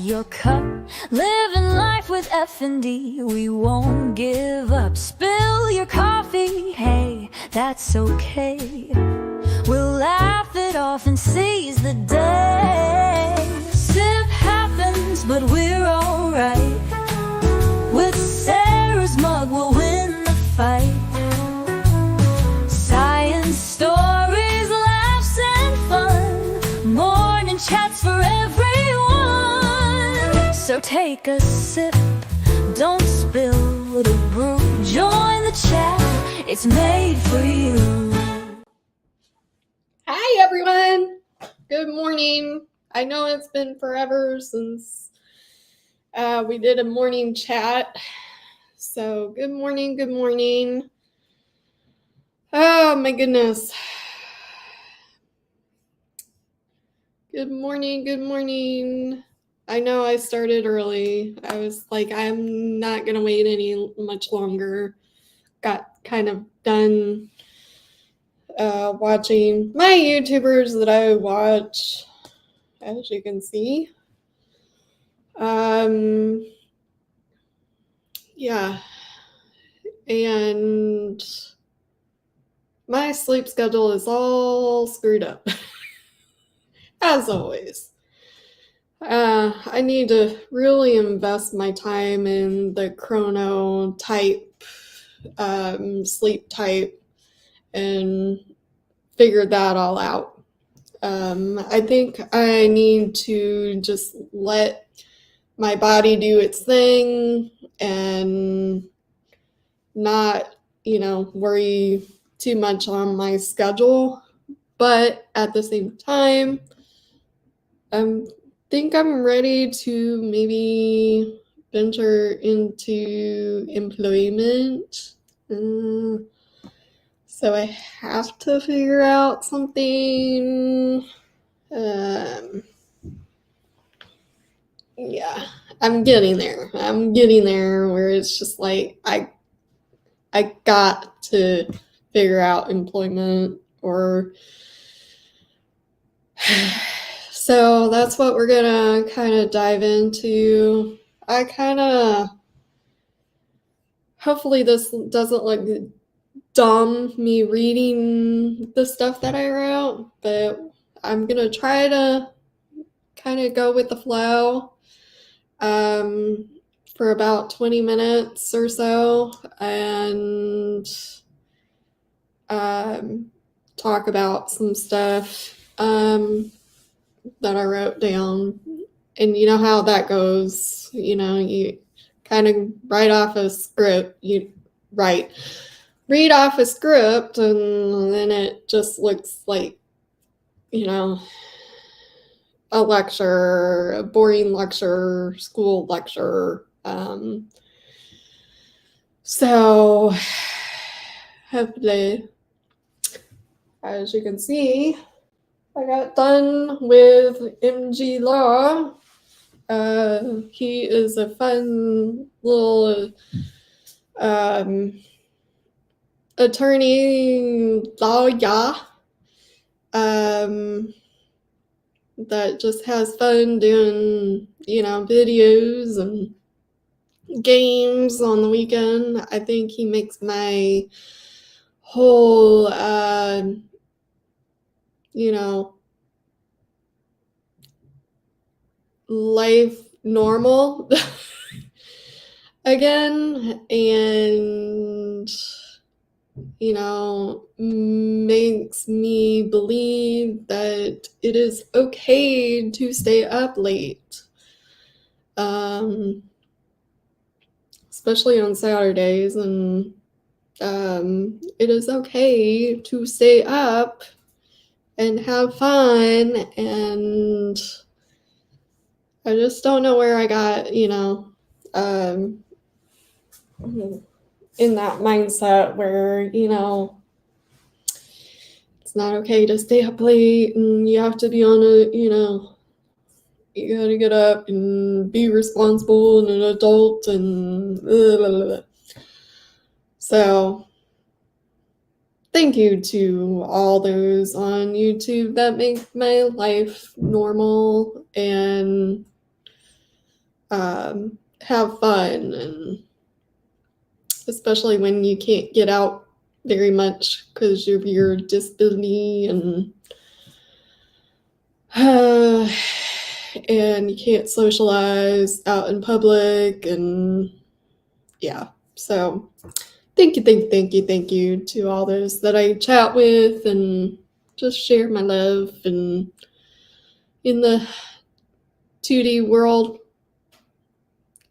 your cup. Living life with F&D, we won't give up. Spill your coffee, hey, that's okay. We'll laugh it off and seize the day. Sip happens, but we're alright. With Sarah's mug, we'll win the fight. Science stories, laughs and fun. Morning chats for everyone. So take a sip, don't spill the brew. Join the chat, it's made for you. Hi everyone, good morning. I know it's been forever since we did a morning chat. So good morning, good morning. Oh my goodness. Good morning, good morning. I know I started early. I was like, I'm not going to wait any much longer. Got kind of done watching my YouTubers that I watch, as you can see. Yeah. And my sleep schedule is all screwed up, as always. I need to really invest my time in the chrono type, sleep type, and figure that all out. I think I need to just let my body do its thing and not, worry too much on my schedule. But at the same time, I think I'm ready to maybe venture into employment. So I have to figure out something. Yeah, I'm getting there. Where it's just like I got to figure out employment or so that's what we're gonna kind of dive into. Hopefully this doesn't look dumb, me reading the stuff that I wrote, but I'm gonna try to kind of go with the flow for about 20 minutes or so and talk about some stuff that I wrote down. And you know how that goes, you kind of write off a script, read off a script, and then it just looks like, a lecture, a boring lecture, school lecture. So hopefully, as you can see, I got done with MG Law. He is a fun little attorney lawyer that just has fun doing, videos and games on the weekend. I think he makes my whole, life normal again, and makes me believe that it is okay to stay up late, especially on Saturdays, and it is okay to stay up and have fun. And I just don't know where I got, in that mindset where, it's not okay to stay up late and you have to be on you gotta get up and be responsible and an adult and blah, blah, blah. So thank you to all those on YouTube that make my life normal and have fun, and especially when you can't get out very much because of your disability and you can't socialize out in public, and yeah. So thank you to all those that I chat with and just share my love and in the 2D world.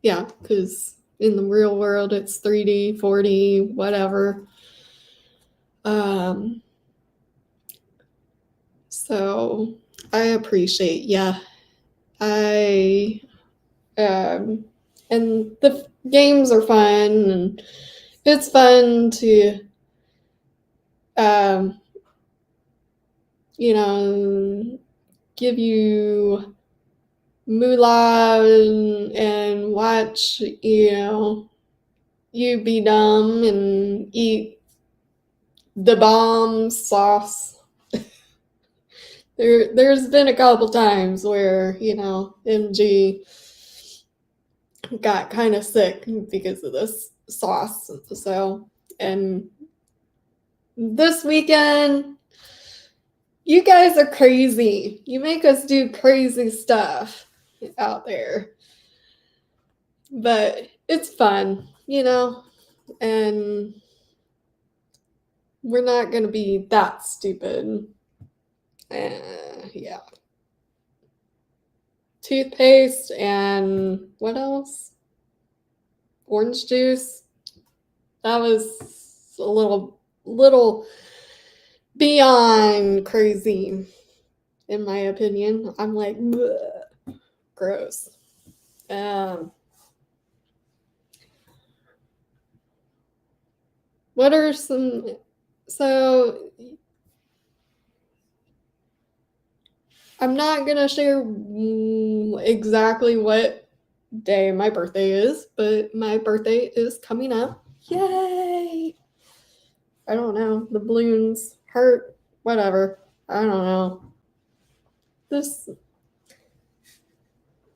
Yeah, because in the real world it's 3D, 4D, whatever. So I appreciate, yeah. And the games are fun, and it's fun to, you know, give you moolah and watch, you be dumb and eat the bomb sauce. There's been a couple times where, MG got kind of sick because of this sauce. So, and this weekend, you guys are crazy. You make us do crazy stuff out there. But it's fun, and we're not going to be that stupid. Yeah. Toothpaste and what else? Orange juice. That was a little beyond crazy, in my opinion. I'm like, bleh, gross. What are some? So I'm not gonna share exactly what day my birthday is, but my birthday is coming up. Yay! I don't know. The balloons hurt. Whatever. I don't know. This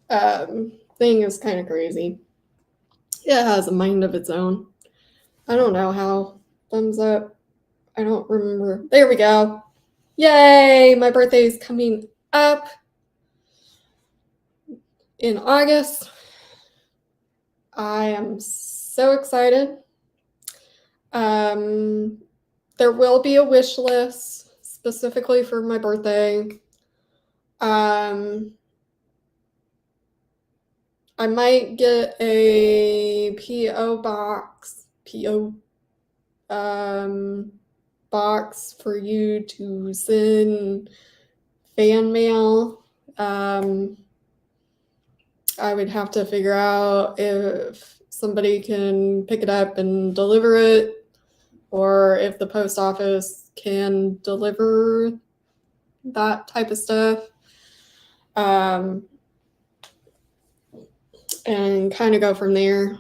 thing is kind of crazy. It has a mind of its own. I don't know how. Thumbs up. I don't remember. There we go. Yay! My birthday is coming up in August. I am so excited. There will be a wish list specifically for my birthday. I might get a PO box box for you to send fan mail. I would have to figure out if somebody can pick it up and deliver it, or if the post office can deliver that type of stuff. And kind of go from there.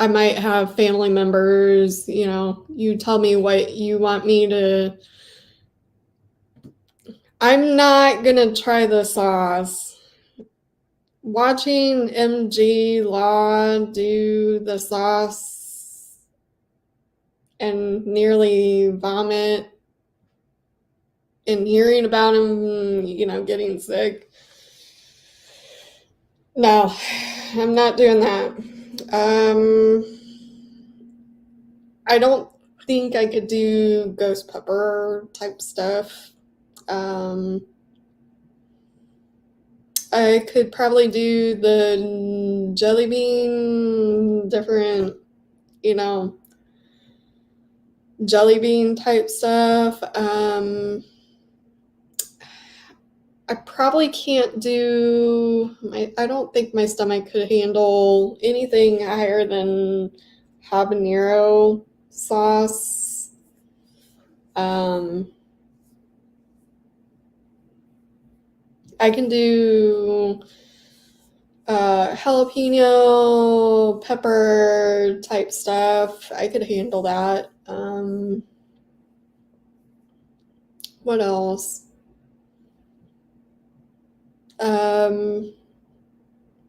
I might have family members, you tell me what you want me to. I'm not going to try the sauce. Watching MG Law do the sauce and nearly vomit and hearing about him, getting sick. No, I'm not doing that. I don't think I could do ghost pepper type stuff. I could probably do the jelly bean, different, jelly bean type stuff. I probably can't do, I don't think my stomach could handle anything higher than habanero sauce. I can do jalapeno pepper type stuff. I could handle that. What else?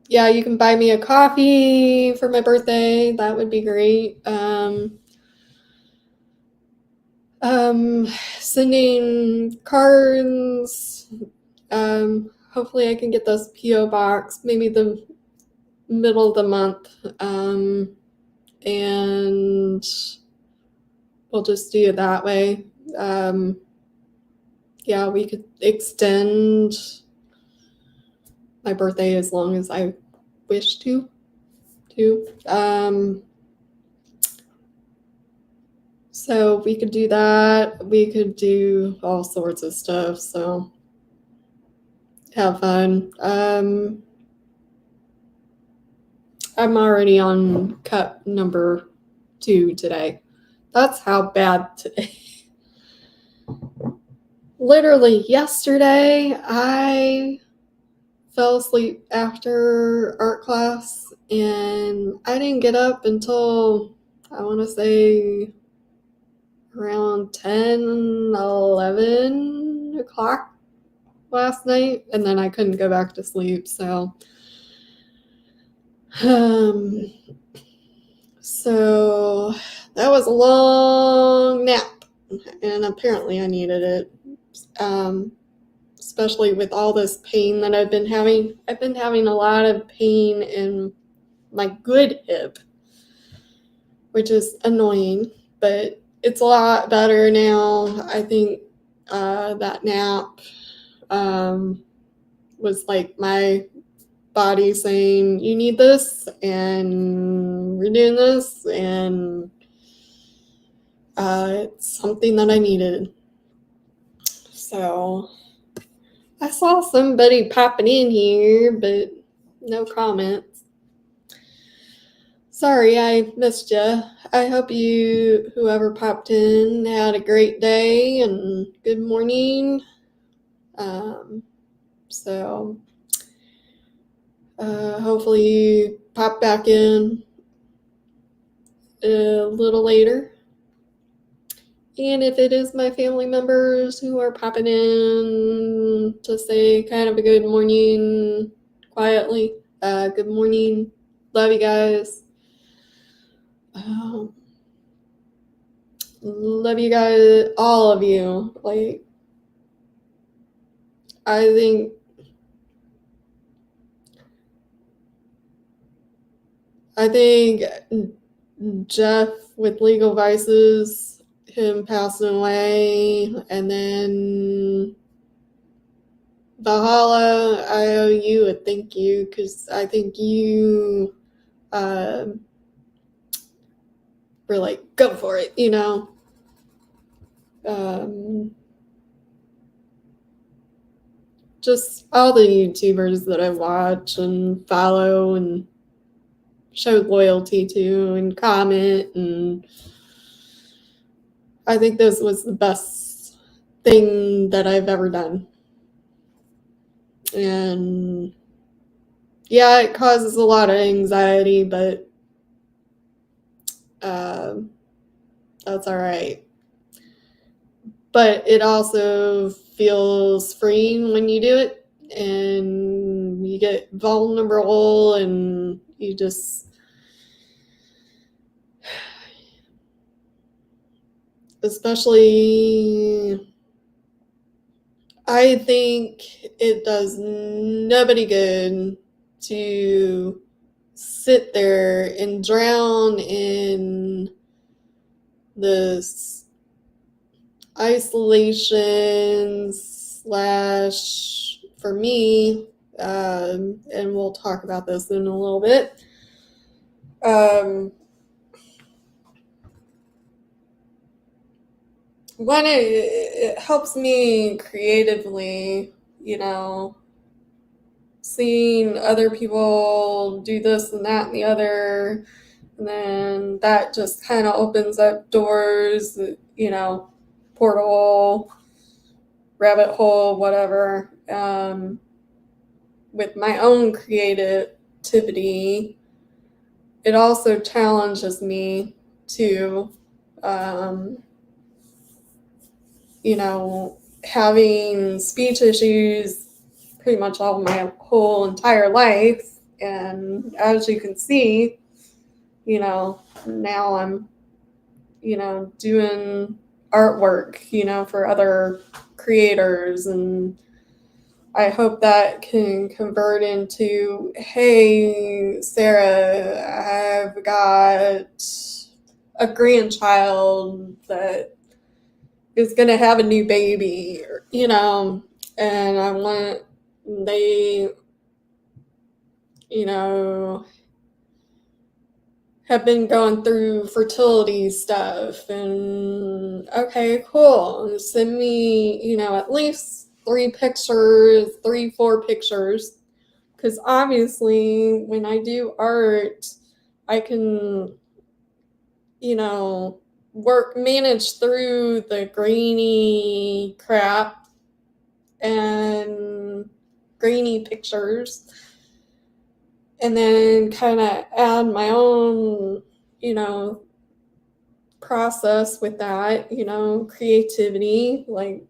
Yeah, you can buy me a coffee for my birthday. That would be great. Sending cards. Hopefully I can get those P.O. box, maybe the middle of the month. And we'll just do it that way. Yeah, we could extend my birthday as long as I wish to. So we could do that. We could do all sorts of stuff. So have fun. I'm already on cup number 2 today. That's how bad today. Literally yesterday, I fell asleep after art class, and I didn't get up until, I want to say, around 10, 11 o'clock last night, and then I couldn't go back to sleep. So that was a long nap, and apparently I needed it, especially with all this pain that I've been having. I've been having a lot of pain in my good hip, which is annoying, but it's a lot better now. I think that nap was like my body saying, you need this, and we're doing this, and it's something that I needed. So I saw somebody popping in here, but no comments. Sorry, I missed you. I hope you, whoever popped in, had a great day and good morning. Hopefully you pop back in a little later. And if it is my family members who are popping in to say kind of a good morning quietly, good morning. Love you guys. Love you guys, all of you. Like, I think Jeff with Legal Vices, him passing away, and then Valhalla, I owe you a thank you, because I think you were like, go for it, you know. Just all the YouTubers that I watch and follow and show loyalty to and comment, and I think this was the best thing that I've ever done. And yeah, it causes a lot of anxiety, but that's all right. But it also feels freeing when you do it, and you get vulnerable, and you just, especially, I think it does nobody good to sit there and drown in this isolation / for me, and we'll talk about this in a little bit. When it helps me creatively, you know, seeing other people do this and that and the other, and then that just kind of opens up doors, you know, portal, rabbit hole, whatever, with my own creativity. It also challenges me to, you know, having speech issues pretty much all my whole entire life. And as you can see, now I'm, doing artwork, for other creators. And I hope that can convert into, hey, Sarah, I've got a grandchild that is going to have a new baby, and I want they, have been going through fertility stuff, and okay, cool. Send me, at least 4 pictures, because obviously when I do art, I can, manage through the grainy crap and grainy pictures, and then kind of add my own, process with that, creativity. Like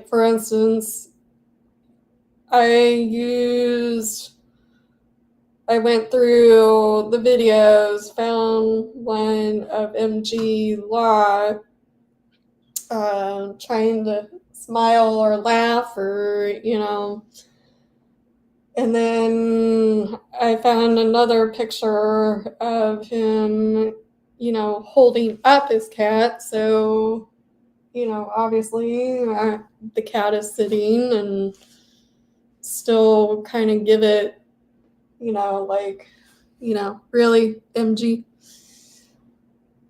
for instance, I went through the videos, found one of MG Law trying to smile or laugh, or, and then I found another picture of him, holding up his cat. So, obviously the cat is sitting, and still kind of give it, really, MG.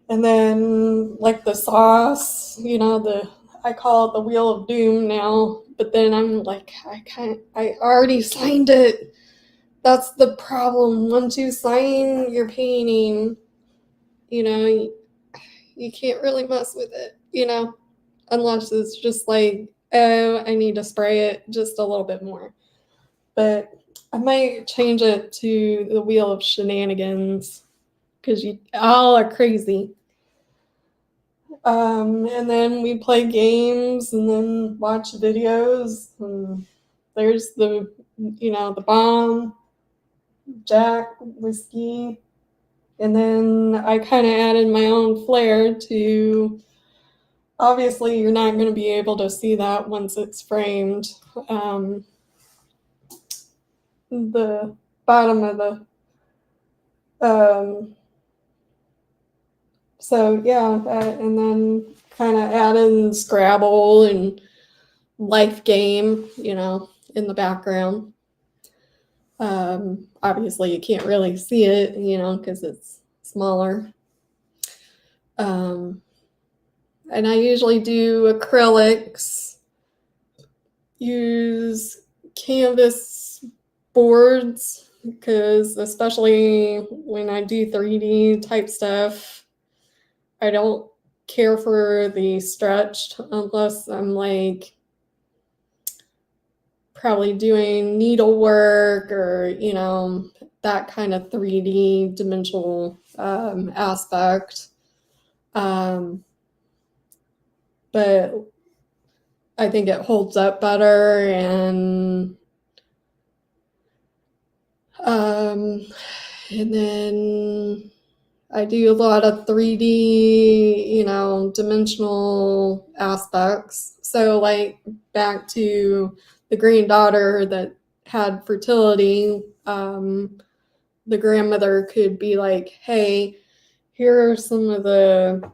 And then like the sauce, I call it the Wheel of Doom now, but then I'm like, I already signed it. That's the problem. Once you sign your painting, you can't really mess with it, unless it's just like, oh, I need to spray it just a little bit more. But I might change it to the Wheel of Shenanigans, because you all are crazy. And then we play games and then watch videos. And there's the bomb, Jack, whiskey. And then I kind of added my own flair to, obviously you're not going to be able to see that once it's framed. The bottom of the, so yeah, and then kind of add in Scrabble and life game, in the background. Obviously you can't really see it, because it's smaller. And I usually do acrylics, use canvas boards, because especially when I do 3D type stuff, I don't care for the stretched unless I'm like probably doing needlework or, that kind of 3D dimensional aspect. But I think it holds up better, and then I do a lot of 3D, dimensional aspects. So like back to the granddaughter that had fertility, the grandmother could be like, hey, here are some of the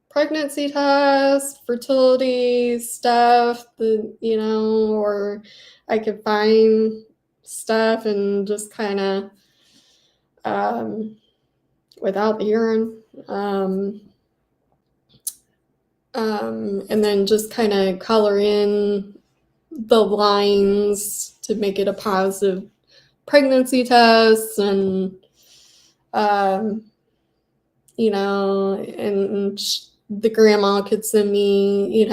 pregnancy tests, fertility stuff, or I could find stuff and just kind of, without the urine, and then just kind of color in the lines to make it a positive pregnancy test, and and the grandma could send me,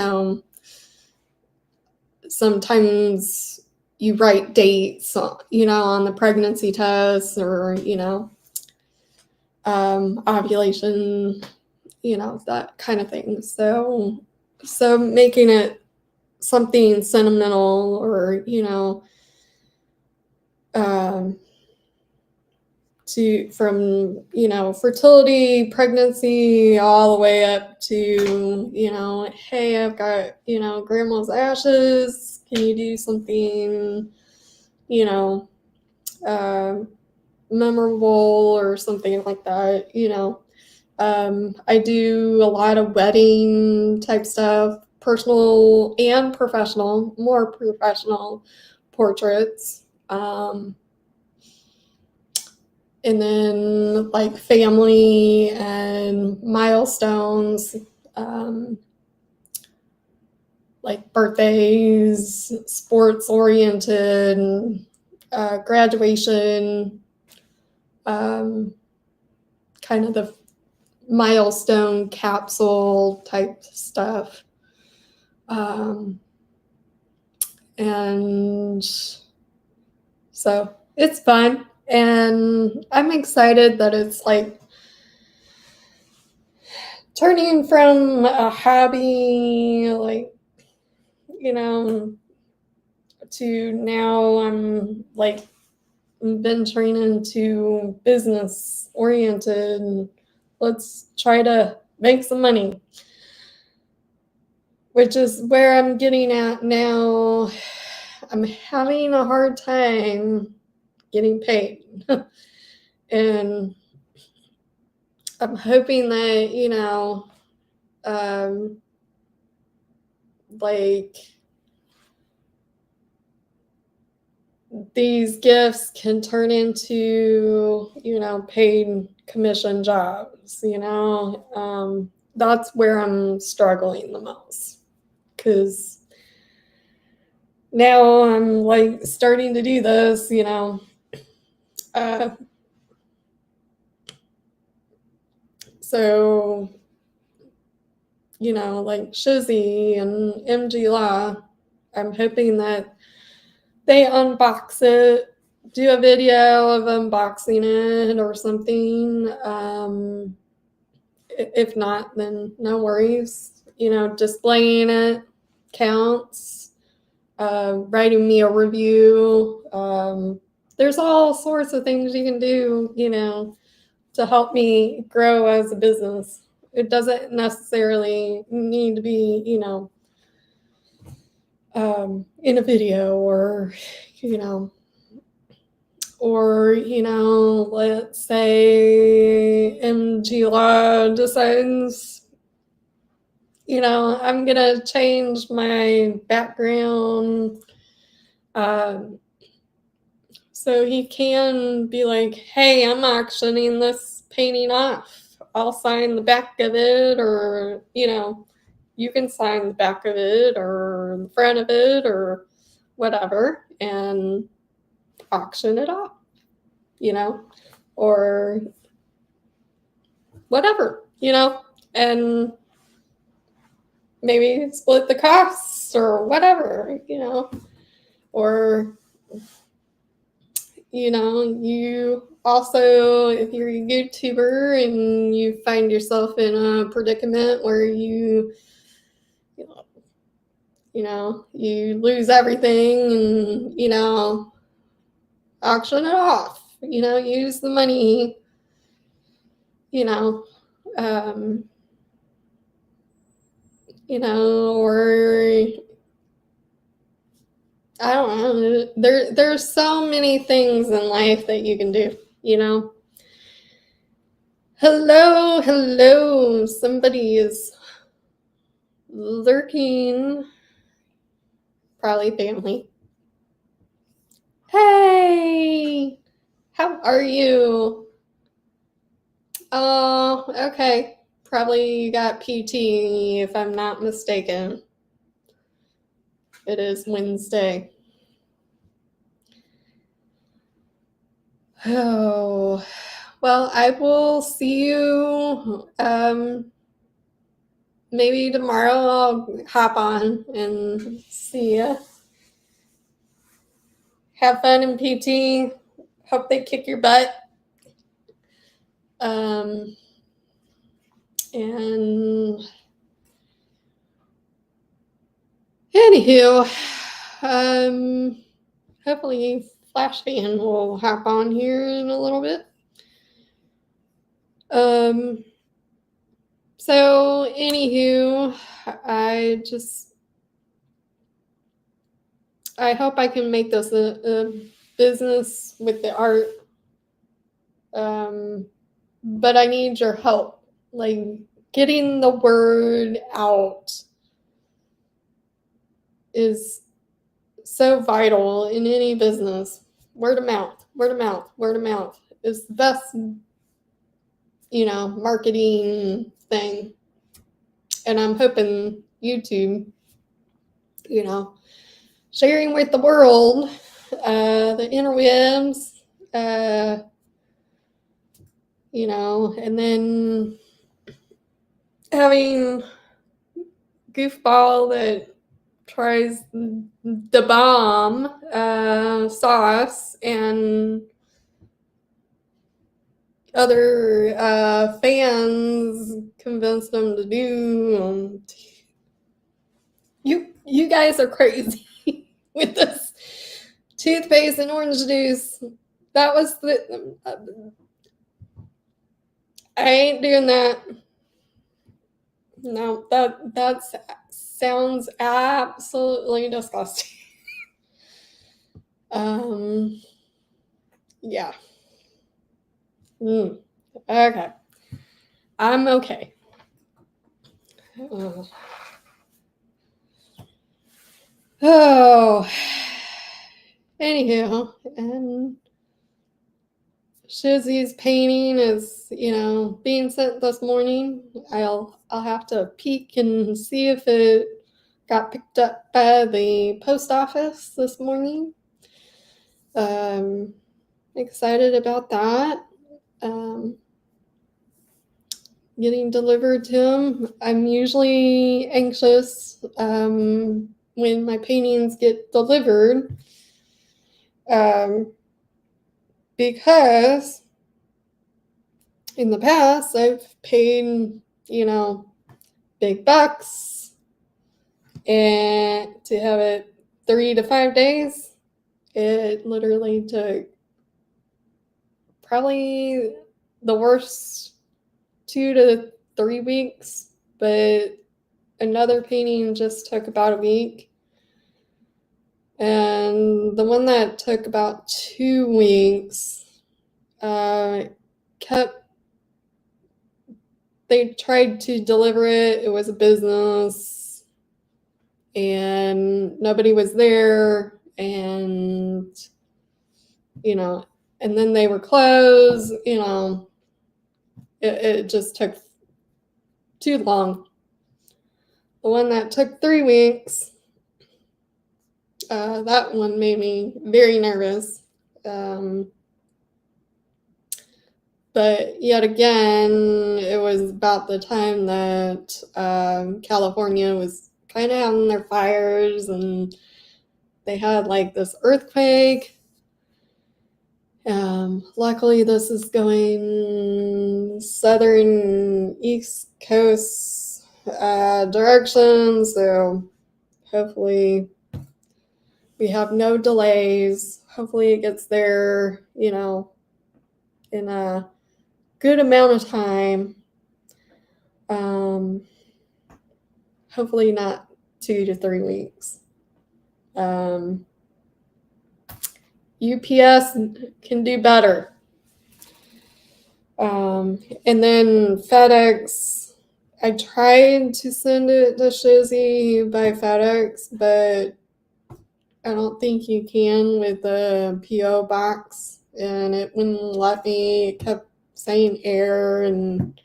sometimes you write dates, on the pregnancy test, or, ovulation, that kind of thing. So So making it something sentimental, or from fertility, pregnancy, all the way up to hey, I've got grandma's ashes, can you do something uh, memorable or something like that. I do a lot of wedding type stuff, personal and professional, more professional portraits. And then like family and milestones, like birthdays, sports oriented, graduation, kind of the milestone capsule type stuff. And so it's fun. And I'm excited that it's like turning from a hobby, like, to now I'm like venturing into business oriented. Let's try to make some money, which is where I'm getting at now. I'm having a hard time getting paid. And I'm hoping that, like these gifts can turn into, paid commission jobs, that's where I'm struggling the most, because now I'm like starting to do this, so, like Shizzy and MG Law, I'm hoping that they unbox it, do a video of unboxing it or something. If not, then no worries. Displaying it counts. Writing me a review. There's all sorts of things you can do, to help me grow as a business. It doesn't necessarily need to be, in a video, or, let's say MG Law decides, I'm going to change my background. So he can be like, hey, I'm auctioning this painting off. I'll sign the back of it, or, you can sign the back of it or the front of it or whatever, and auction it off, or whatever, and maybe split the costs or whatever, or, you also, if you're a YouTuber and you find yourself in a predicament where you lose everything, and, auction it off, use the money, or I don't know. There's so many things in life that you can do, Hello. Somebody is lurking. Probably family. Hey, how are you? Oh, okay. Probably you got PT, if I'm not mistaken. It is Wednesday. Oh, well, I will see you. Maybe tomorrow I'll hop on and see ya. Have fun in PT. Hope they kick your butt. And Anywho, hopefully Flash Fan will hop on here in a little bit. So anywho, I hope I can make this a business with the art. But I need your help. Like, getting the word out is so vital in any business. Word of mouth, word of mouth, word of mouth is the best, marketing thing. And I'm hoping YouTube, sharing with the world, the interwebs, and then having goofball that tries the bomb sauce and other fans convince them to do. You guys are crazy with this toothpaste and orange juice. That was I ain't doing that. No, that sounds absolutely disgusting. Yeah. Okay. I'm okay. Anywho, and Shizzy's painting is, being sent this morning. I'll have to peek and see if it got picked up by the post office this morning. Excited about that. Getting delivered to him. I'm usually anxious when my paintings get delivered because in the past I've paid, big bucks and to have it 3 to 5 days. It literally took probably the worst 2 to 3 weeks, but another painting just took about a week. And the one that took about 2 weeks they tried to deliver it. It was a business and nobody was there, and and then they were closed. It just took too long. The one that took 3 weeks, that one made me very nervous. But yet again, it was about the time that California was kind of having their fires, and they had like this earthquake. Luckily, this is going southern East Coast direction, so hopefully we have no delays. Hopefully it gets there, in a good amount of time. Hopefully not 2 to 3 weeks. UPS can do better. And then FedEx, I tried to send it to Shizzy by FedEx, but I don't think you can with the PO box, and it wouldn't let me. It kept saying error, and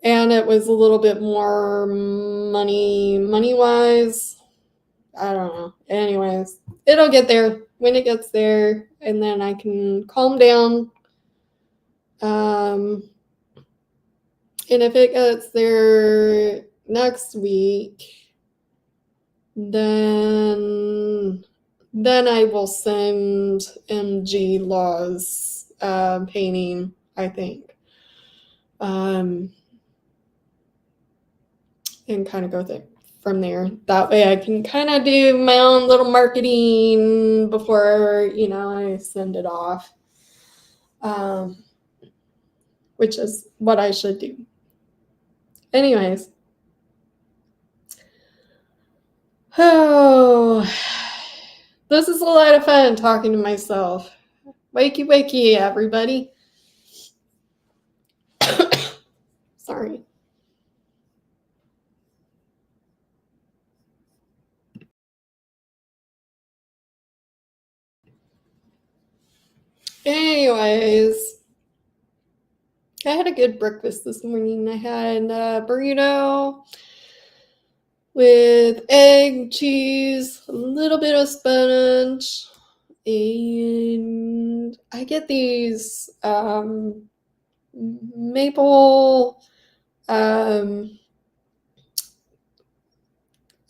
it was a little bit more money wise. I don't know. Anyways, it'll get there when it gets there, and then I can calm down. And if it gets there next week, then I will send MG Law's painting, I think, and kind of go from there. That way I can kind of do my own little marketing before, I send it off, which is what I should do. Anyways. Oh, this is a lot of fun talking to myself. Wakey, wakey, everybody. Sorry. Anyways, I had a good breakfast this morning. I had a burrito with egg, cheese, a little bit of spinach, and I get these maple, I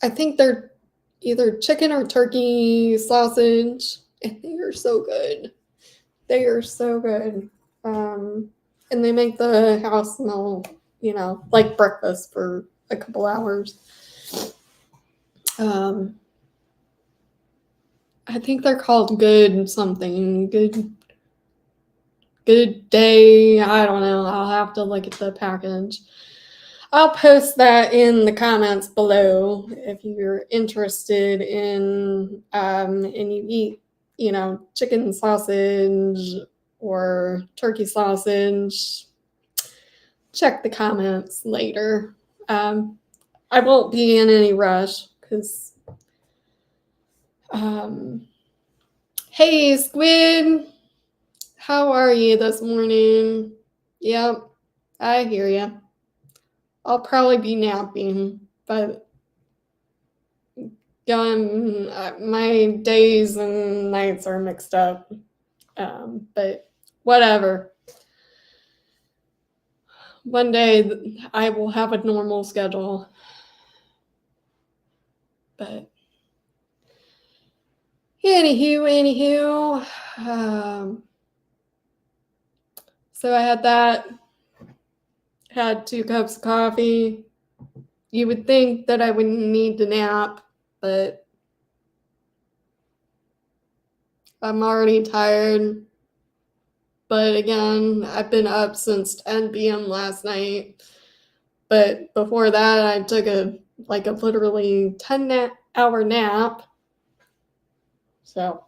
think they're either chicken or turkey sausage, and they are so good. They are so good. And they make the house smell, like breakfast for a couple hours. I think they're called good something. Good day. I don't know. I'll have to look at the package. I'll post that in the comments below if you're interested in and you eat, chicken sausage or turkey sausage. Check the comments later. I won't be in any rush because hey Squid, how are you this morning? Yep, I hear you. I'll probably be napping, but my days and nights are mixed up. But whatever. One day I will have a normal schedule. But anywho. So I had that. Had 2 cups of coffee. You would think that I wouldn't need to nap, but I'm already tired. But again, I've been up since 10 p.m. last night. But before that, I took a literally 10-hour nap. So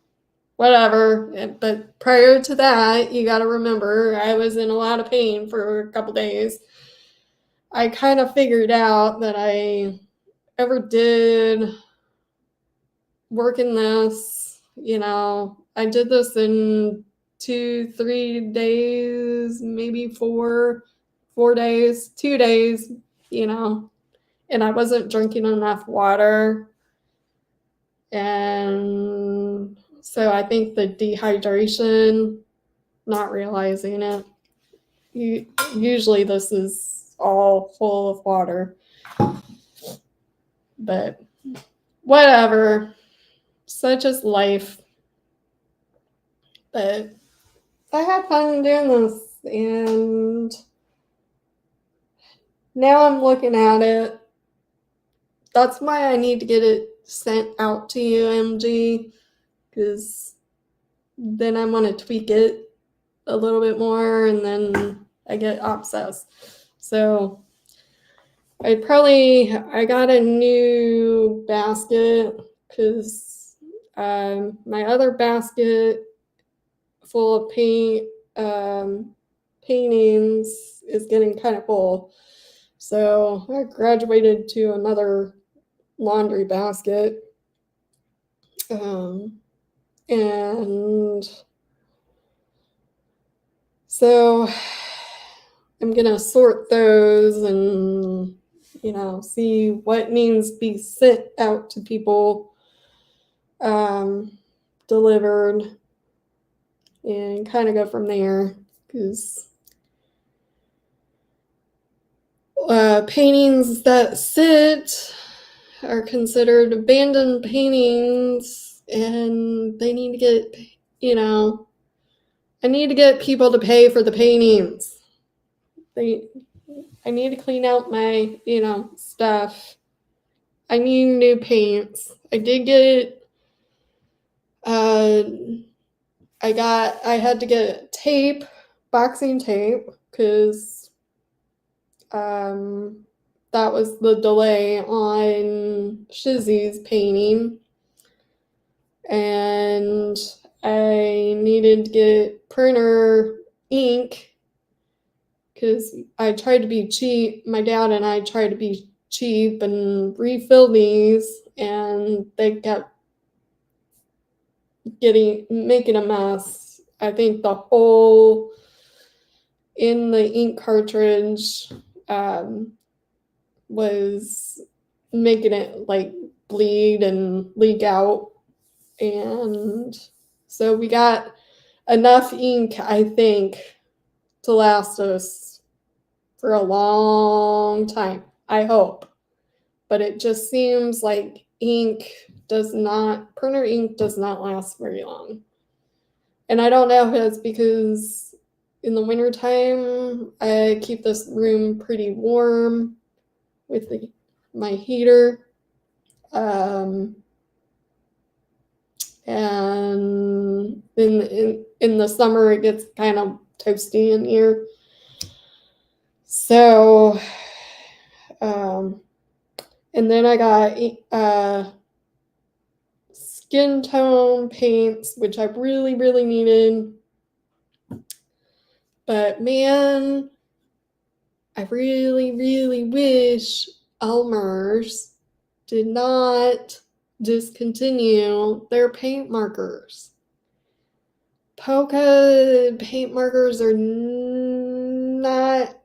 whatever. But prior to that, you got to remember, I was in a lot of pain for a couple days. I kind of figured out that I ever did work in this, I did this in 2-3 days, maybe 4 days, 2 days, and I wasn't drinking enough water. And so I think the dehydration, not realizing it, usually this is all full of water. But whatever, such is life. But I had fun doing this, and now I'm looking at it. That's why I need to get it sent out to you, MG, because then I want to tweak it a little bit more, and then I get obsessed. So I got a new basket because my other basket full of paintings is getting kind of full. So I graduated to another laundry basket. And so I'm going to sort those and, see what needs to be sent out to people, delivered, and kind of go from there, because paintings that sit are considered abandoned paintings, and they need to get, I need to get people to pay for the paintings. I need to clean out my, stuff. I need new paints. I did get, I had to get tape, boxing tape, because that was the delay on Shizzy's painting. And I needed to get printer ink because I tried to be cheap. My dad and I tried to be cheap and refill these, and they kept making a mess. I think the hole in the ink cartridge was making it like bleed and leak out. And so we got enough ink, I think, to last us for a long time, I hope. But it just seems like printer ink does not last very long. And I don't know if it's because in the wintertime, I keep this room pretty warm with my heater. And in the summer, it gets kind of toasty in here. So, and then I got skin tone paints, which I really, really needed. But man, I really, really wish Elmer's did not discontinue their paint markers. Polka paint markers are not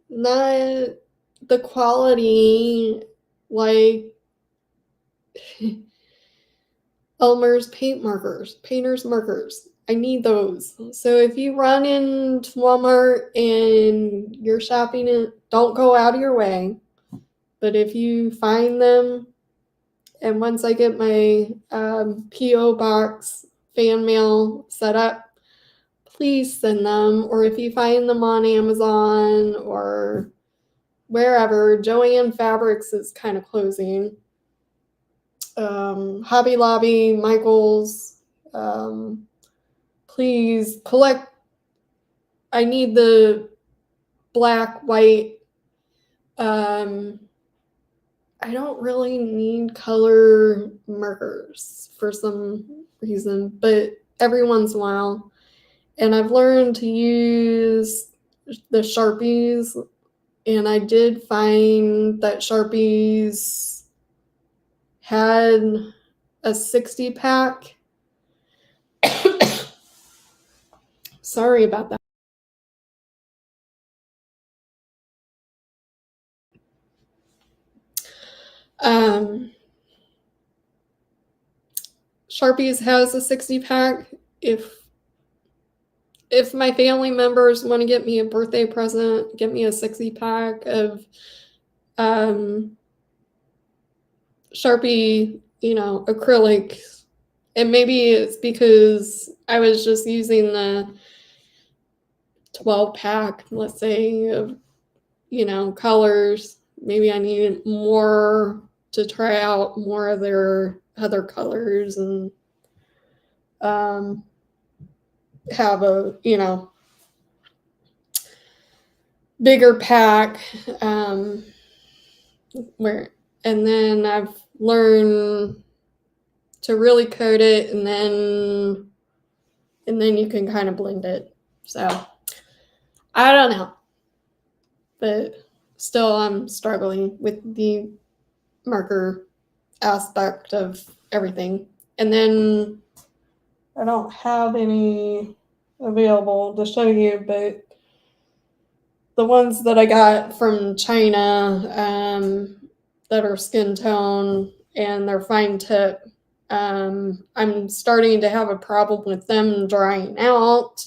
the quality like Elmer's painter's markers. I need those. So if you run into Walmart and you're shopping it, don't go out of your way. But if you find them, and once I get my P.O. box fan mail set up, please send them. Or if you find them on Amazon or wherever, Joann Fabrics is kind of closing. Hobby Lobby, Michael's, please collect. I need the black, white. I don't really need color markers for some reason, but every once in a while. And I've learned to use the Sharpies, and I did find that Sharpies had a 60 pack. Sorry about that. Sharpies has a 60 pack. If my family members want to get me a birthday present, get me a 60 pack of Sharpie, acrylic. And maybe it's because I was just using the 12 pack, let's say, of, colors. Maybe I needed more to try out more of their other colors and have a, bigger pack. And then I've learned to really coat it, and then you can kind of blend it. So I don't know, but still I'm struggling with the marker aspect of everything. And then I don't have any available to show you, but the ones that I got from China that are skin tone and they're fine tip, I'm starting to have a problem with them drying out.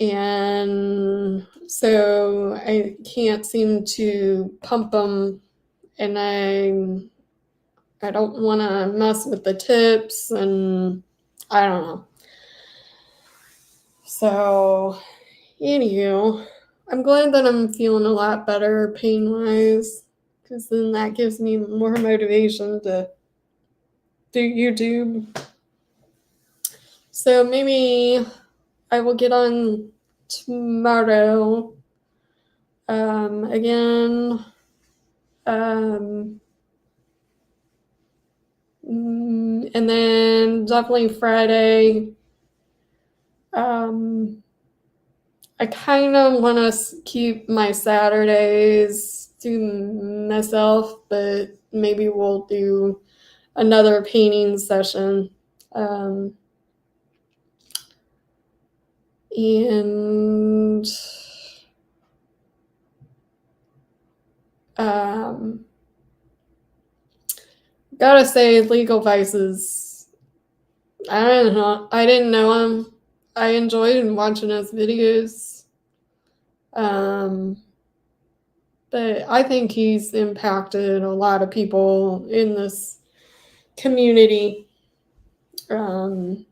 And so I can't seem to pump them, and I don't want to mess with the tips, and I don't know. So, anywho, I'm glad that I'm feeling a lot better pain-wise, because then that gives me more motivation to do YouTube. So maybe I will get on tomorrow again. And then definitely Friday. I kind of want to keep my Saturdays to myself, but maybe we'll do another painting session. And gotta say, Legal Vices, I don't know. I didn't know him. I enjoyed watching his videos. But I think he's impacted a lot of people in this community. And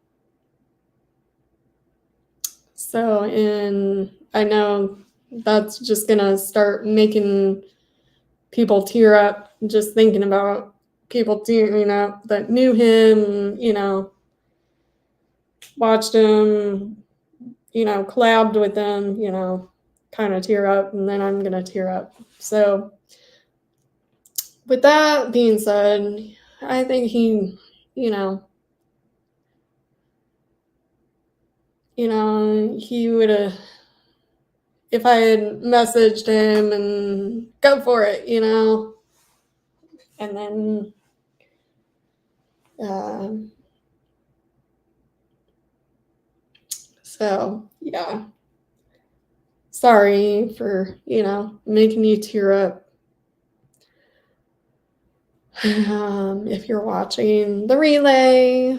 I know that's just gonna start making people tear up just thinking about people tearing up that knew him, watched him, collabed with him, kind of tear up, and then I'm gonna tear up. So with that being said, I think he he would have, if I had messaged him and go for it, and then so yeah, sorry for making you tear up. If you're watching the relay,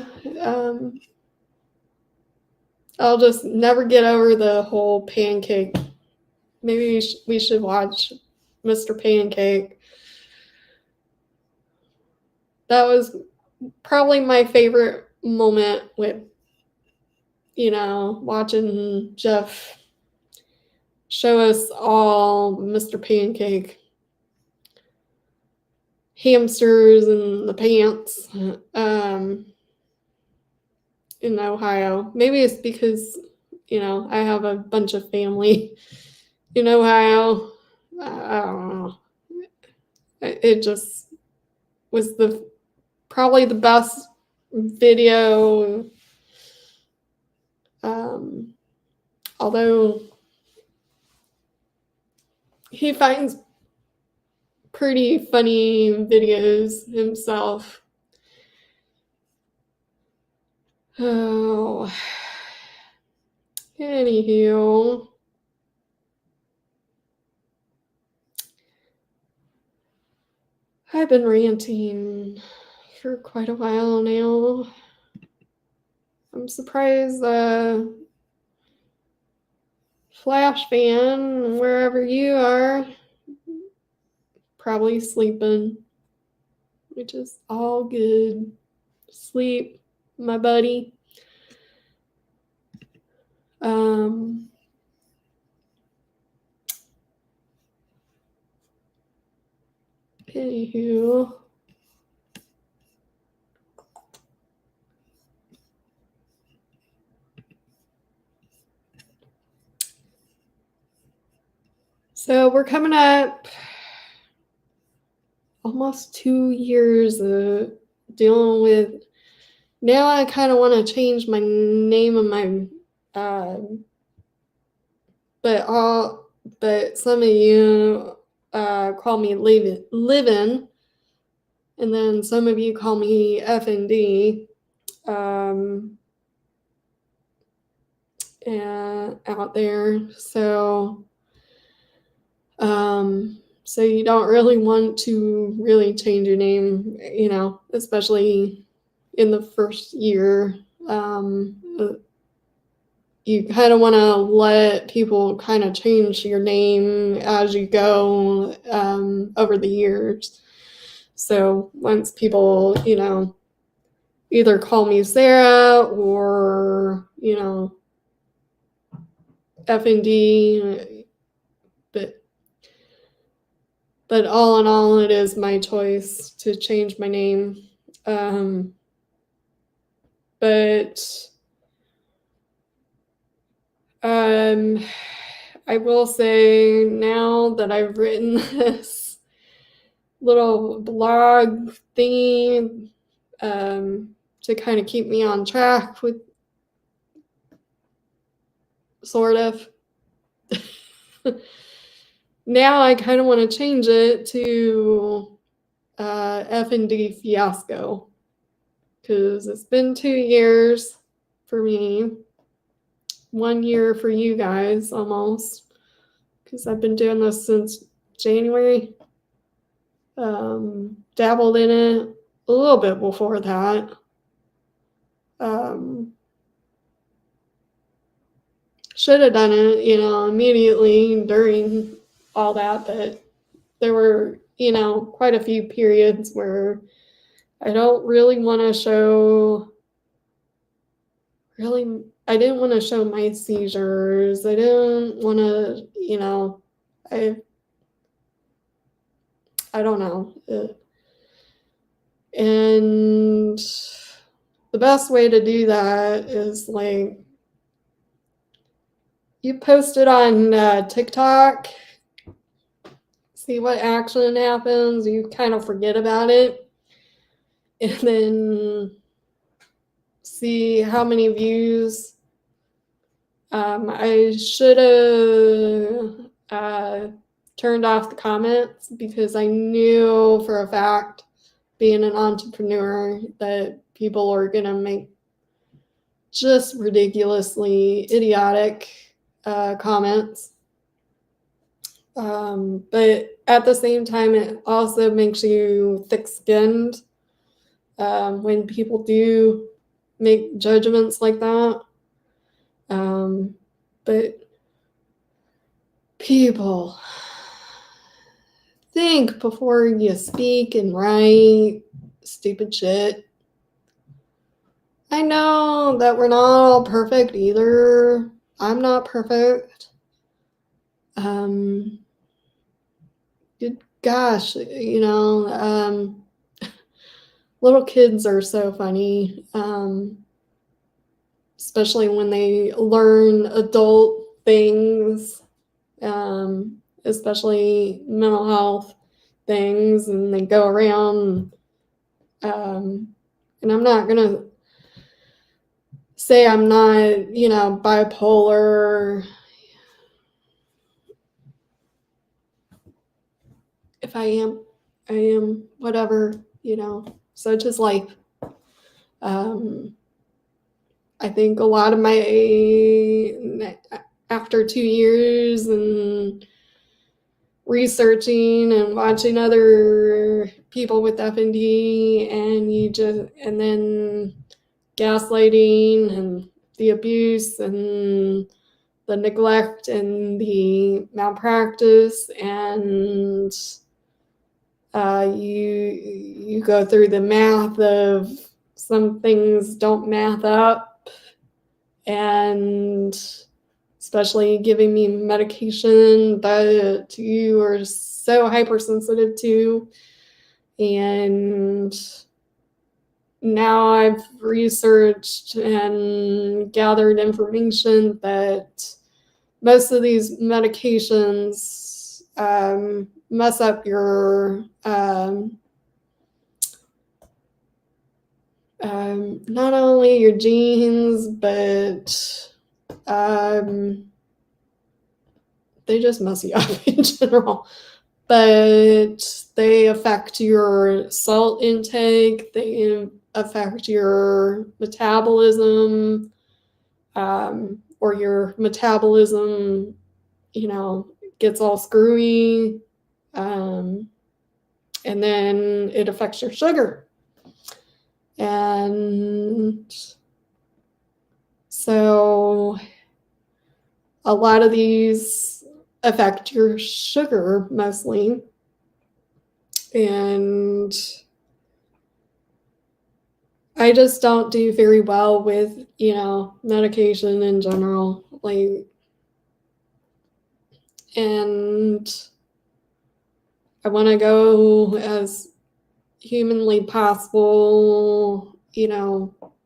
I'll just never get over the whole pancake. Maybe we should watch Mr. Pancake. That was probably my favorite moment with, watching Jeff show us all Mr. Pancake. Hamsters in the pants in Ohio. Maybe it's because, I have a bunch of family in Ohio. I don't know. It just was probably the best video. Although he finds pretty funny videos himself. Oh, anywho. I've been ranting for quite a while now. I'm surprised Flash fan, wherever you are, probably sleeping, which is all good. Sleep, my buddy. Anywho. So we're coming up almost 2 years of dealing with. Now I kind of want to change my name of my, but some of you call me Livin', and then some of you call me FND. Out there, so you don't really want to really change your name, especially in the first year. You kind of want to let people kind of change your name as you go over the years. So once people, either call me Sarah or, FND, but But all in all, it is my choice to change my name. But I will say now that I've written this little blog thingy to kind of keep me on track with sort of. Now I kind of want to change it to F&D fiasco, because it's been 2 years for me, 1 year for you guys almost, because I've been doing this since January. Dabbled in it a little bit before that. Should have done it, immediately during all that, but there were, quite a few periods where I don't really want to show, I didn't want to show my seizures. I didn't want to, I don't know. And the best way to do that is like, you post it on TikTok, see what action happens, you kind of forget about it, and then see how many views. I should have turned off the comments, because I knew for a fact, being an entrepreneur, that people are going to make just ridiculously idiotic comments. But at the same time, it also makes you thick-skinned when people do make judgments like that. But people, think before you speak and write stupid shit. I know that we're not all perfect either. I'm not perfect. Good gosh, little kids are so funny, especially when they learn adult things, especially mental health things, and they go around, and I'm not going to say I'm not, bipolar. If I am, whatever, such is life. I think a lot of after 2 years and researching and watching other people with FND, and then gaslighting and the abuse and the neglect and the malpractice, and you go through the math of some things don't math up, and especially giving me medication that you are so hypersensitive to. And now I've researched and gathered information that most of these medications mess up your not only your genes, but they just mess you up in general. But they affect your salt intake, they affect your metabolism, or your metabolism, gets all screwy, and then it affects your sugar. And so a lot of these affect your sugar mostly. And I just don't do very well with, medication in general. And I want to go as humanly possible,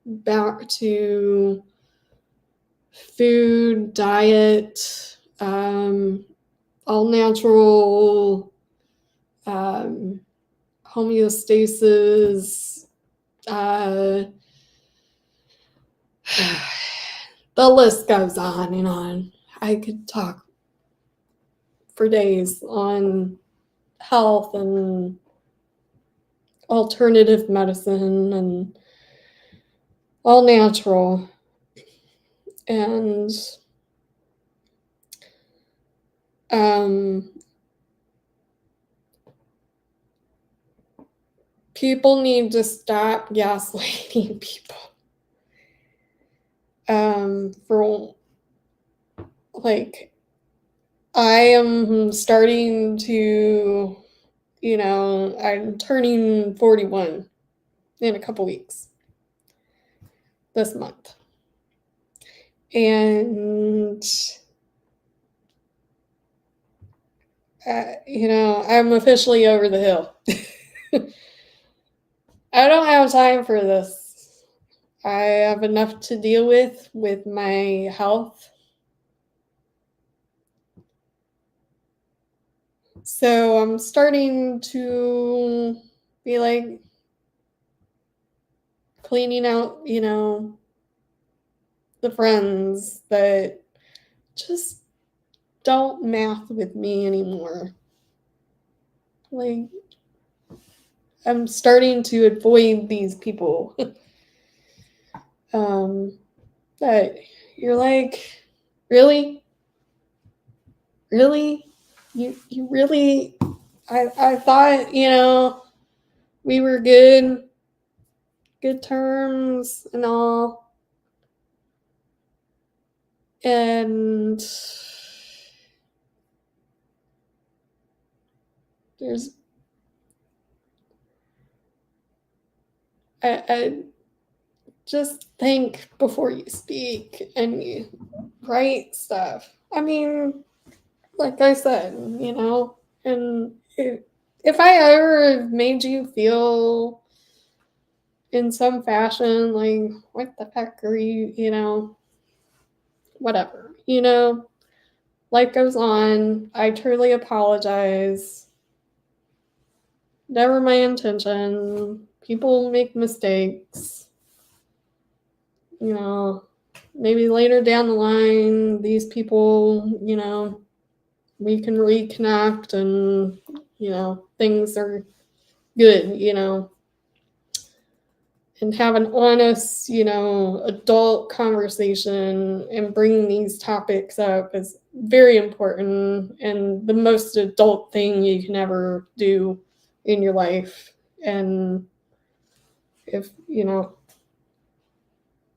back to food, diet, all natural, homeostasis, the list goes on and on. I could talk for days on health and alternative medicine and all natural. And people need to stop gaslighting people. For like, I am starting to, I'm turning 41 in a couple weeks this month. And, I'm officially over the hill. I don't have time for this. I have enough to deal with my health. So I'm starting to be like cleaning out, the friends that just don't math with me anymore. Like, I'm starting to avoid these people. That you're like, really? Really? You really, I thought, we were good terms and all. And I just think before you speak and you write stuff. I mean, like I said, and if I ever made you feel in some fashion like, what the heck are you, whatever, life goes on. I truly apologize. Never my intention. People make mistakes. Maybe later down the line, these people, we can reconnect and, things are good, and have an honest, adult conversation and bringing these topics up is very important and the most adult thing you can ever do in your life. And if,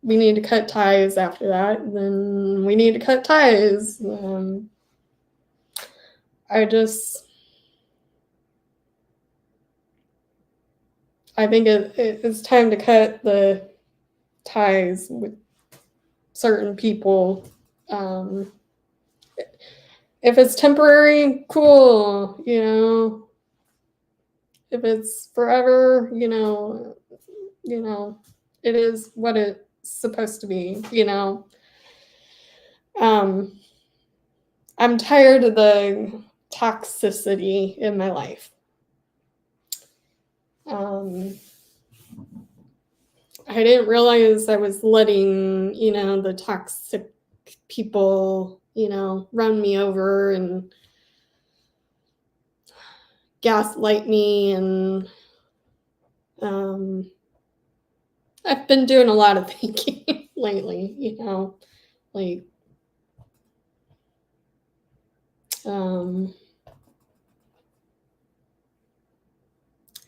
we need to cut ties after that, then we need to cut ties. I think it's time to cut the ties with certain people. If it's temporary, cool, If it's forever, it is what it's supposed to be, I'm tired of the toxicity in my life. I didn't realize I was letting, the toxic people, run me over and gaslight me. And I've been doing a lot of thinking lately, like,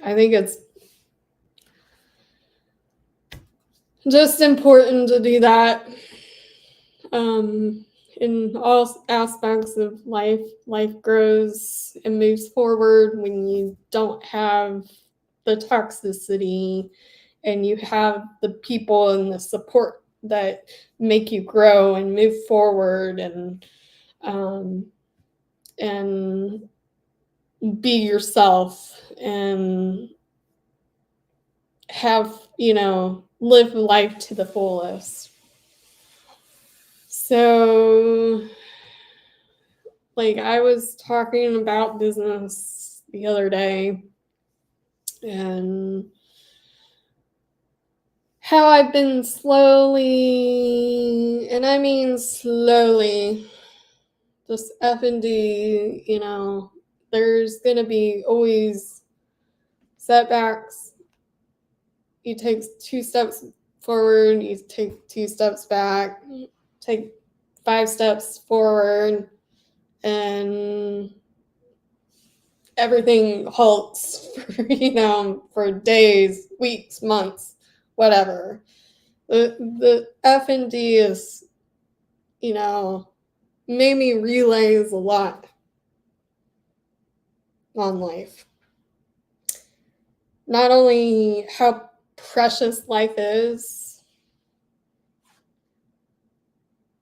I think it's just important to do that in all aspects of life. Life grows and moves forward when you don't have the toxicity and you have the people and the support that make you grow and move forward. And be yourself and have, live life to the fullest. So, like, I was talking about business the other day and how I've been slowly, and I mean slowly, just F&D, there's going to be always setbacks. You take 2 steps forward, you take 2 steps back, take 5 steps forward, and everything halts for days, weeks, months, whatever. The F&D is, made me realize a lot on life. Not only how precious life is,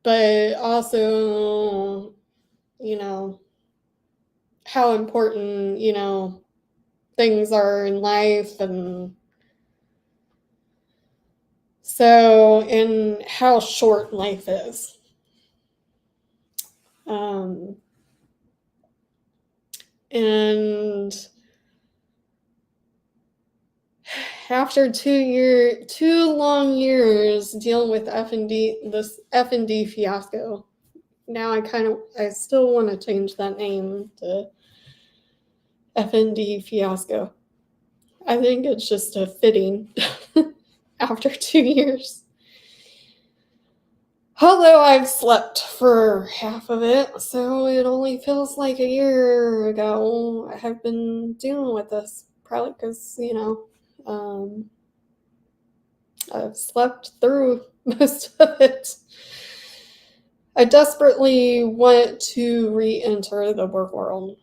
but also, how important, things are in life, and how short life is. And after 2 long years dealing with this F&D fiasco, now I still want to change that name to F&D fiasco. I think it's just a fitting after 2 years. Although I've slept for half of it, so it only feels like a year ago I have been dealing with this. Probably because, I've slept through most of it. I desperately want to re-enter the work world,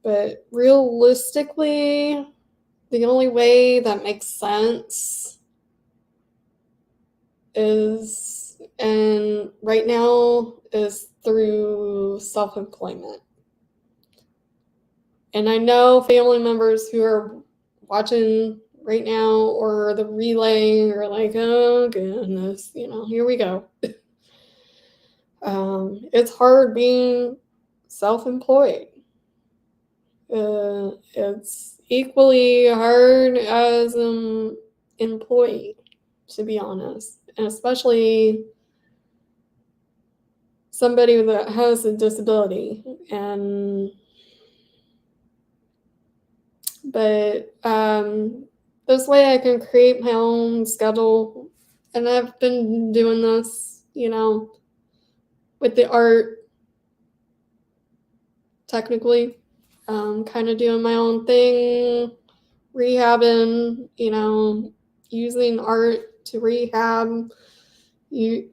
but realistically, the only way that makes sense right now is through self-employment. And I know family members who are watching right now or the relay are like, oh goodness, here we go. It's hard being self-employed. It's equally hard as an employee, to be honest, and especially somebody that has a disability. But this way I can create my own schedule, and I've been doing this, with the art, technically, kind of doing my own thing, rehabbing, using art to rehab,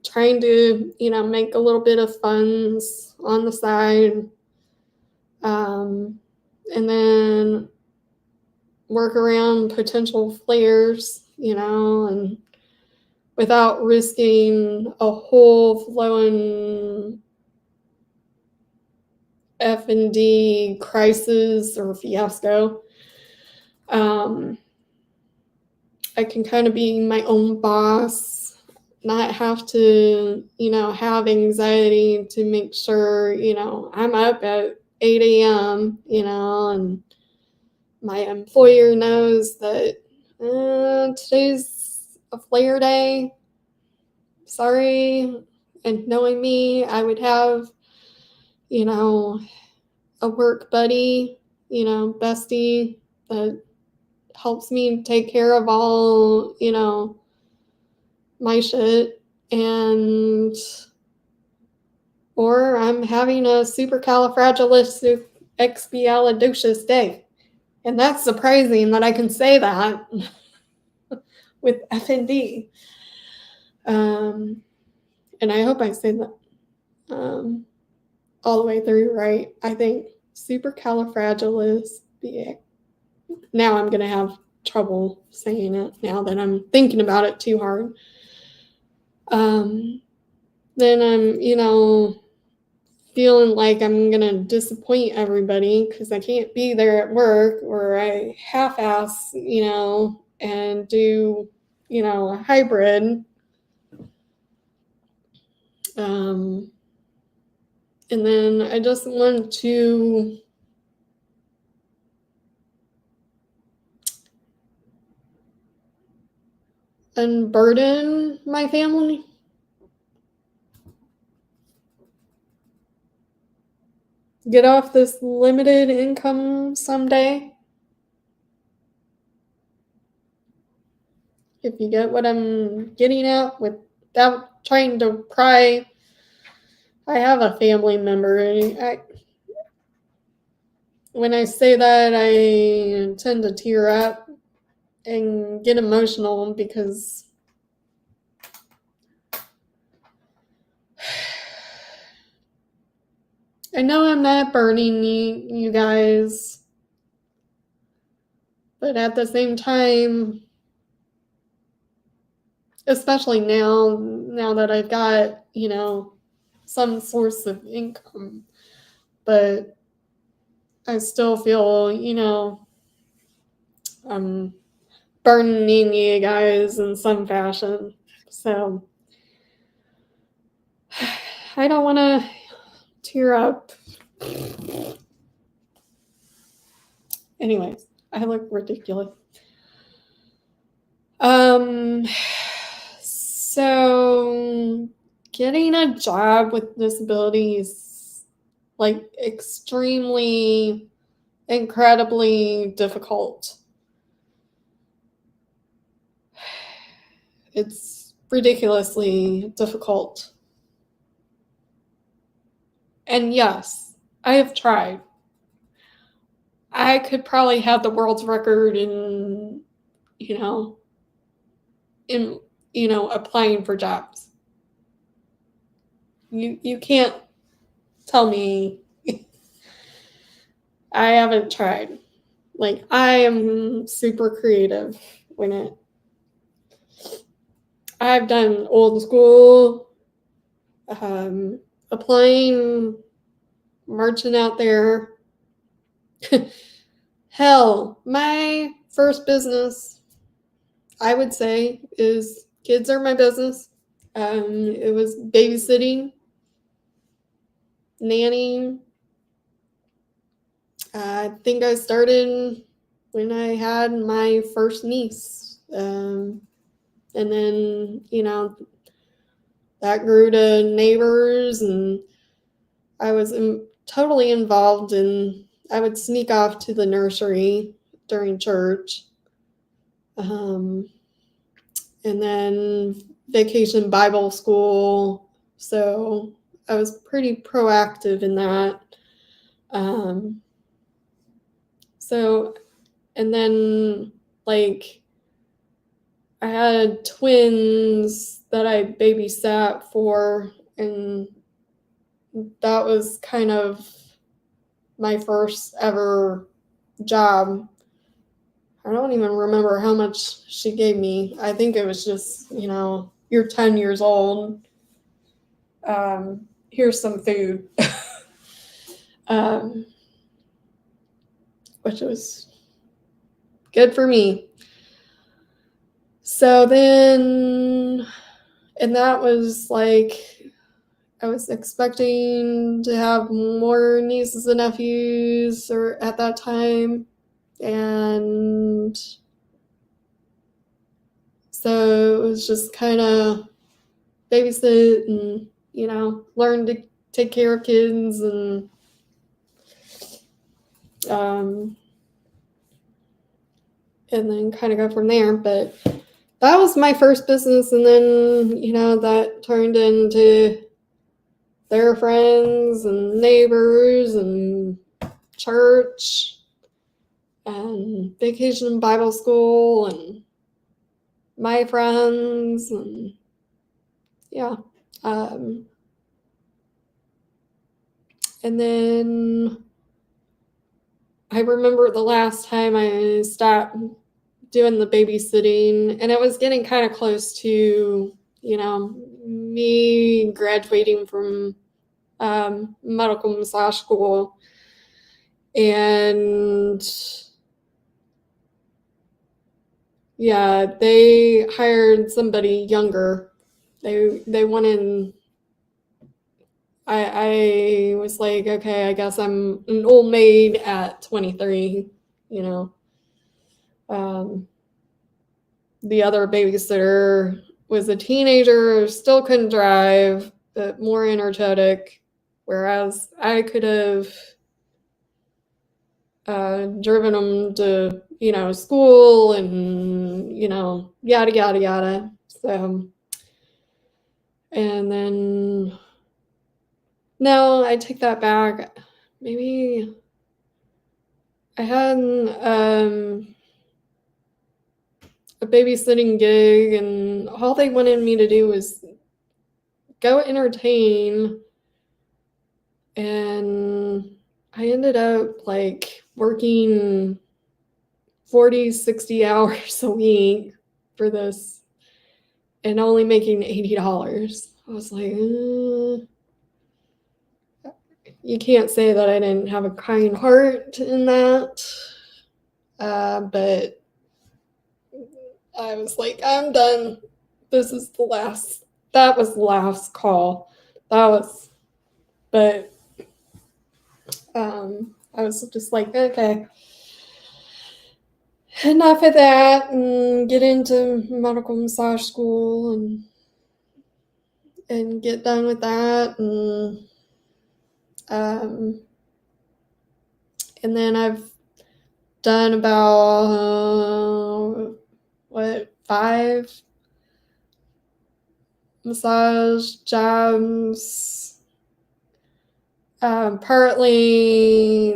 trying to, make a little bit of funds on the side, and then work around potential flares, and without risking a whole flowing F&D crisis or fiasco. I can kind of be my own boss, not have to, have anxiety to make sure, I'm up at 8 a.m., and my employer knows that today's a flare day. Sorry. And knowing me, I would have, a work buddy, bestie that helps me take care of all, my shit. Or I'm having a supercalifragilisticexpialidocious day. And that's surprising that I can say that with F&D. And I hope I say that all the way through right. I think supercalifragilistic. Now I'm going to have trouble saying it now that I'm thinking about it too hard. Then I'm, feeling like I'm going to disappoint everybody because I can't be there at work, or I half-ass, and do, a hybrid. And then I just want to unburden my family. Get off this limited income someday. If you get what I'm getting at without trying to pry. I have a family member. When I say that, I tend to tear up and get emotional because I know I'm not burning you guys, but at the same time, especially now that I've got, some source of income, but I still feel, I'm burning you guys in some fashion. So I don't want to tear up. Anyways, I look ridiculous. So getting a job with disabilities, like, extremely, incredibly difficult. It's ridiculously difficult. And yes, I have tried. I could probably have the world's record in applying for jobs. You can't tell me I haven't tried. Like, I am super creative I've done old school, applying, marching out there. Hell, my first business, I would say, is kids are my business. It was babysitting, nannying. I think I started when I had my first niece. And then, that grew to neighbors, and I was totally involved I would sneak off to the nursery during church. And then vacation Bible school. So I was pretty proactive in that. And then, like, I had twins that I babysat for, and that was kind of my first ever job. I don't even remember how much she gave me. I think it was just, you're 10 years old. Here's some food. Which was good for me. So then, and that was like, I was expecting to have more nieces and nephews at that time. And so it was just kind of babysit and, learn to take care of kids and then kind of go from there. But that was my first business, and then, that turned into their friends and neighbors and church and vacation Bible school and my friends, and yeah. And then I remember the last time I stopped doing the babysitting, and it was getting kind of close to, me graduating from medical massage school, and yeah, they hired somebody younger. They wanted. I was like, okay, I guess I'm an old maid at 23, you know. The other babysitter was a teenager, still couldn't drive, but more energetic, whereas I could have driven them to, school and, yada, yada, yada. So, and then, no, I take that back. Maybe I had a babysitting gig, and all they wanted me to do was go entertain, and I ended up like working 40, 60 hours a week for this and only making $80. I was like, you can't say that I didn't have a kind heart in that. But I was like, I'm done. This is that was the last call. But I was just like, okay, enough of that, and get into medical massage school and get done with that, and then I've done about 5 massage jobs. Partly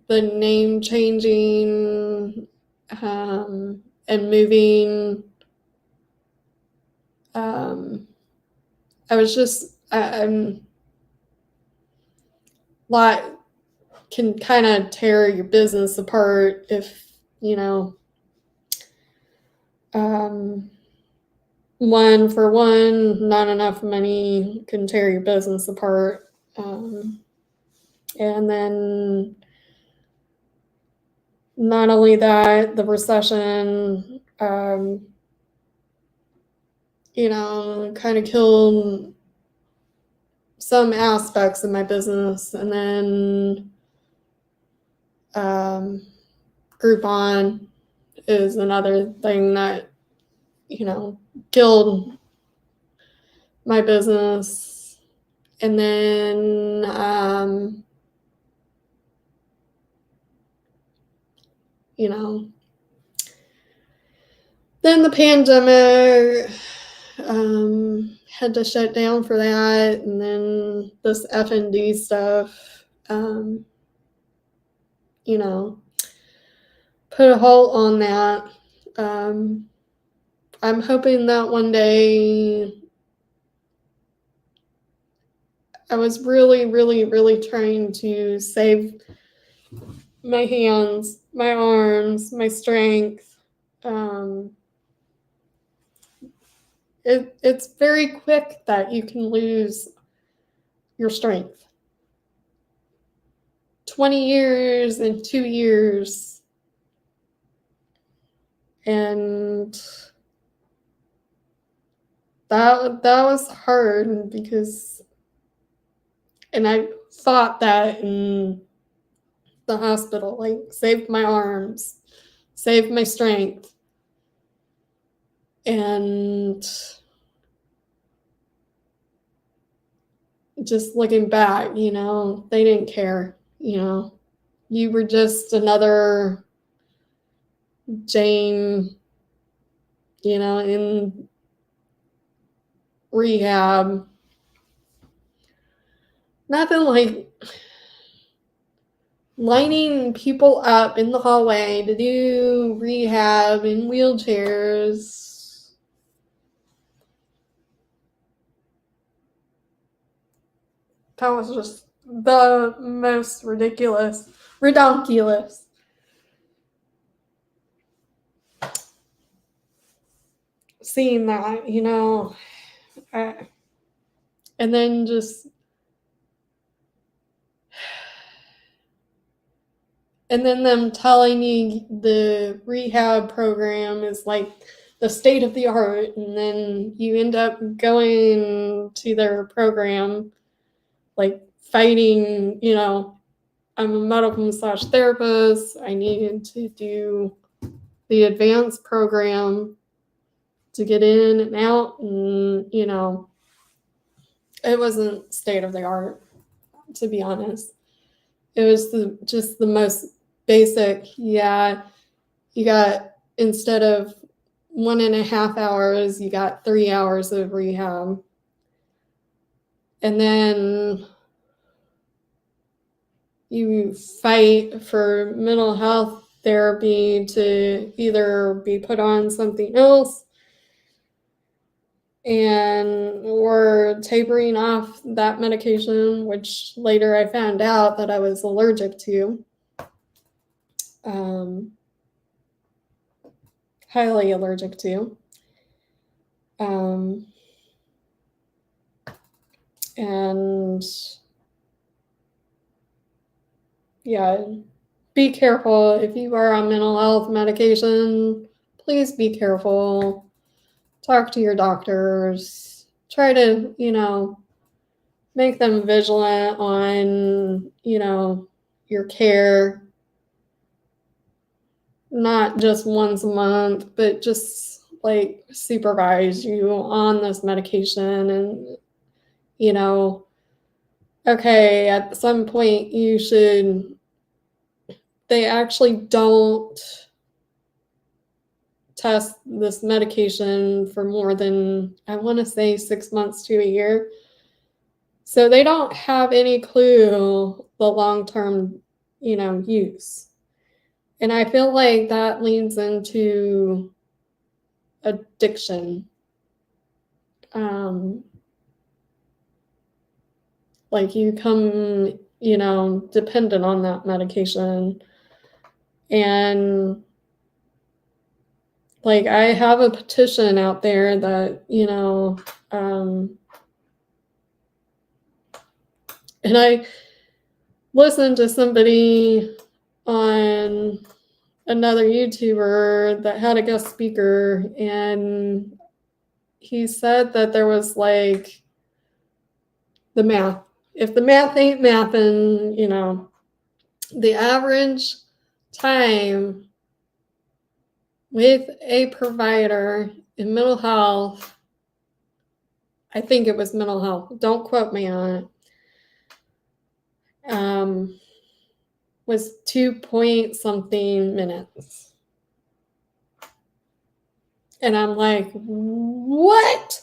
the name changing and moving. I'm like, can kind of tear your business apart if, not enough money can tear your business apart. And then not only that, the recession, kind of killed some aspects of my business. And then Groupon is another thing that, killed my business. And then then the pandemic, had to shut down for that, and then this F&D stuff, put a halt on that. I'm hoping that one day. I was really, really, really trying to save my hands, my arms, my strength. It's very quick that you can lose your strength. 20 years and 2 years. And that was hard because, and I thought that in the hospital, like, saved my arms, saved my strength. And just looking back, they didn't care, you were just another Jane, in rehab. Nothing like lining people up in the hallway to do rehab in wheelchairs. That was just the most ridiculous. Seeing that, and then just and then them telling you the rehab program is like the state of the art, and then you end up going to their program, like fighting, I'm a medical massage therapist. I needed to do the advanced program to get in and out, and it wasn't state of the art, to be honest. It was just the most basic. Yeah, you got, instead of 1.5 hours, you got 3 hours of rehab, and then you fight for mental health therapy to either be put on something else or tapering off that medication, which later I found out that I was allergic to, highly allergic to. And yeah, be careful. If you are on mental health medication, please be careful. Talk to your doctors. Try to, make them vigilant on, your care. Not just once a month, but just like supervise you on this medication, and, okay, at some point they actually don't test this medication for more than, I want to say, 6 months to a year. So they don't have any clue the long-term, use. And I feel like that leads into addiction. Like you come, dependent on that medication. And like I have a petition out there that, and I listened to somebody on another YouTuber that had a guest speaker, and he said that there was like the math. If the math ain't mathing, the average time with a provider in mental health, I think it was mental health, don't quote me on it, was 2 something minutes. And I'm like, what?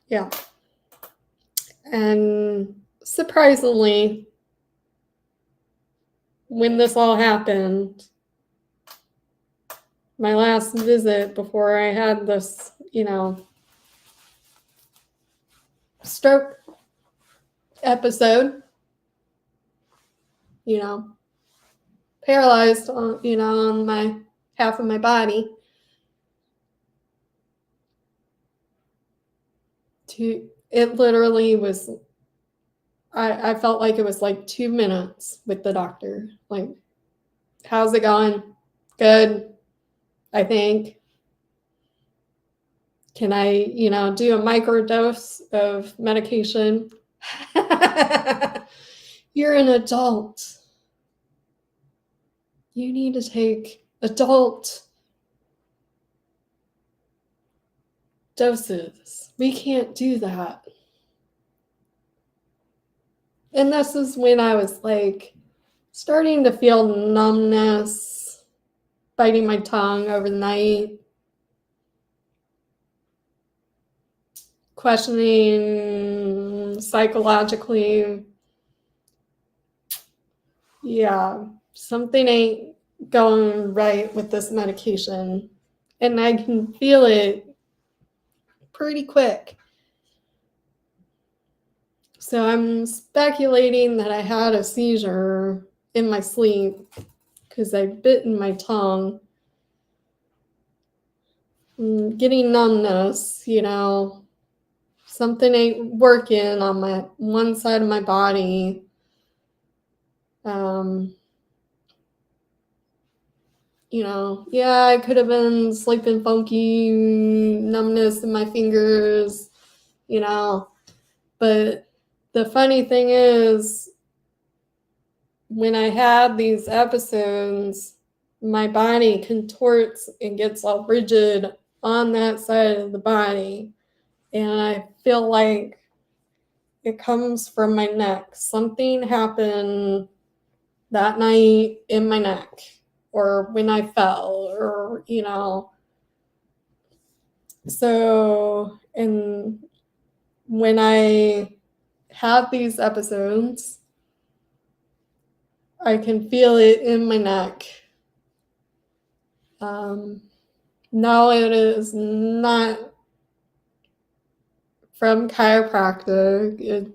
Yeah. And surprisingly, when this all happened, my last visit before I had this, stroke episode, paralyzed on my half of my body, it literally was, I felt like it was like 2 minutes with the doctor. Like, how's it going? Good, I think. Can I, do a microdose of medication? You're an adult. You need to take adult doses. We can't do that. And this is when I was like starting to feel numbness, biting my tongue over the night, questioning psychologically, yeah, something ain't going right with this medication. And I can feel it pretty quick. So I'm speculating that I had a seizure in my sleep because I bitten my tongue. Getting numbness, something ain't working on my one side of my body. Yeah, I could have been sleeping funky, numbness in my fingers, but the funny thing is, when I had these episodes, my body contorts and gets all rigid on that side of the body, and I feel like it comes from my neck. Something happened that night in my neck, or when I fell, or so, and when I have these episodes, I can feel it in my neck. No, it is not from chiropractic.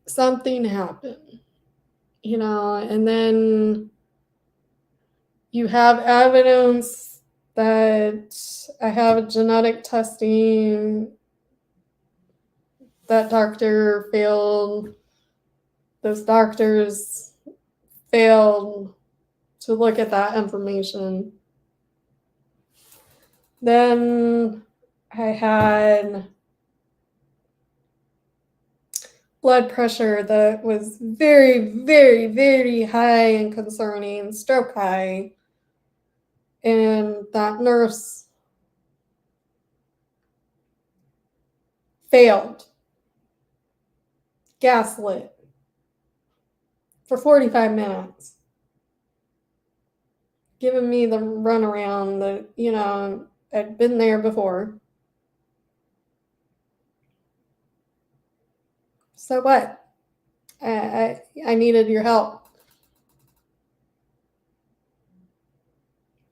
Something happened, and then you have evidence that I have genetic testing. That doctor failed. Those doctors failed to look at that information. Then I had blood pressure that was very, very, very high and concerning, stroke high. And that nurse failed, gaslit for 45 minutes, giving me the runaround that, I'd been there before. So what? I needed your help.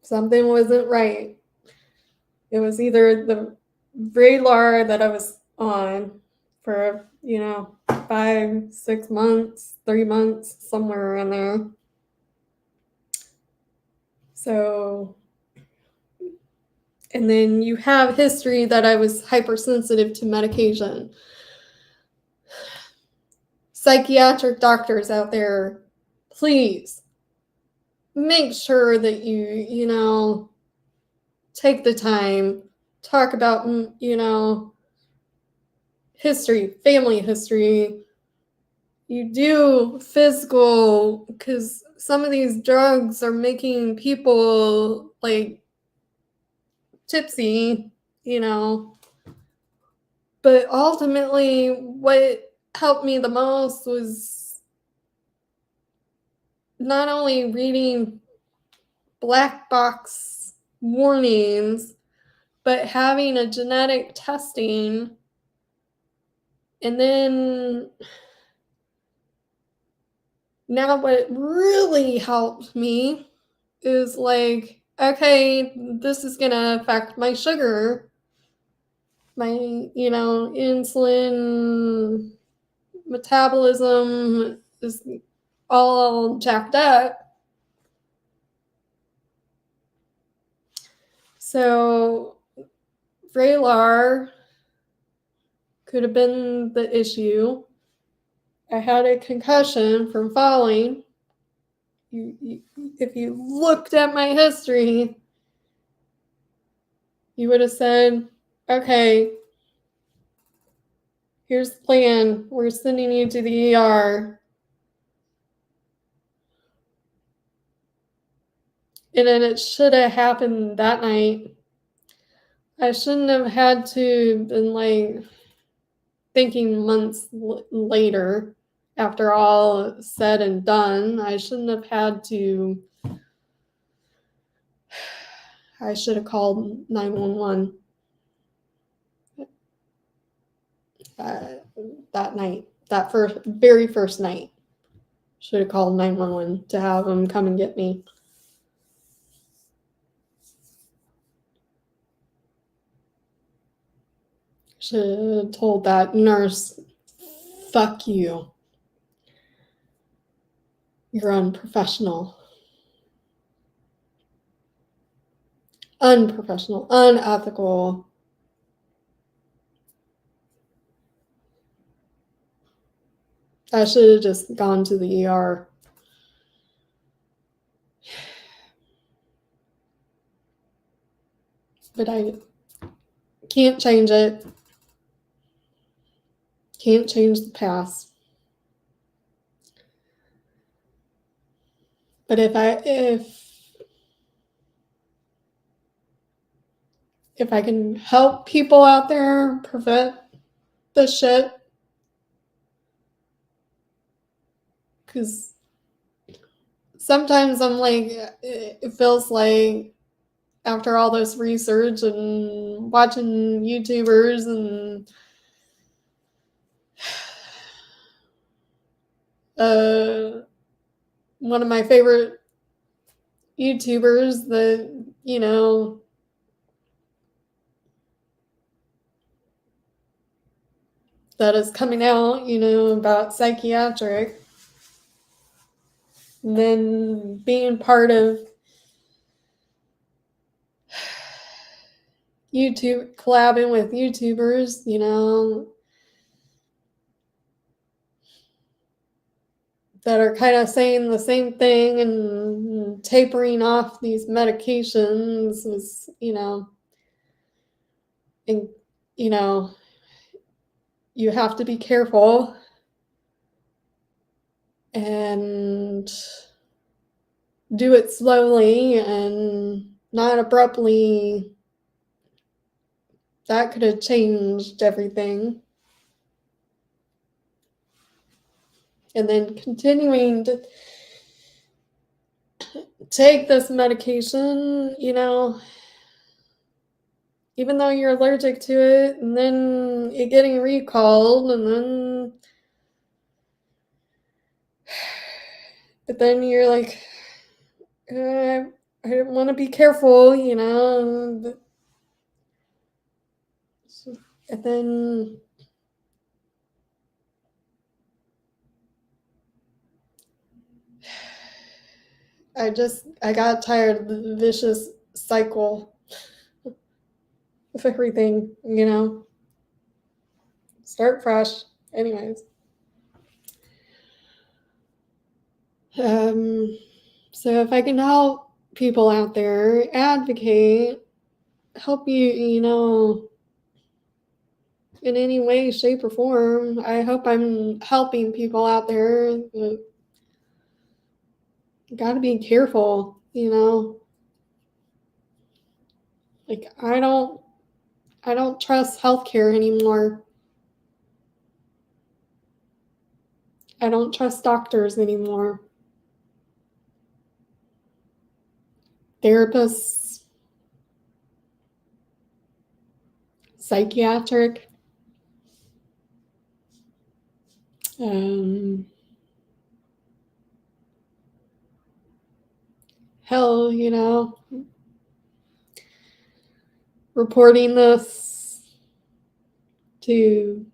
Something wasn't right. It was either the Vraylar that I was on for, 5, 6 months, 3 months, somewhere in there. So, and then you have history that I was hypersensitive to medication. Psychiatric doctors out there, please make sure that you take the time, talk about, history, family history. You do physical, because some of these drugs are making people like tipsy, But ultimately, what helped me the most was not only reading black box warnings, but having a genetic testing. And then now what really helped me is like, okay, this is going to affect my sugar, my, insulin metabolism is all jacked up. So Vraylar could have been the issue. I had a concussion from falling. If you looked at my history, you would have said, okay, here's the plan. We're sending you to the ER. And then it should have happened that night. I shouldn't have had to been like thinking months later, after all said and done. I shouldn't have had to. I should have called 911 that night, that very first night. Should have called 911 to have them come and get me. Should have told that nurse, fuck you. You're unprofessional. Unprofessional, unethical. I should have just gone to the ER. But I can't change it. Can't change the past. But if I can help people out there prevent this shit, because sometimes I'm like, it feels like after all this research and watching YouTubers and one of my favorite YouTubers that, you know, that is coming out, you know, about psychiatric, and then being part of YouTube, collabing with YouTubers, you know, that are kind of saying the same thing and tapering off these medications was, you know, and, you know, you have to be careful and do it slowly and not abruptly. That could have changed everything. And then continuing to take this medication, you know, even though you're allergic to it, and then it getting recalled, and then, but then you're like, I want to be careful, you know, and then I got tired of the vicious cycle of everything, you know. Start fresh. Anyways. So if I can help people out there, advocate, help you, you know, in any way, shape, or form, I hope I'm helping people out there. Gotta be careful, you know. Like I don't trust healthcare anymore. I don't trust doctors anymore. Therapists, psychiatric, hell, you know, reporting this to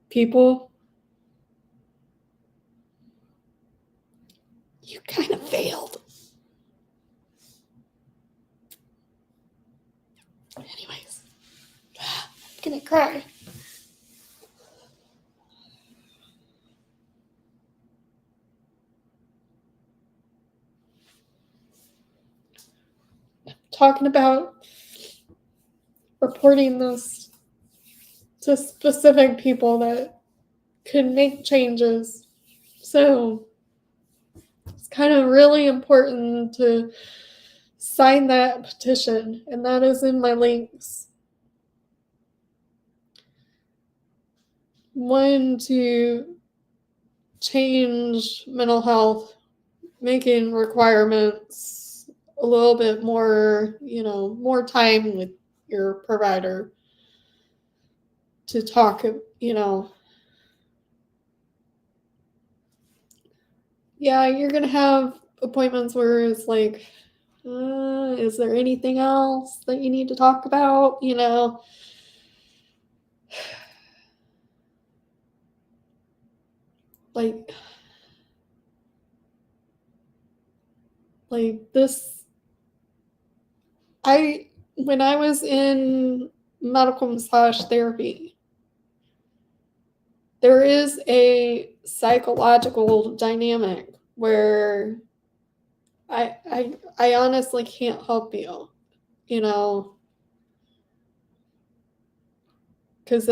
people, you kind of failed. Anyways, I'm gonna cry. Talking about reporting this to specific people that could make changes. So it's kind of really important to sign that petition, and that is in my links. One, to change mental health, making requirements a little bit more, you know, more time with your provider to talk, you know. Yeah, you're going to have appointments where it's like, is there anything else that you need to talk about? You know, like this, when I was in medical massage therapy, there is a psychological dynamic where I honestly can't help you, you know, because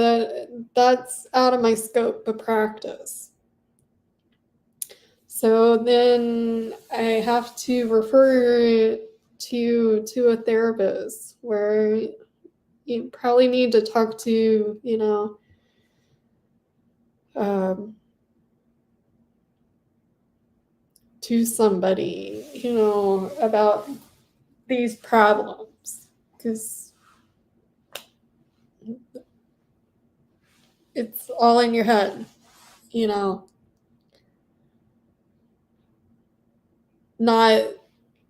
that's out of my scope of practice. So then I have to refer to a therapist where you probably need to talk to, you know, to somebody, you know, about these problems, because it's all in your head, you know.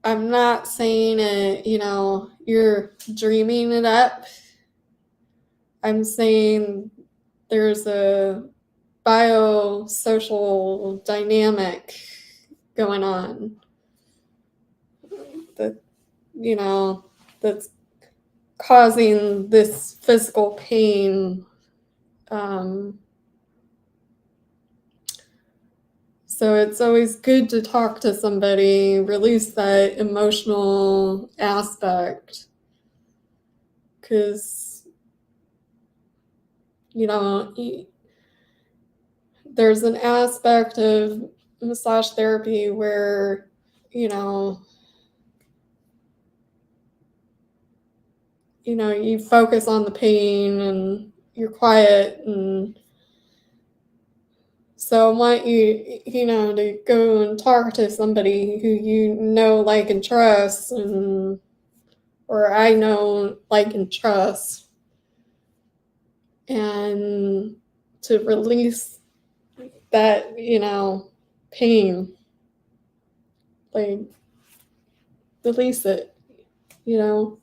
I'm not saying it, you know, you're dreaming it up. I'm saying there's a biosocial dynamic going on that, you know, that's causing this physical pain. So it's always good to talk to somebody, release that emotional aspect, because, you know, there's an aspect of massage therapy where, you know, you focus on the pain and you're quiet, and so I want you, you know, to go and talk to somebody who you know, like, and trust, or I know, like, and trust, and to release that, you know, pain, like, release it, you know.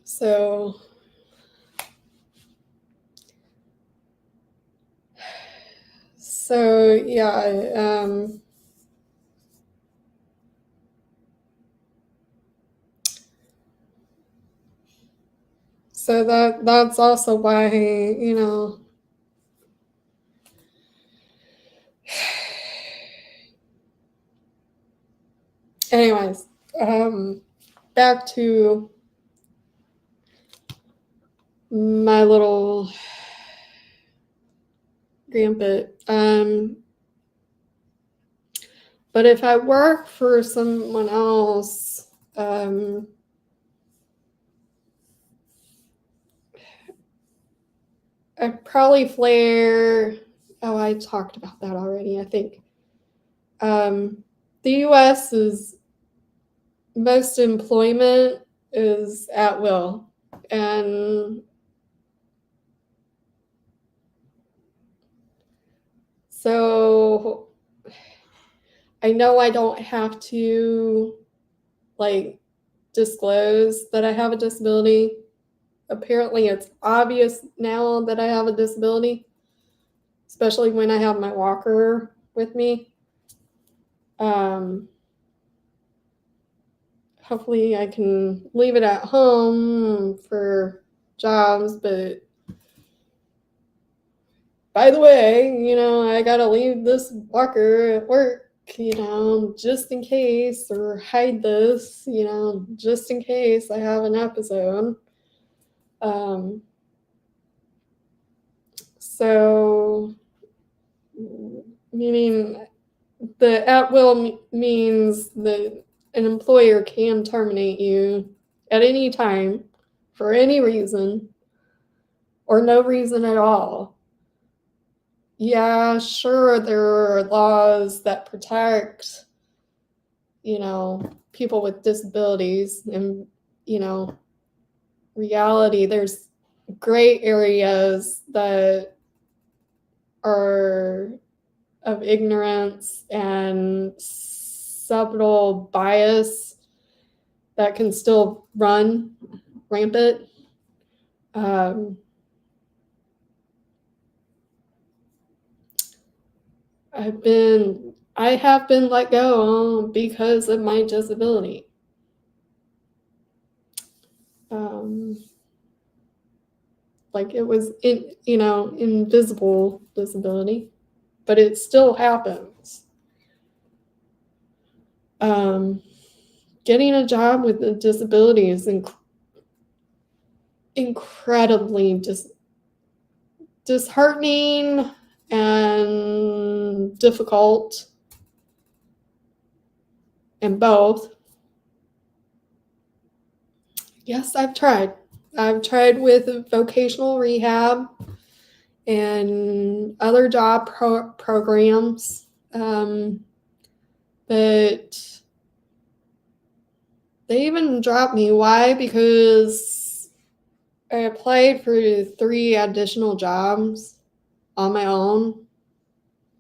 So yeah, so that's also why, you know, anyways, back to my little gambit. But if I work for someone else, I'd probably flare. Oh, I talked about that already, I think. The US is, most employment is at will. And so I know I don't have to, like, disclose that I have a disability. Apparently it's obvious now that I have a disability, especially when I have my walker with me. Hopefully I can leave it at home for jobs, but by the way, you know, I gotta leave this walker at work, you know, just in case, or hide this, you know, just in case I have an episode. So, meaning the at will means that an employer can terminate you at any time for any reason or no reason at all. Yeah, sure, there are laws that protect, you know, people with disabilities, and, you know, reality, there's gray areas that are of ignorance and subtle bias that can still run rampant. I have been let go because of my disability. Like it was invisible disability, but it still happens. Getting a job with a disability is incredibly disheartening and difficult, and both. Yes, I've tried. I've tried with vocational rehab and other job programs, but they even dropped me. Why? Because I applied for 3 additional jobs on my own.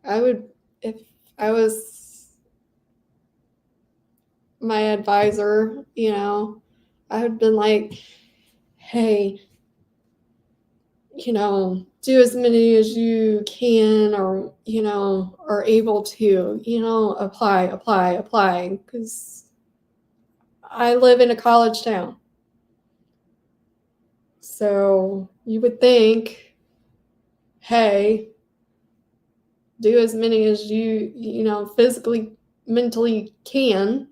If I was my advisor, I would have been like, hey, do as many as you can, or, are able to, apply, because I live in a college town. So you would think, hey, do as many as you physically, mentally can,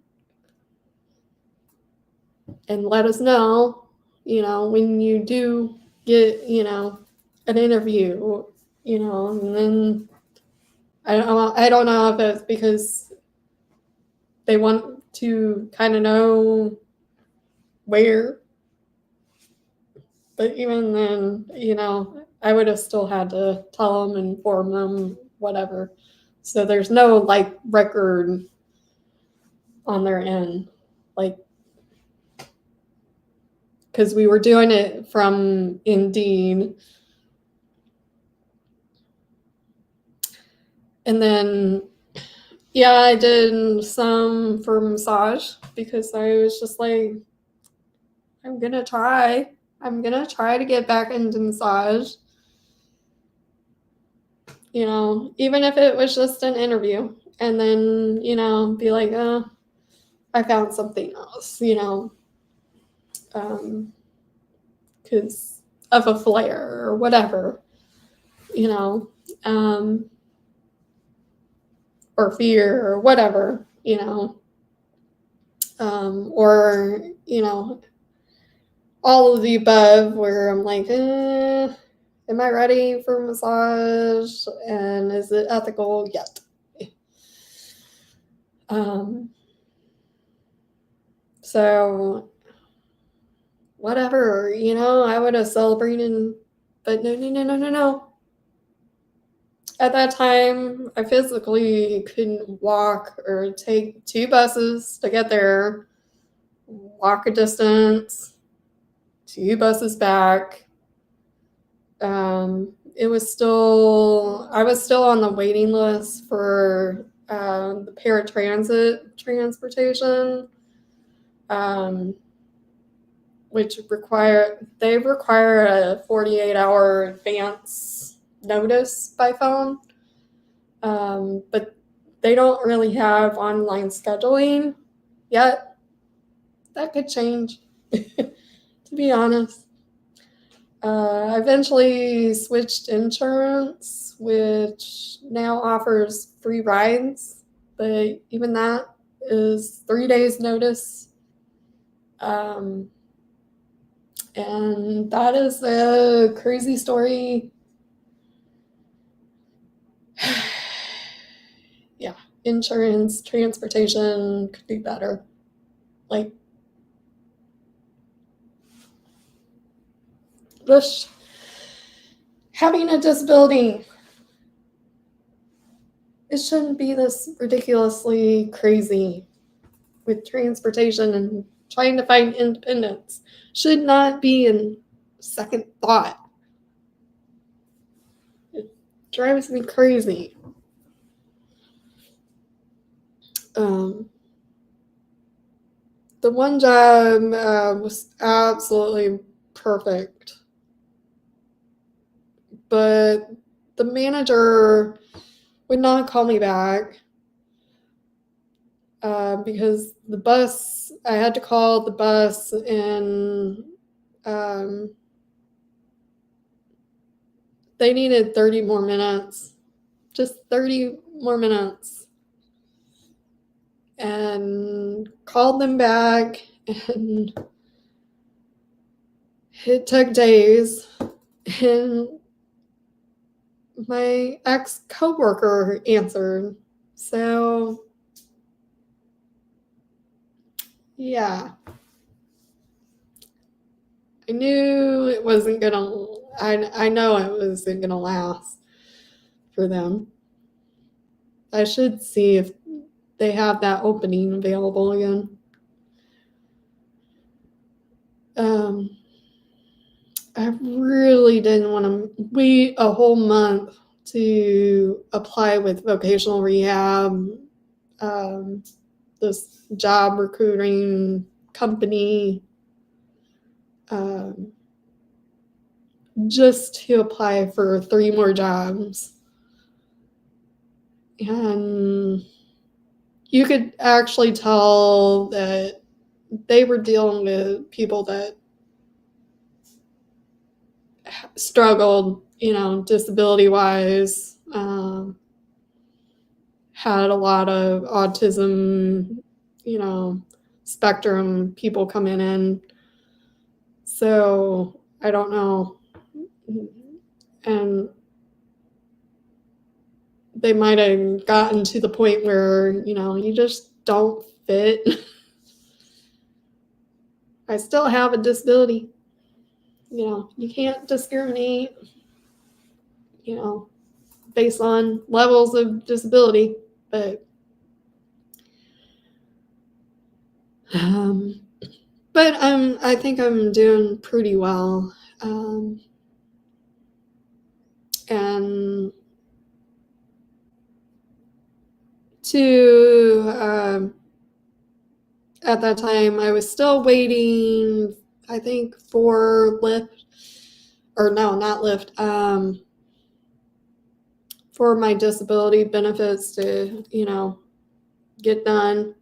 and let us know, when you do get, an interview, and then I don't know if it's because they want to kind of know where, but even then, I would have still had to tell them, inform them, whatever. So there's no record on their end, because we were doing it from Indeed. And then, yeah, I did some for massage because I was just like, I'm going to try. I'm going to try to get back into massage. Even if it was just an interview, and then, be like, I found something else, because of a flare or whatever, or fear or whatever, or, all of the above, where I'm like, am I ready for massage? And is it ethical yet? So whatever, I would have celebrated, but no. At that time, I physically couldn't walk or take 2 buses to get there, walk a distance, 2 buses back. I was still on the waiting list for the paratransit transportation, which require a 48-hour advance notice by phone, but they don't really have online scheduling yet. That could change, to be honest. I eventually switched insurance, which now offers free rides, but even that is 3 days notice. And that is a crazy story. Yeah, insurance, transportation could be better. Having a disability, it shouldn't be this ridiculously crazy with transportation, and trying to find independence should not be in second thought. It drives me crazy. The one job was absolutely perfect, but the manager would not call me back because I had to call the bus in they needed 30 more minutes, just 30 more minutes, and called them back, and it took days, and my ex-coworker answered. So yeah, I knew it wasn't gonna, I know it wasn't gonna last for them. I should see if they have that opening available again. I really didn't want to wait a whole month to apply with vocational rehab, this job recruiting company, just to apply for 3 more jobs. And you could actually tell that they were dealing with people that struggled, disability-wise, had a lot of autism, spectrum people coming in. So I don't know. And they might have gotten to the point where, you just don't fit. I still have a disability. You can't discriminate, based on levels of disability. But I think I'm doing pretty well. And at that time, I was still waiting, I think, for Lyft, or no, not Lyft, for my disability benefits to, get done.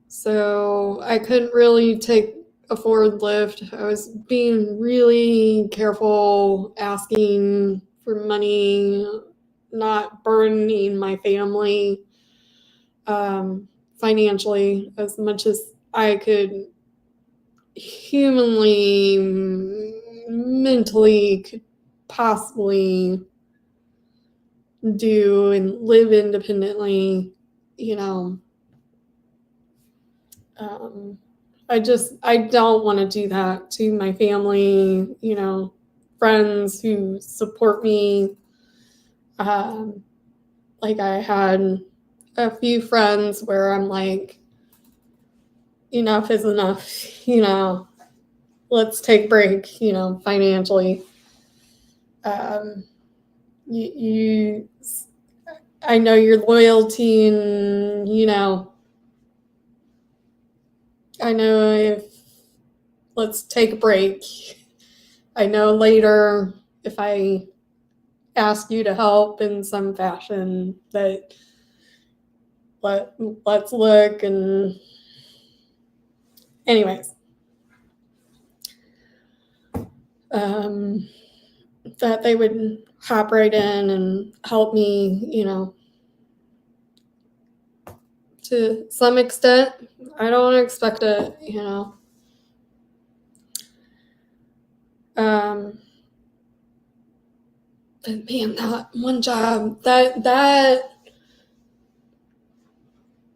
So I couldn't really afford Lyft. I was being really careful asking for money, not burdening my family financially as much as I could humanly, mentally could possibly do and live independently, I don't want to do that to my family, friends who support me. Like I had a few friends where I'm like, enough is enough, let's take a break, financially. I know your loyalty, and, I know if let's take a break. I know later if I ask you to help in some fashion that let's look. And anyways, that they would hop right in and help me, to some extent. I don't expect it, but man, that one job, that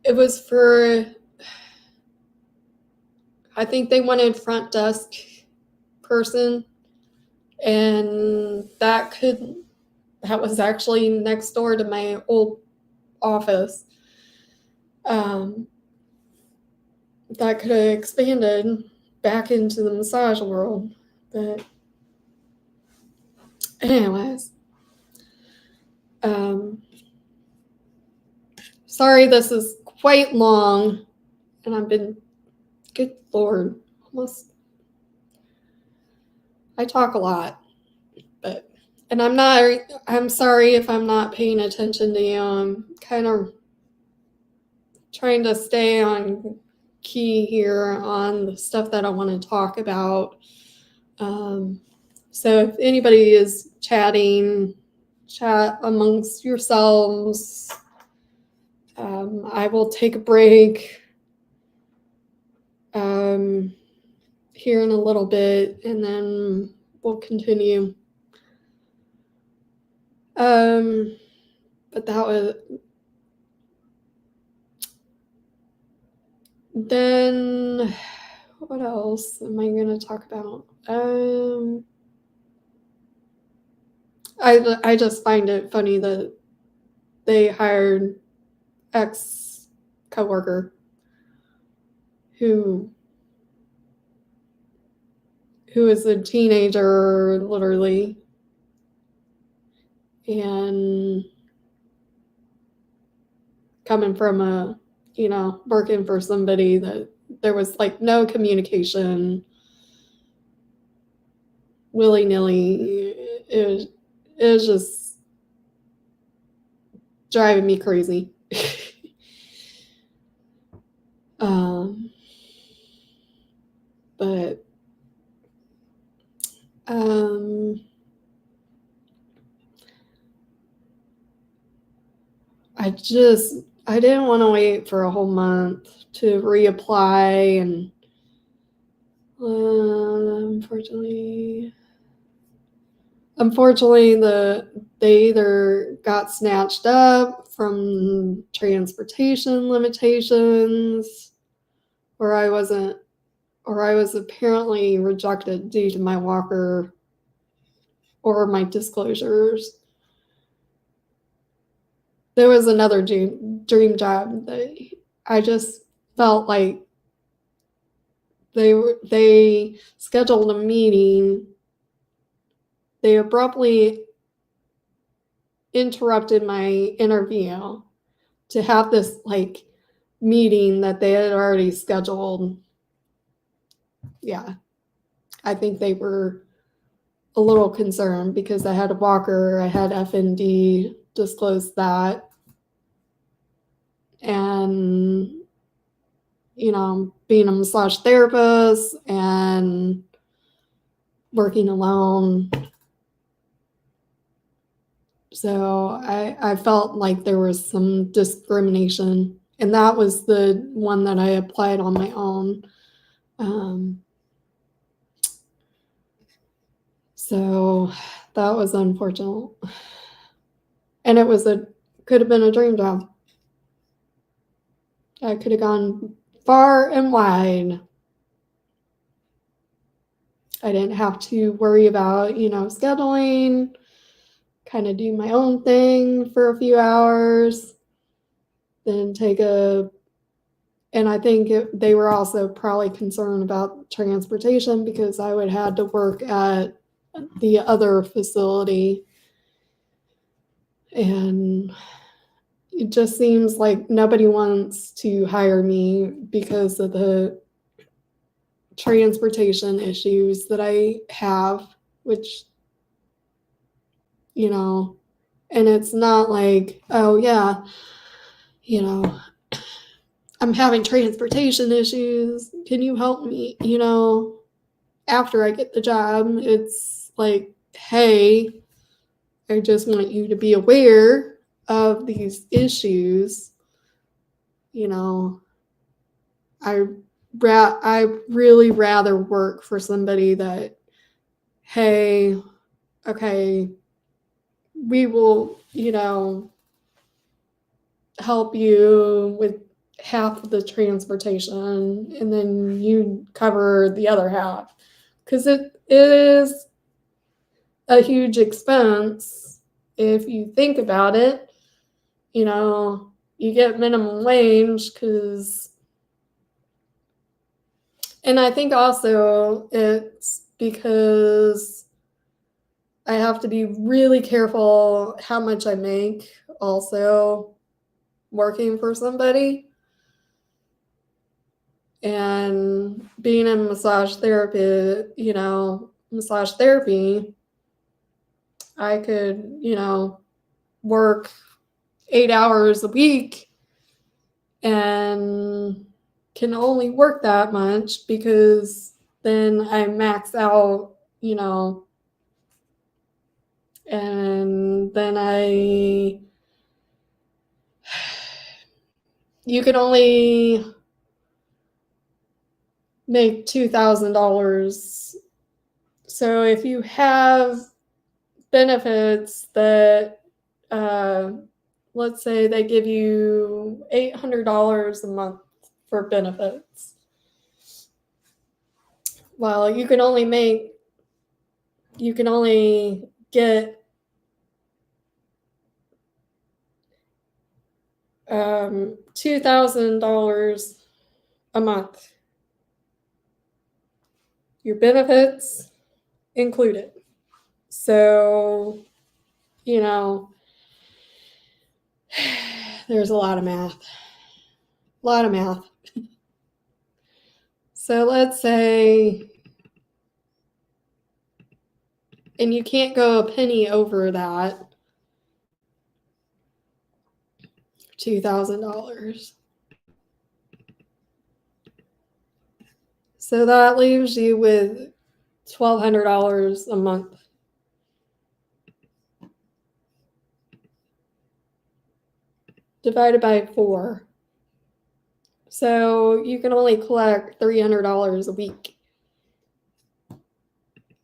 it was for, I think they wanted front desk person, and that was actually next door to my old office. That could have expanded back into the massage world, but anyways, sorry this is quite long, and I've been, good Lord, I talk a lot, and I'm sorry if I'm not paying attention to you. I'm kind of trying to stay on key here on the stuff that I want to talk about. So if anybody is chat amongst yourselves. I will take a break here in a little bit, and then we'll continue. But that was then. What else am I going to talk about? I just find it funny that they hired ex-coworker who is a teenager, literally, and coming from working for somebody that there was like no communication, willy-nilly. It was just driving me crazy. But I didn't want to wait for a whole month to reapply, and unfortunately they either got snatched up from transportation limitations, or I was apparently rejected due to my walker or my disclosures. There was another dream job that I just felt like they scheduled a meeting. They abruptly interrupted my interview to have this like meeting that they had already scheduled. Yeah, I think they were a little concerned because I had a walker, I had FND, disclosed that, and being a massage therapist and working alone. So I felt like there was some discrimination, and that was the one that I applied on my own. So that was unfortunate. And it could have been a dream job. I could have gone far and wide. I didn't have to worry about, scheduling, kind of do my own thing for a few hours, then and I think they were also probably concerned about transportation because I would have to work at the other facility. And it just seems like nobody wants to hire me because of the transportation issues that I have, which, and it's not like, oh yeah, I'm having transportation issues. Can you help me? After I get the job, it's like, hey, I just want you to be aware of these issues. I really rather work for somebody that, hey, okay, we will, help you with half of the transportation and then you cover the other half. Because it is a huge expense if you think about it. You get minimum wage and I think also it's because I have to be really careful how much I make also working for somebody. And being in massage therapy, I could, work 8 hours a week and can only work that much because then I max out, you know, and then you can only make $2,000. So if you have benefits that, let's say they give you $800 a month for benefits, well, you can only get $2,000 a month. Your benefits included. So, you know, there's a lot of math. A lot of math. So let's say, and you can't go a penny over that $2,000. So that leaves you with $1,200 a month. Divided by 4. So you can only collect $300 a week.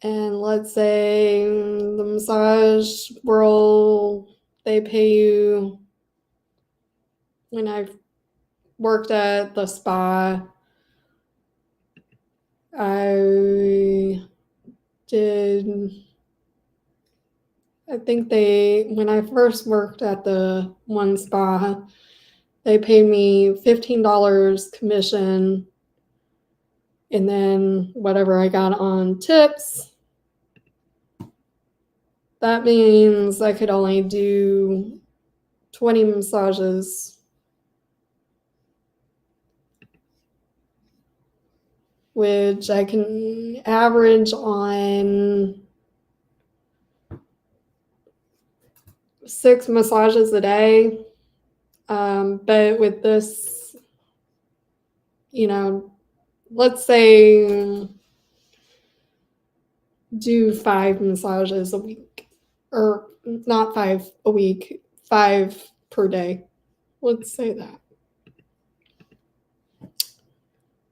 And let's say the massage world, they pay you, when I've worked at the spa, I think when I first worked at the one spa, they paid me $15 commission, and then whatever I got on tips, that means I could only do 20 massages, which I can average on 6 massages a day. But with this, you know, let's say do 5 massages a week, or not 5 a week, 5 per day. Let's say that.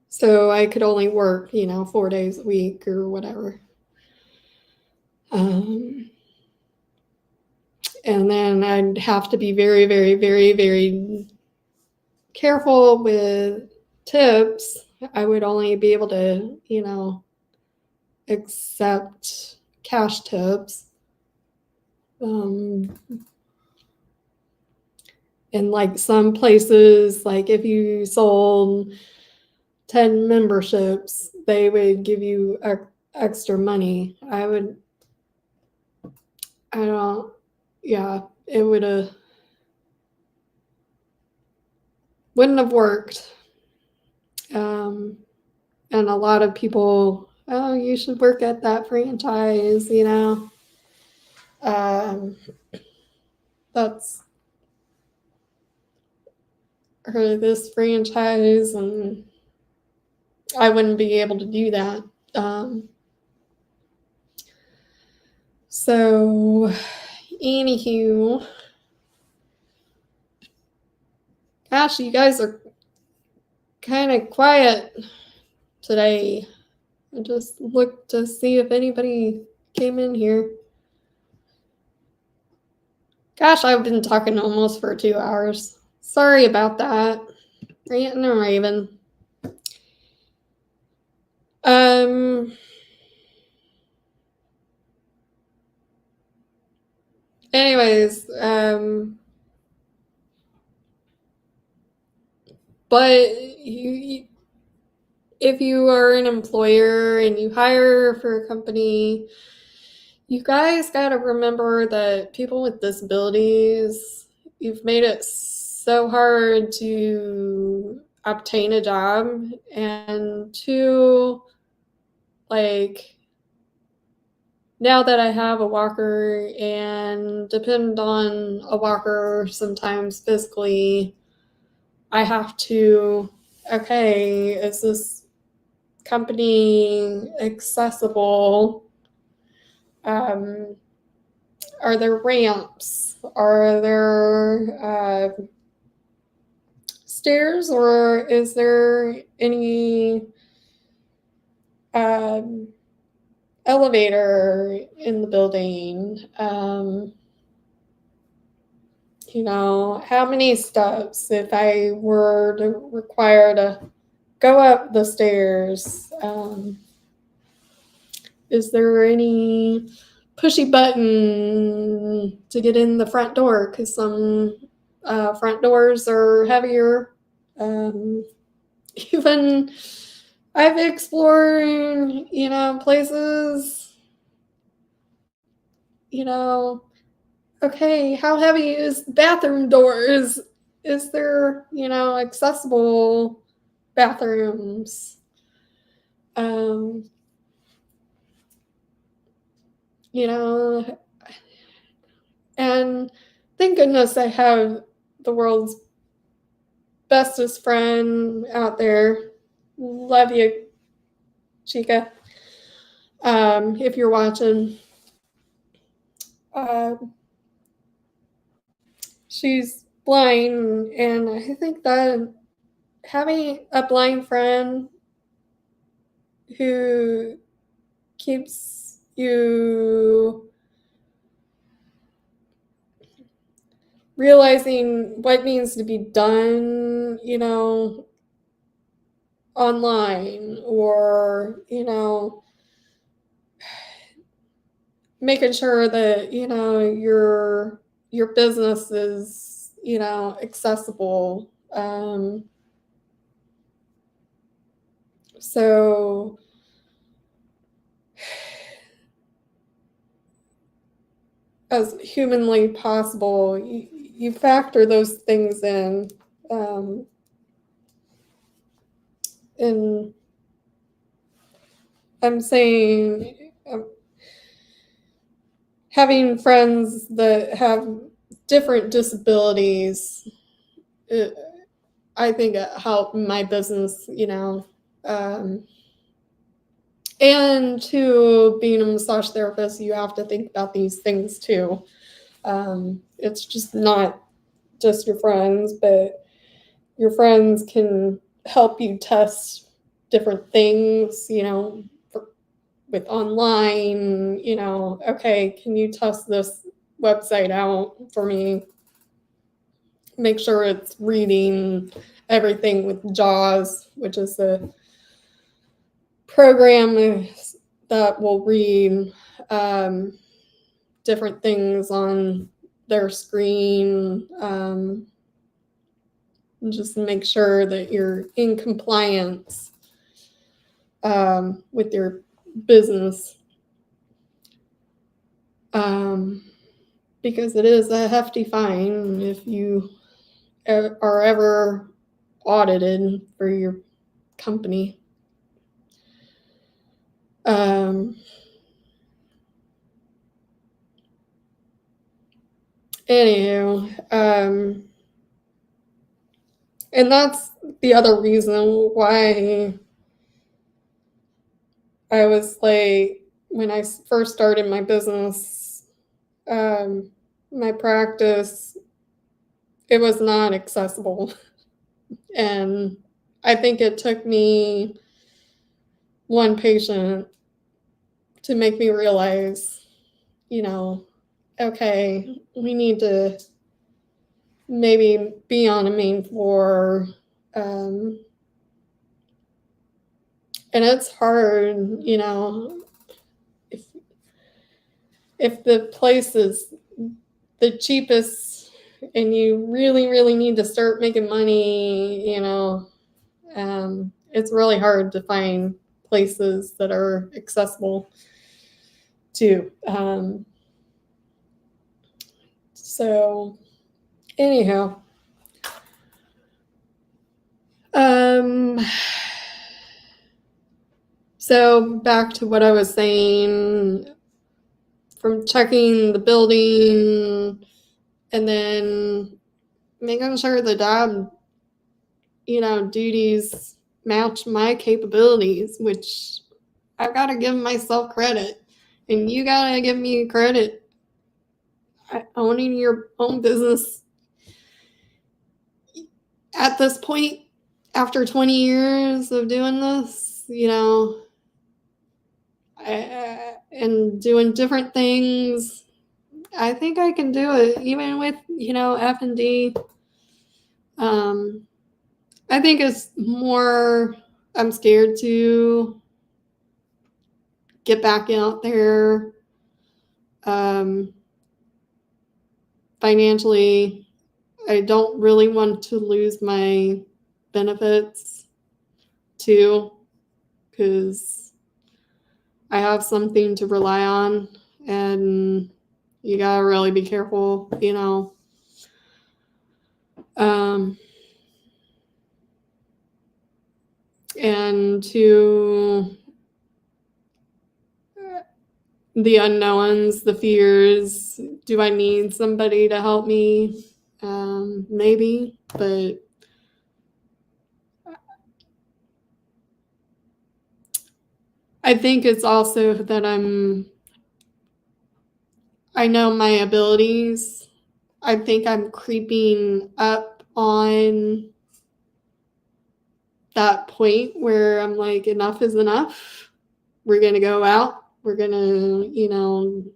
So I could only work, 4 days a week or whatever. And then I'd have to be very, very, very, very careful with tips. I would only be able to, accept cash tips. And like some places, like if you sold 10 memberships, they would give you extra money. It wouldn't have worked. And a lot of people, oh, you should work at that franchise, that's or this franchise, and I wouldn't be able to do that. So, anywho, gosh, you guys are kind of quiet today. I just looked to see if anybody came in here. Gosh, I've been talking almost for 2 hours. Sorry about that. Ranting and raving. Anyways, but if you are an employer and you hire for a company, you guys got to remember that people with disabilities, you've made it so hard to obtain a job, and to, like, now that I have a walker and depend on a walker sometimes physically, I have to okay, is this company accessible? Are there ramps? Are there stairs, or is there any elevator in the building? How many steps if I were to require to go up the stairs? Is there any pushy button to get in the front door? Because some front doors are heavier. Even I've explored, places, okay, how heavy is bathroom doors? Is there, accessible bathrooms? You know, and thank goodness I have the world's bestest friend out there. Love you, Chica. If you're watching, she's blind, and I think that having a blind friend who keeps you realizing what needs to be done, online, or, making sure that, your business is, accessible. So as humanly possible, you factor those things in. And I'm saying having friends that have different disabilities, I think it helped my business, and to being a massage therapist, you have to think about these things too. It's just not just your friends, but your friends can help you test different things, with online, okay, can you test this website out for me? Make sure it's reading everything with JAWS, which is the program that will read different things on their screen. Just make sure that you're in compliance with your business, because it is a hefty fine if you are ever audited for your company. Anywho, and that's the other reason why I was like, when I first started my business, my practice, it was not accessible. And I think it took me one patient to make me realize, okay, we need to maybe be on a main floor. And it's hard, if the place is the cheapest and you really, really need to start making money, it's really hard to find places that are accessible too. So anyhow, so back to what I was saying, from checking the building and then making sure the job duties match my capabilities, which I've got to give myself credit, and you got to give me credit. Owning your own business at this point, after 20 years of doing this, and doing different things, I think I can do it, even with, F&D. I think it's more, I'm scared to get back out there. Financially, I don't really want to lose my benefits too, because I have something to rely on, and you gotta really be careful, and to the unknowns, the fears. Do I need somebody to help me? Maybe, but I think it's also that I know my abilities. I think I'm creeping up on that point where I'm like, enough is enough. We're going to go out. We're going to,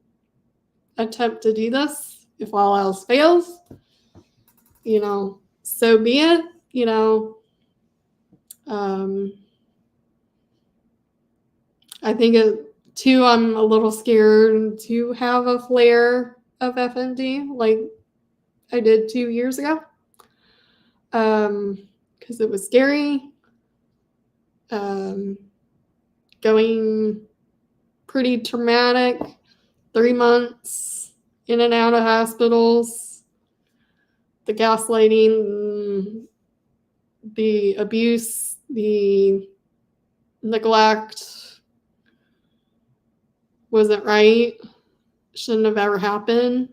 attempt to do this. If all else fails, so be it, I think too, I'm a little scared to have a flare of FND like I did 2 years ago, because it was scary, going pretty traumatic, 3 months in and out of hospitals, the gaslighting, the abuse, the neglect wasn't right, shouldn't have ever happened.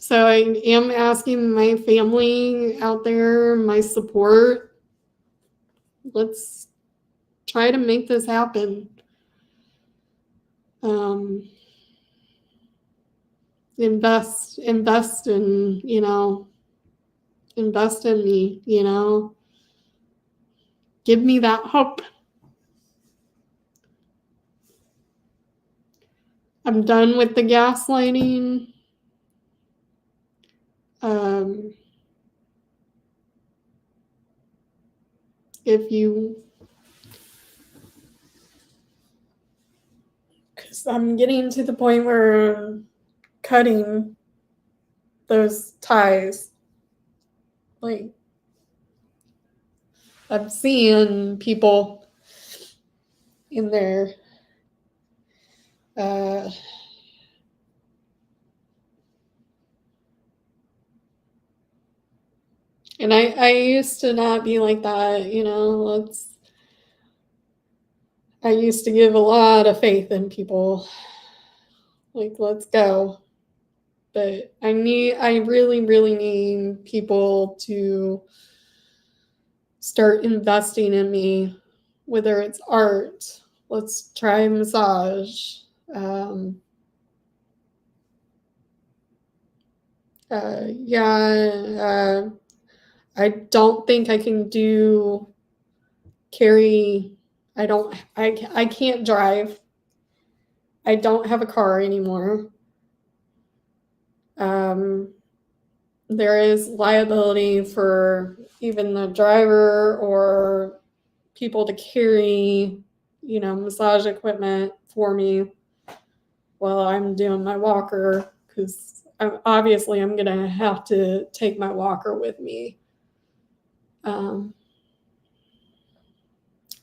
So I am asking my family out there, my support, let's try to make this happen. Invest in, invest in me, give me that hope. I'm done with the gaslighting. Because I'm getting to the point where I'm cutting those ties. Like, I'm seeing people in there. And I used to not be like that, I used to give a lot of faith in people. Like, let's go. But I really, really need people to start investing in me, whether it's art. Let's try massage. I don't think I can carry. I can't drive. I don't have a car anymore. There is liability for even the driver or people to carry, massage equipment for me while I'm doing my walker, because obviously I'm going to have to take my walker with me.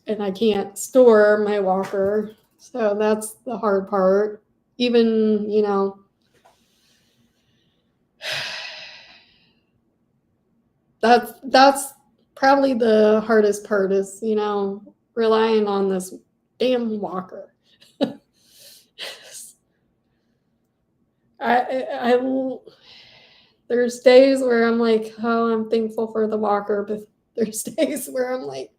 And I can't store my walker. So that's the hard part. Even, that's probably the hardest part is, relying on this damn walker. there's days where I'm like, oh, I'm thankful for the walker, but there's days where I'm like,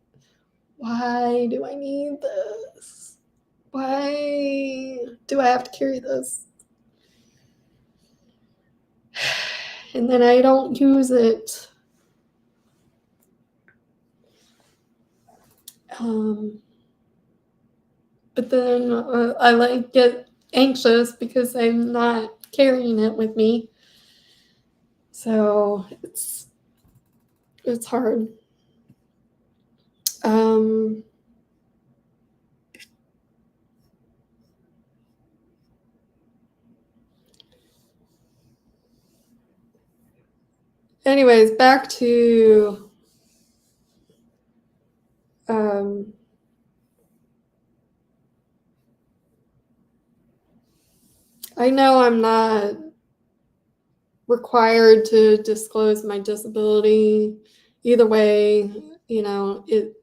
why do I need this? Why do I have to carry this? And then I don't use it. But then I get anxious because I'm not carrying it with me. So it's hard. Anyways, back to I know I'm not required to disclose my disability. Either way, it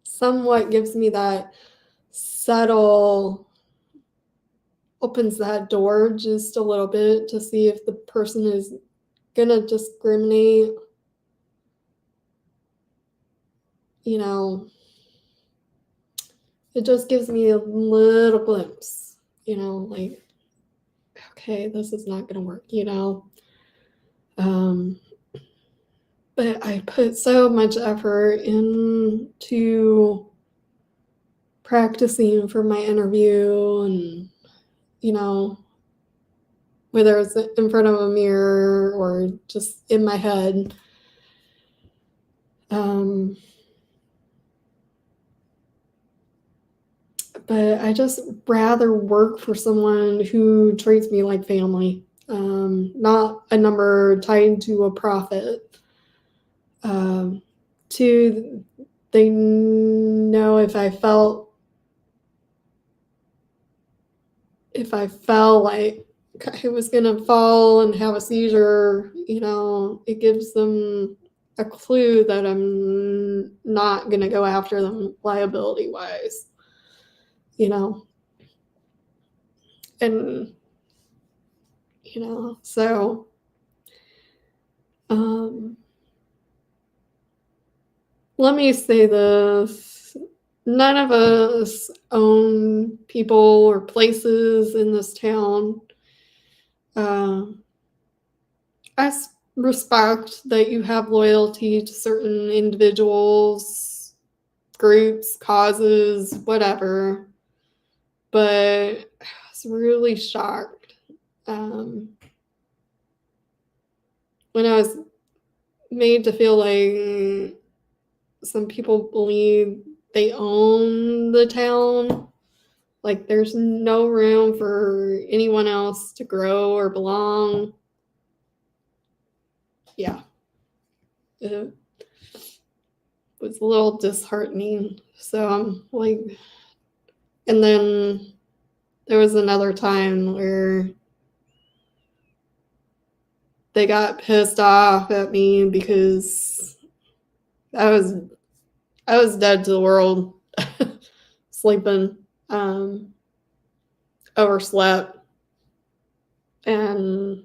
somewhat gives me that subtle, opens that door just a little bit to see if the person is gonna discriminate. It just gives me a little glimpse, like, okay, this is not gonna work, but I put so much effort into practicing for my interview, and whether it's in front of a mirror or just in my head. But I just rather work for someone who treats me like family, not a number tied to a profit. They know if I felt like I was gonna fall and have a seizure, it gives them a clue that I'm not gonna go after them liability wise. And so let me say this: none of us own people or places in this town. I respect that you have loyalty to certain individuals, groups, causes, whatever, but I was really shocked when I was made to feel like some people believe they own the town, like there's no room for anyone else to grow or belong. Yeah, it was a little disheartening. So I'm like, and then there was another time where they got pissed off at me because I was dead to the world, sleeping, overslept, and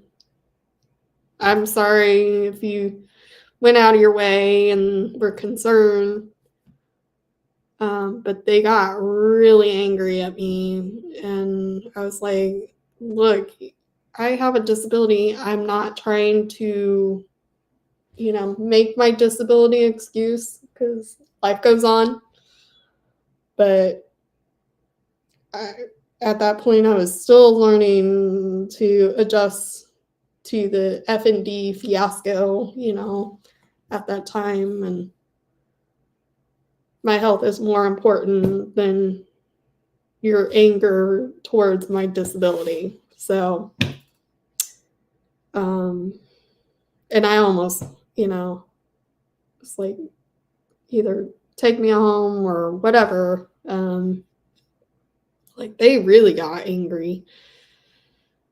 I'm sorry if you went out of your way and were concerned, but they got really angry at me, and I was like, look, I have a disability. I'm not trying to, make my disability an excuse because life goes on. But at that point, I was still learning to adjust to the F&D fiasco, at that time. And my health is more important than your anger towards my disability. So, and I almost, it's like either take me home or whatever. Like they really got angry,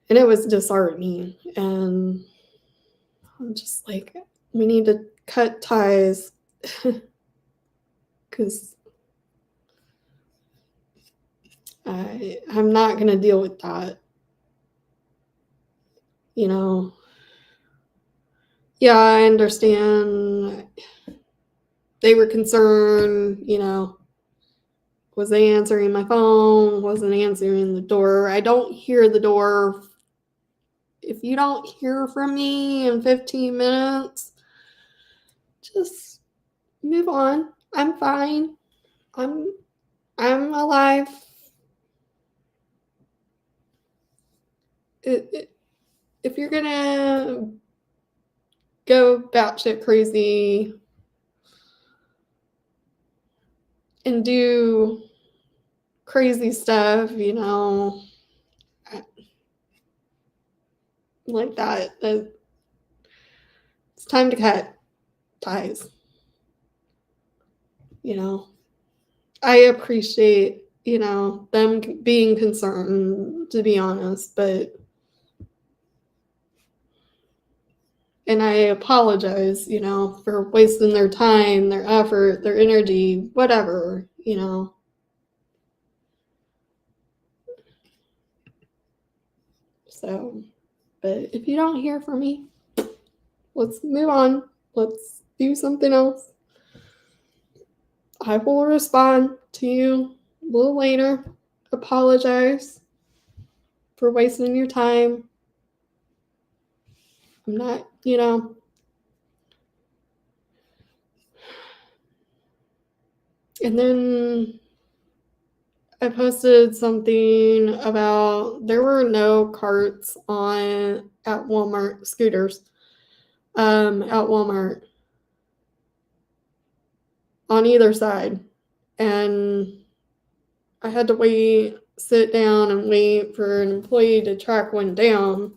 and it was disheartening. And I'm just like, we need to cut ties because I'm not going to deal with that. you know, yeah, I understand they were concerned, you know, was they answering my phone, wasn't answering the door. I don't hear the door. If you don't hear from me in 15 minutes, just move on. I'm fine. I'm alive. If you're gonna go batshit crazy and do crazy stuff, you know, like that, it's time to cut ties. You know, I appreciate, you know, them being concerned, to be honest, and I apologize, you know, for wasting their time, their effort, their energy, whatever, you know. So, but if you don't hear from me, let's move on. Let's do something else. I will respond to you a little later. Apologize for wasting your time. I'm not, you know. And then I posted something about there were no carts at Walmart, scooters at Walmart on either side. And I had to sit down and wait for an employee to track one down.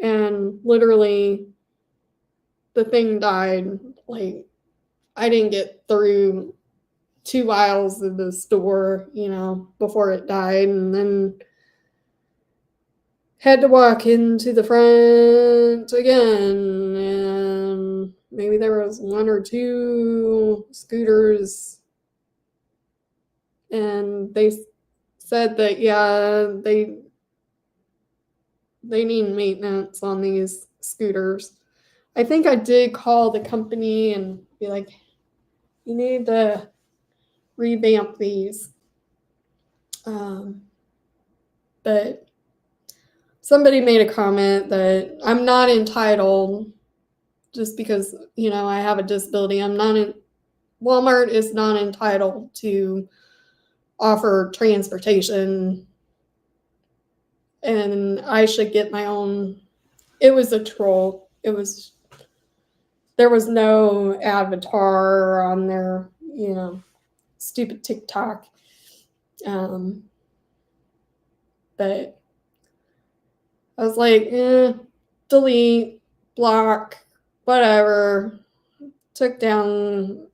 And literally, the thing died. Like, I didn't get through 2 aisles of the store, you know, before it died. And then had to walk into the front again. And maybe there was 1 or 2 scooters. And they said that, yeah, they need maintenance on these scooters. I think I did call the company and be like, you need to revamp these. But somebody made a comment that I'm not entitled just because, you know, I have a disability. Walmart is not entitled to offer transportation, and I should get my own. It was a troll. There was no avatar on their, you know, stupid TikTok. But I was like, delete, block, whatever. Took down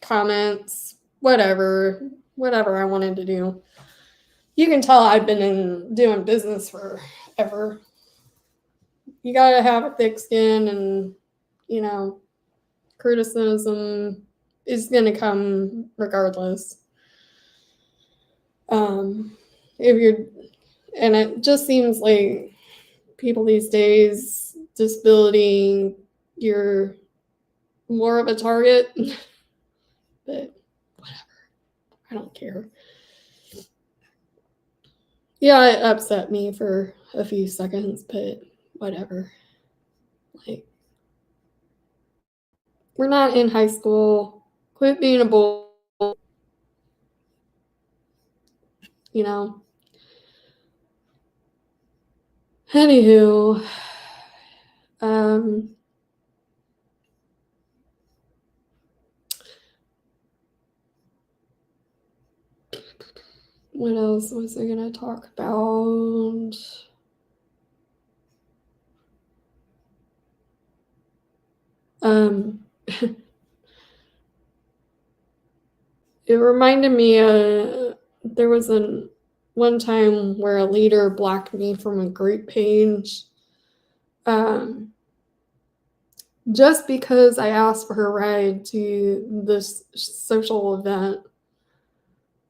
comments, whatever I wanted to do. You can tell I've been doing business forever. You gotta have a thick skin, and, you know, criticism is gonna come regardless. And it just seems like people these days, disability, you're more of a target. But whatever, I don't care. Yeah, it upset me for a few seconds, but whatever. Like, we're not in high school. Quit being a bull, you know. Anywho, what else was I gonna talk about? It reminded me, there was one time where a leader blocked me from a group page, just because I asked for her ride to this social event.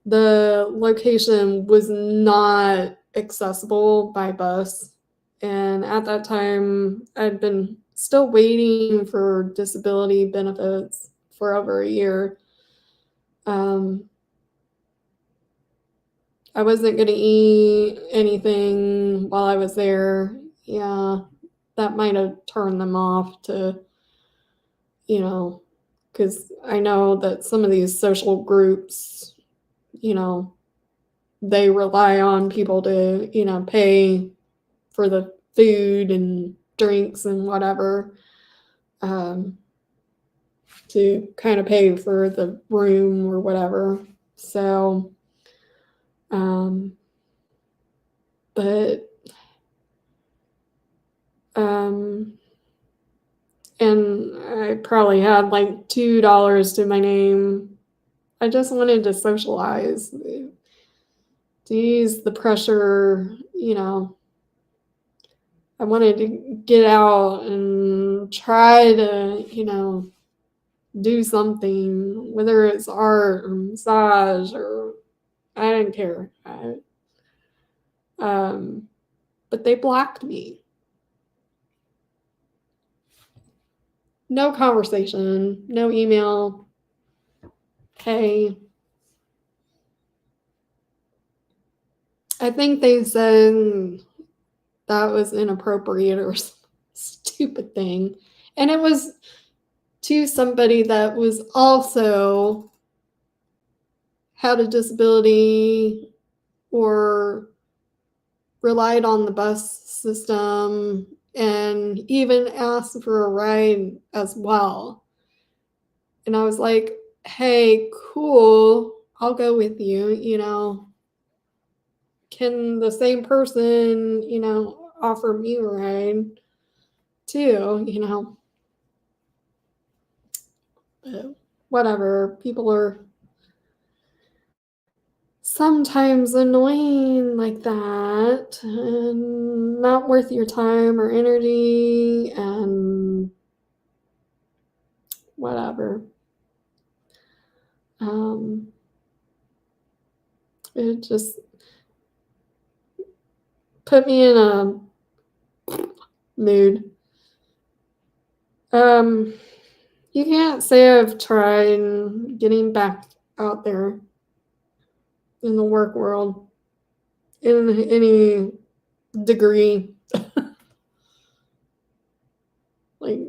The location was not accessible by bus. And at that time, I'd been still waiting for disability benefits for over a year. I wasn't going to eat anything while I was there. Yeah, that might have turned them off to, because I know that some of these social groups, they rely on people to, pay for the food and drinks and whatever, to kind of pay for the room or whatever. So, but, and I probably had like $2 to my name. I just wanted to socialize, to ease the pressure, I wanted to get out and try to, do something, whether it's art or massage or I didn't care. But they blocked me. No conversation, no email. Hey, I think they said that was inappropriate or some stupid thing. And it was to somebody that was also had a disability or relied on the bus system and even asked for a ride as well. And I was like, hey, cool, I'll go with you, Can the same person, offer me a ride too, But whatever. People are sometimes annoying like that and not worth your time or energy and whatever. It just put me in a mood. You can't say I've tried getting back out there in the work world in any degree. Like,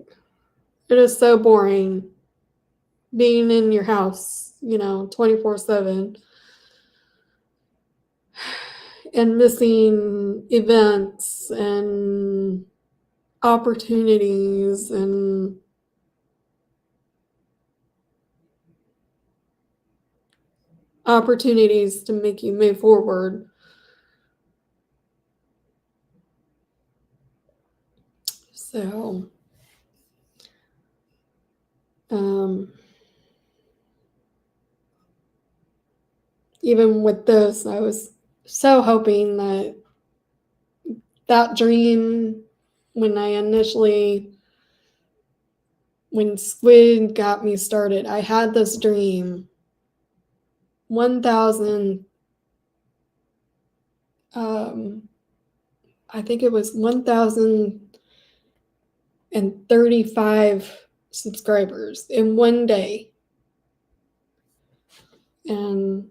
it is so boring being in your house, 24/7 and missing events and opportunities and opportunities to make you move forward. So, even with this, I was so hoping that dream when Squid got me started, I had this dream 1,000, I think it was 1,035 subscribers in one day. And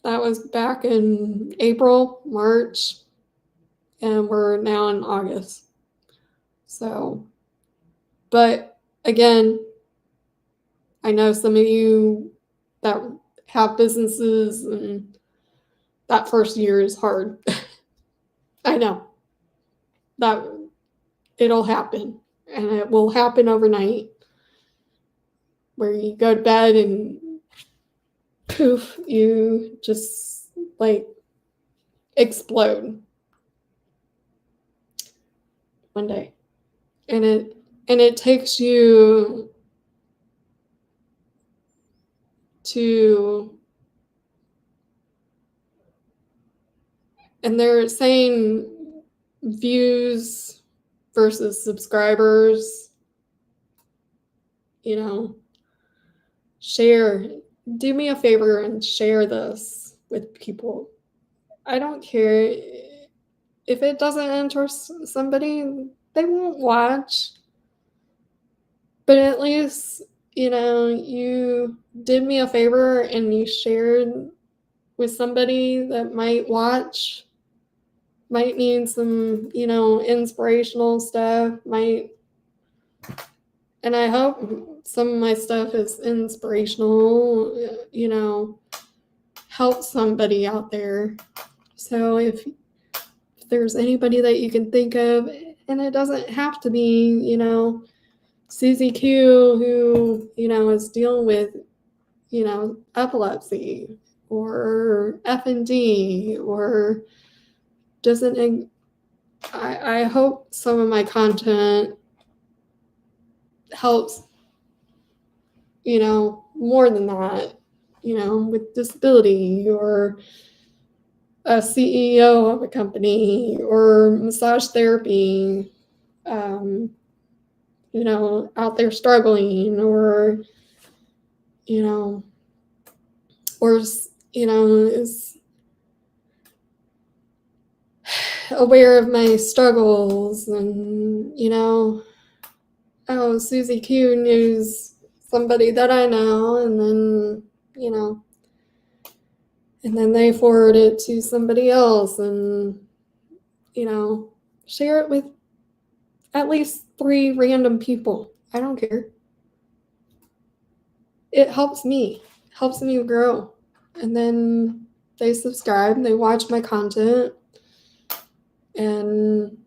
that was back in April, March, and we're now in August. So, but again, I know some of you that have businesses and that first year is hard. I know that it'll happen and it will happen overnight where you go to bed and poof, you just like explode one day. And it takes you to, and they're saying views versus subscribers, share, do me a favor and share this with people. I don't care. If it doesn't interest somebody, they won't watch. But at least, you did me a favor and you shared with somebody that might watch, might need some, inspirational stuff, and I hope some of my stuff is inspirational, help somebody out there. So if there's anybody that you can think of, and it doesn't have to be, Susie Q, who, is dealing with, epilepsy, or FND, or doesn't, I hope some of my content helps, more than that, with disability, or a CEO of a company, or massage therapy, out there struggling, or, is aware of my struggles, and, oh, Susie Q knows somebody that I know, and then, and then they forward it to somebody else, and, share it with at least 3 random people. I don't care. It helps me grow. And then they subscribe, they watch my content, and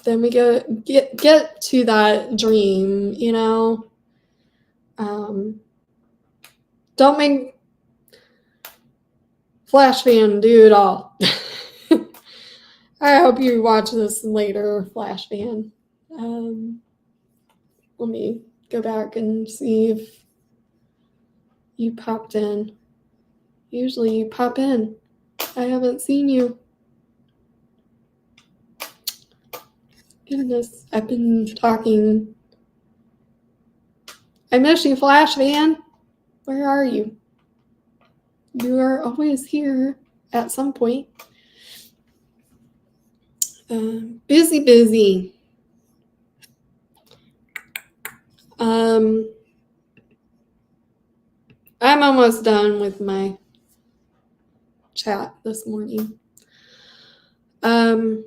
then we get to that dream, don't make Flash Fan do it all. I hope you watch this later, Flash Fan. Let me go back and see if you popped in. Usually you pop in. I haven't seen you. Goodness, I've been talking. I miss you, Flash Fan. Where are you? You are always here at some point. Busy. I'm almost done with my chat this morning. And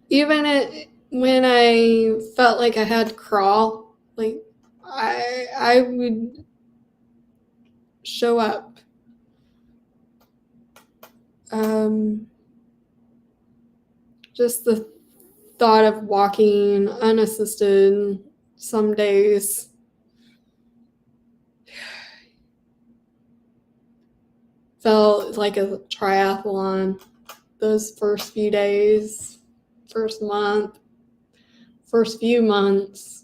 even when I felt like I had to crawl, like I would show up. Just the thought of walking unassisted some days felt like a triathlon. Those first few days, first month, first few months,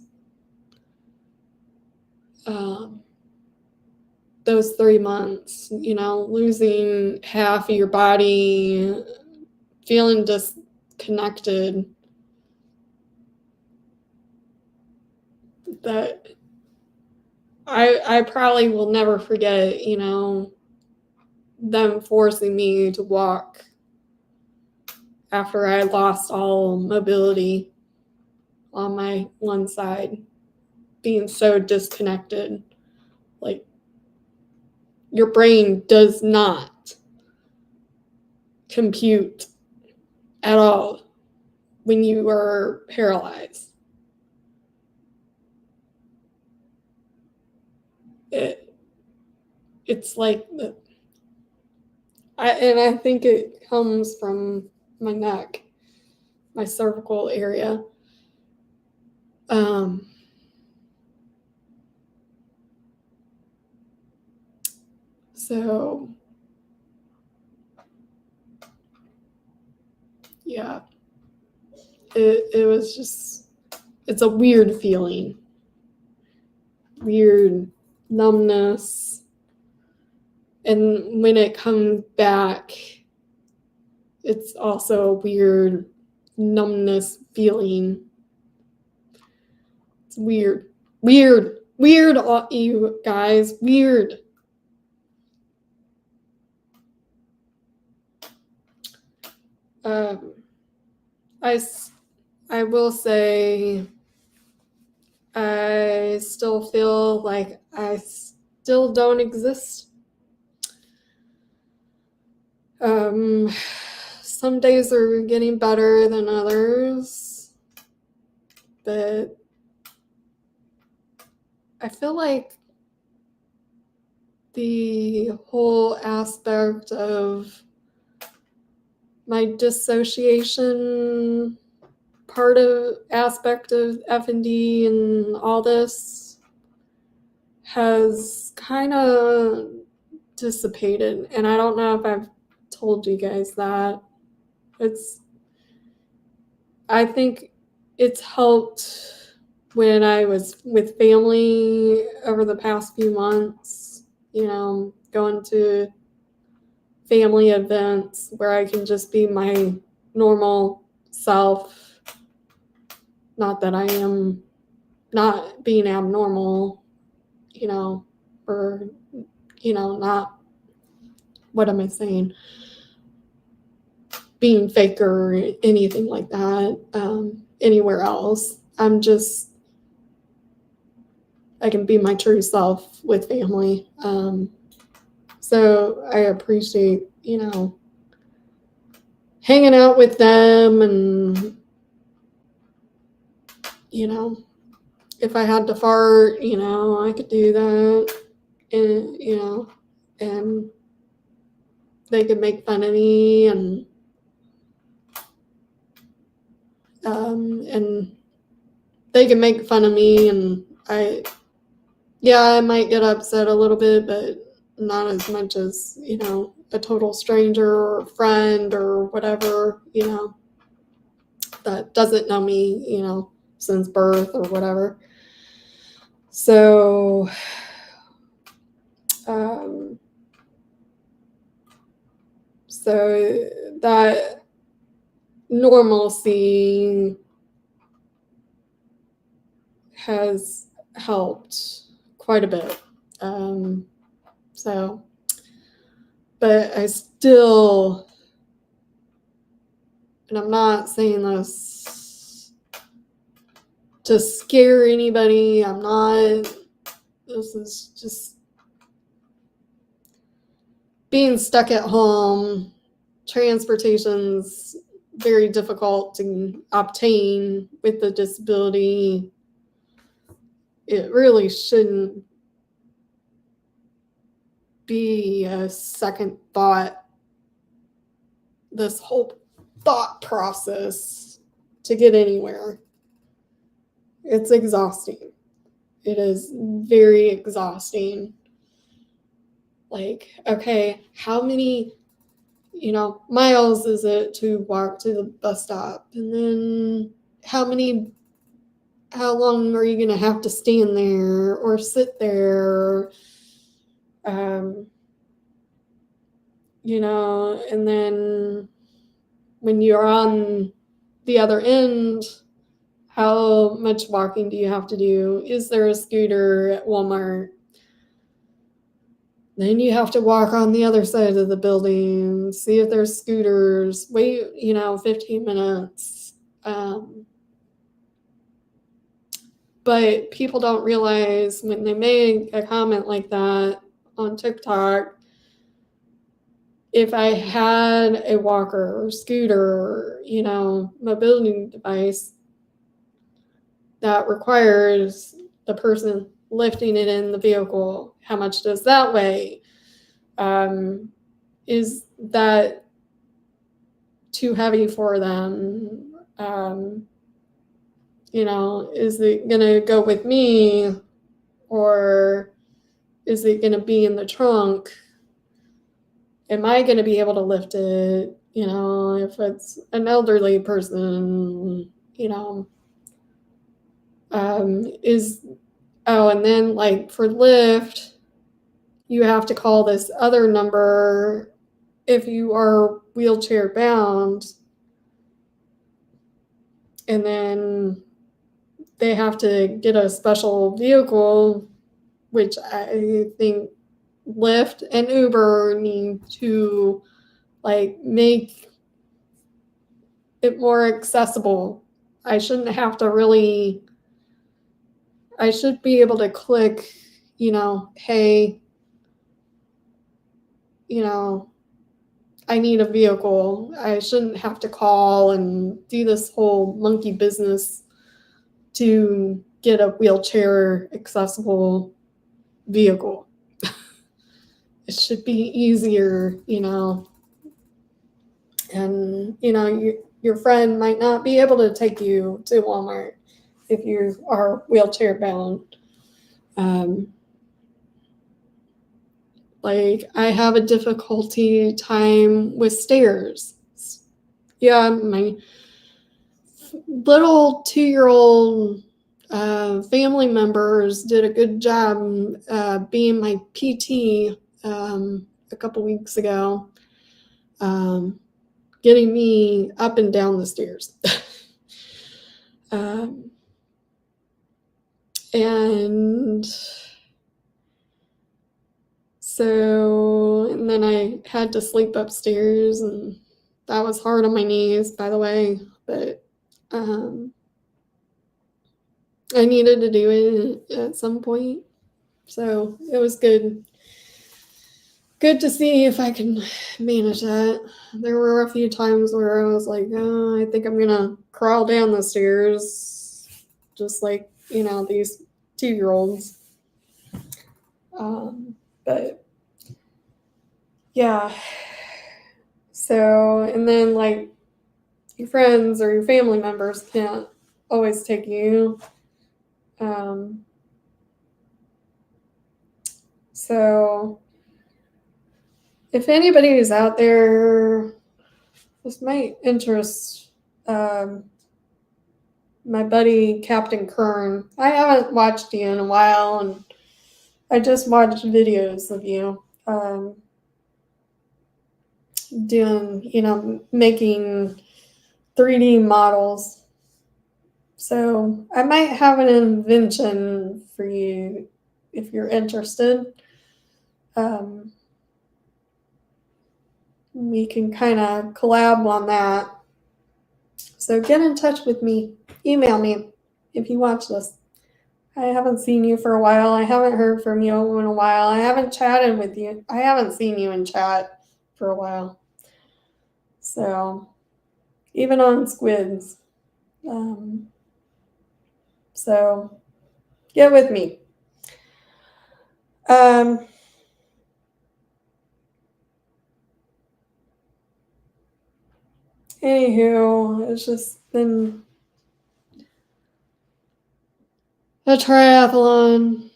those 3 months, losing half of your body, feeling disconnected, that I probably will never forget, them forcing me to walk after I lost all mobility on my one side, being so disconnected. Like, your brain does not compute at all when you are paralyzed. It's like, I think it comes from my neck, my cervical area. So, yeah, it was just, it's a weird feeling, weird numbness. And when it comes back, it's also a weird numbness feeling. It's weird. Weird, you guys, weird. I will say I still feel like I still don't exist. Some days are getting better than others, but I feel like the whole aspect of my dissociation aspect of F&D and all this has kind of dissipated, and I don't know if I've told you guys that. I think it's helped when I was with family over the past few months, going to family events where I can just be my normal self. Not that I am not being abnormal, or, not, what am I saying? Being fake or anything like that anywhere else. I can be my true self with family. So I appreciate, hanging out with them, and, if I had to fart, I could do that, and, and they could make fun of me, and they can make fun of me, and I might get upset a little bit, but not as much as, a total stranger or friend or whatever, that doesn't know me, since birth or whatever. So, that normalcy has helped quite a bit. But I still, and I'm not saying this to scare anybody, this is just being stuck at home. Transportation's very difficult to obtain with the disability. It really shouldn't be a second thought, this whole thought process to get anywhere. It's exhausting. It is very exhausting. Like, okay, how many, miles is it to walk to the bus stop? And then how long are you going to have to stand there or sit there? And then when you're on the other end, how much walking do you have to do? Is there a scooter at Walmart? Then you have to walk on the other side of the building, see if there's scooters, wait, 15 minutes. But people don't realize when they make a comment like that on TikTok, if I had a walker or scooter, mobility device that requires the person lifting it in the vehicle, how much does that weigh? Is that too heavy for them? Is it going to go with me, or is it going to be in the trunk? Am I going to be able to lift it? If it's an elderly person, and then like for Lyft, you have to call this other number if you are wheelchair bound. And then they have to get a special vehicle, which I think Lyft and Uber need to like make it more accessible. I shouldn't have to really, I should be able to click, hey, I need a vehicle. I shouldn't have to call and do this whole monkey business to get a wheelchair accessible vehicle. It should be easier, and your friend might not be able to take you to Walmart if you are wheelchair bound. Like I have a difficulty time with stairs. Yeah, my little 2-year-old family members did a good job being my PT a couple weeks ago, getting me up and down the stairs. And so, and then I had to sleep upstairs, and that was hard on my knees, by the way, but I needed to do it at some point. So it was good to see if I can manage that. There were a few times where I was like, oh, I think I'm gonna crawl down the stairs, just like these 2-year-olds. But yeah. So, and then like your friends or your family members can't always take you. So if anybody is out there, this might interest my buddy Captain Kern. I haven't watched you in a while, and I just watched videos of you doing, making 3D models. So I might have an invention for you if you're interested. We can kind of collab on that. So get in touch with me. Email me if you watch this. I haven't seen you for a while. I haven't heard from you in a while. I haven't chatted with you. I haven't seen you in chat for a while. So even on squids. So get with me. Anywho, it's just been a triathlon.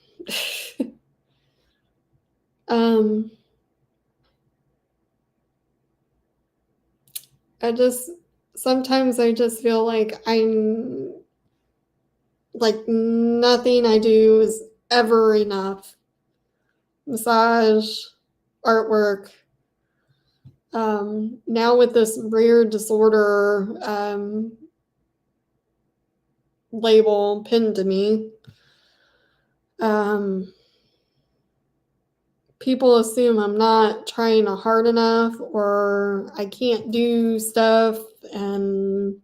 Sometimes I just feel like nothing I do is ever enough. Massage, artwork. Now with this rare disorder label pinned to me, people assume I'm not trying hard enough or I can't do stuff, and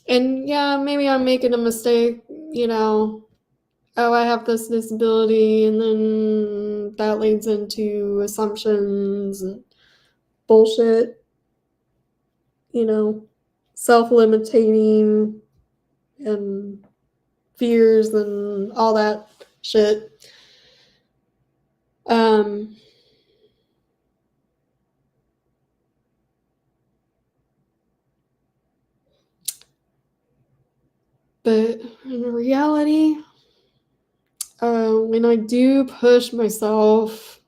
yeah, maybe I'm making a mistake, oh, I have this disability, and then that leads into assumptions and bullshit, self-limiting and fears and all that shit. But in reality, when I do push myself,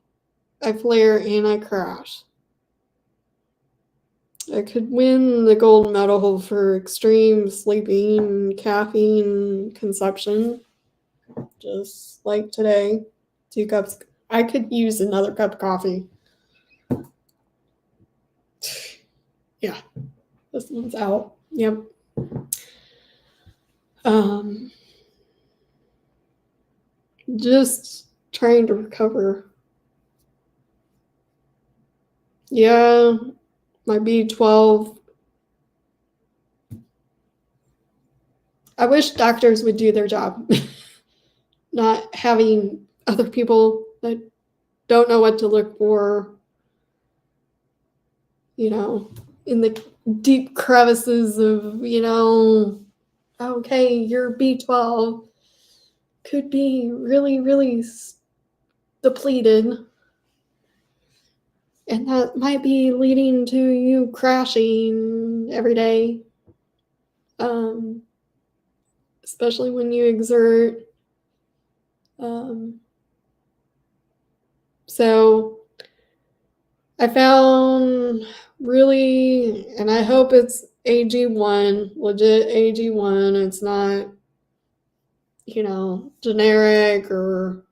I flare and I crash. I could win the gold medal for extreme sleeping, caffeine consumption, just like today. 2 cups. I could use another cup of coffee. Yeah, this one's out. Yep, Just trying to recover. Yeah, my B12. I wish doctors would do their job. Not having other people that don't know what to look for, in the deep crevices of, okay, your B12 could be really, really depleted. And that might be leading to you crashing every day, especially when you exert. So I found really, and I hope it's AG1, legit AG1. It's not, generic, or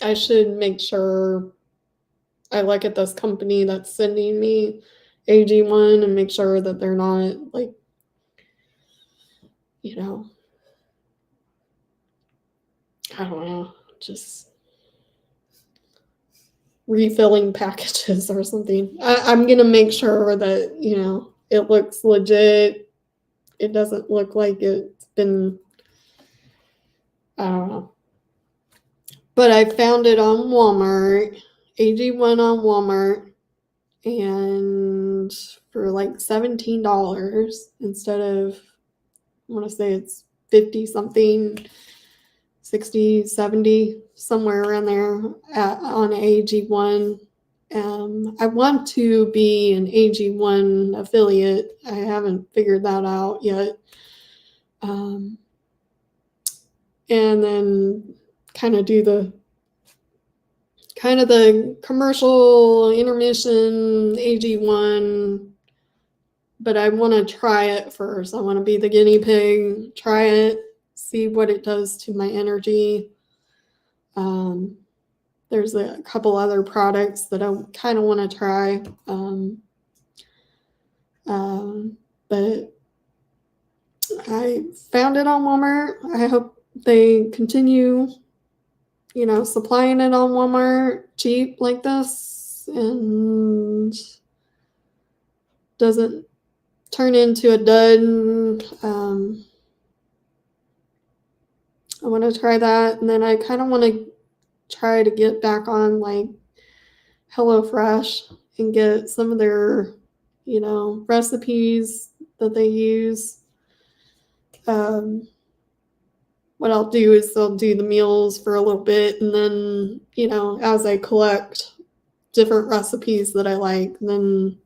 I should make sure I look at this company that's sending me AG1 and make sure that they're not like, I don't know, just refilling packages or something. I'm going to make sure that, it looks legit. It doesn't look like it's been, I don't know. But I found it on Walmart, AG1 on Walmart, and for like $17 instead of, I want to say it's 50 something, 60, 70, somewhere around there on AG1. I want to be an AG1 affiliate. I haven't figured that out yet. And then kind of do the commercial intermission AG1, but I want to try it first. I want to be the guinea pig, try it, see what it does to my energy. There's a couple other products that I kind of want to try, but I found it on Walmart. I hope they continue, supplying it on Walmart cheap like this, and doesn't turn into a dud. I want to try that, and then I kind of want to try to get back on like HelloFresh and get some of their, recipes that they use. What I'll do is I'll do the meals for a little bit, and then, as I collect different recipes that I like, then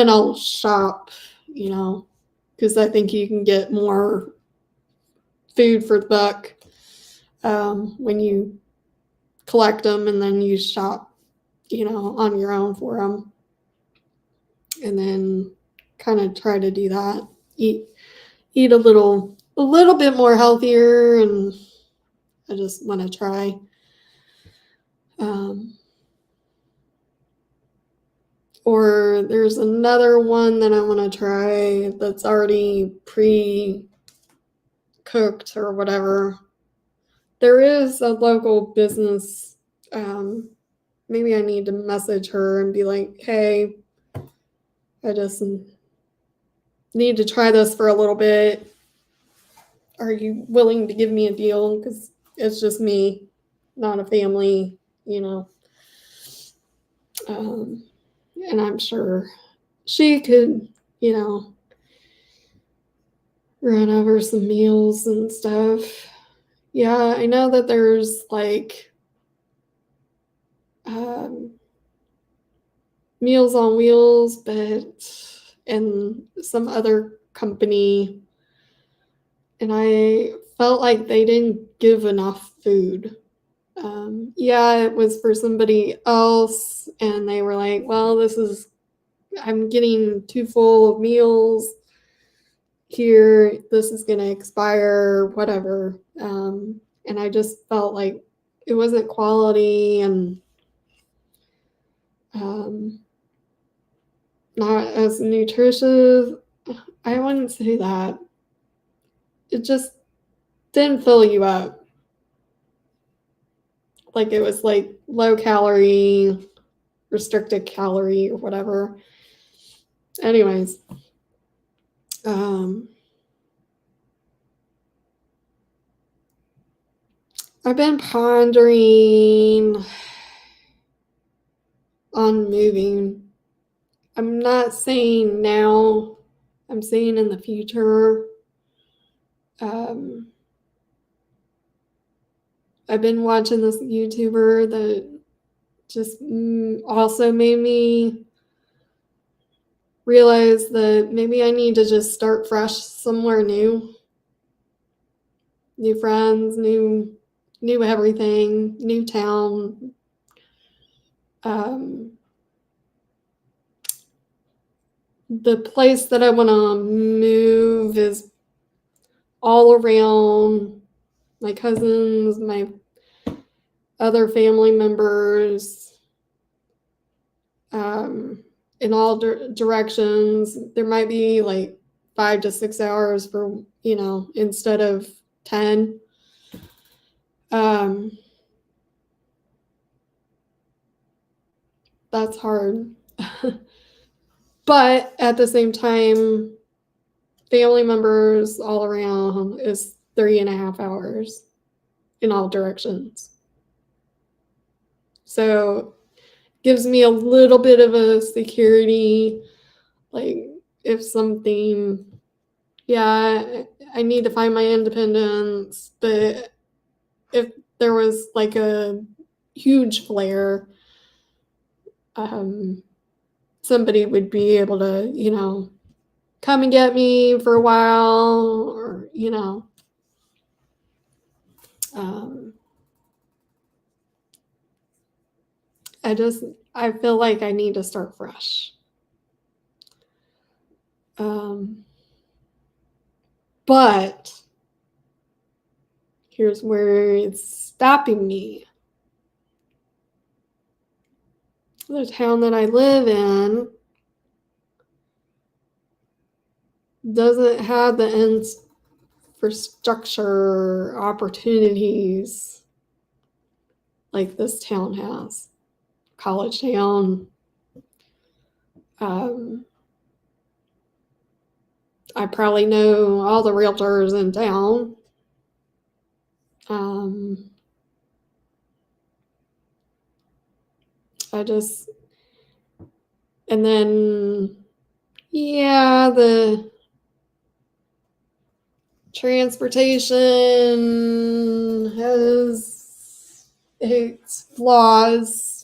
I'll shop, because I think you can get more food for the buck when you collect them and then you shop, on your own for them. And then kind of try to do that. Eat a little bit more healthier, and I just want to try. Or there's another one that I want to try that's already pre-cooked or whatever. There is a local business. Maybe I need to message her and be like, hey, I just need to try this for a little bit. Are you willing to give me a deal? Because it's just me, not a family, and I'm sure she could, run over some meals and stuff. Yeah, I know that there's like Meals on Wheels, and some other company, and I felt like they didn't give enough food. Yeah, it was for somebody else, and they were like, well, I'm getting too full of meals here. This is going to expire, whatever. And I just felt like it wasn't quality, and not as nutritious I wouldn't say that. It just didn't fill you up. Like it was like low calorie, restricted calorie or whatever. Anyways, I've been pondering on moving. I'm not saying now, I'm saying in the future. I've been watching this YouTuber that just also made me realize that maybe I need to just start fresh somewhere new. New friends, new everything, new town. The place that I want to move is all around my cousins, my other family members, in all directions. There might be like 5 to 6 hours for, instead of 10. That's hard. But at the same time, family members all around is 3.5 hours in all directions. So gives me a little bit of a security, like if something, I need to find my independence, but if there was like a huge flare, somebody would be able to, come and get me for a while, or, I feel like I need to start fresh. But here's where it's stopping me. The town that I live in doesn't have the infrastructure opportunities like this town has. College town. I probably know all the realtors in town. And then, the transportation has its flaws,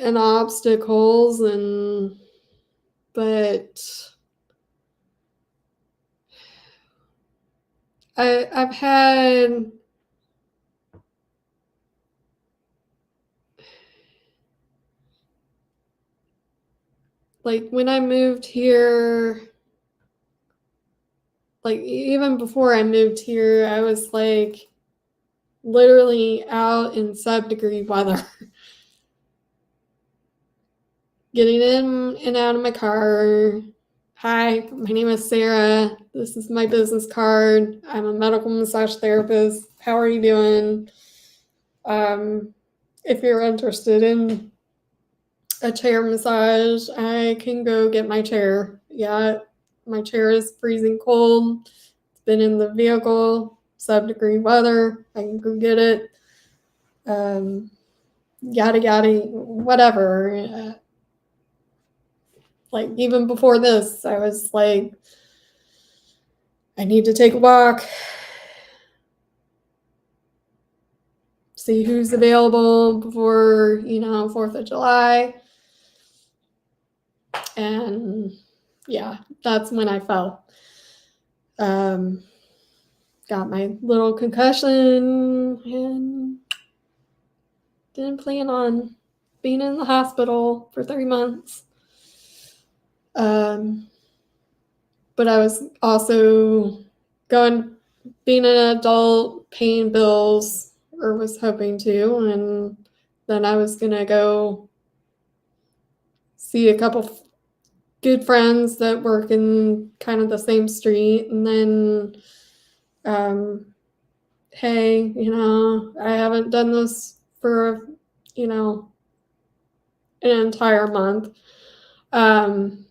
and obstacles, but I've had like when I moved here, like even before I moved here, I was like literally out in sub-degree weather. Getting in and out of my car. Hi, my name is Sarah. This is my business card. I'm a medical massage therapist. How are you doing? If you're interested in a chair massage, I can go get my chair. Yeah, my chair is freezing cold. It's been in the vehicle, sub-degree weather. I can go get it. Yada yada, whatever. Like even before this, I was like, I need to take a walk, see who's available before, 4th of July. And that's when I fell. Got my little concussion and didn't plan on being in the hospital for 3 months. But I was also being an adult, paying bills, or was hoping to, and then I was going to go see a couple good friends that work in kind of the same street, and then hey, I haven't done this for an entire month, and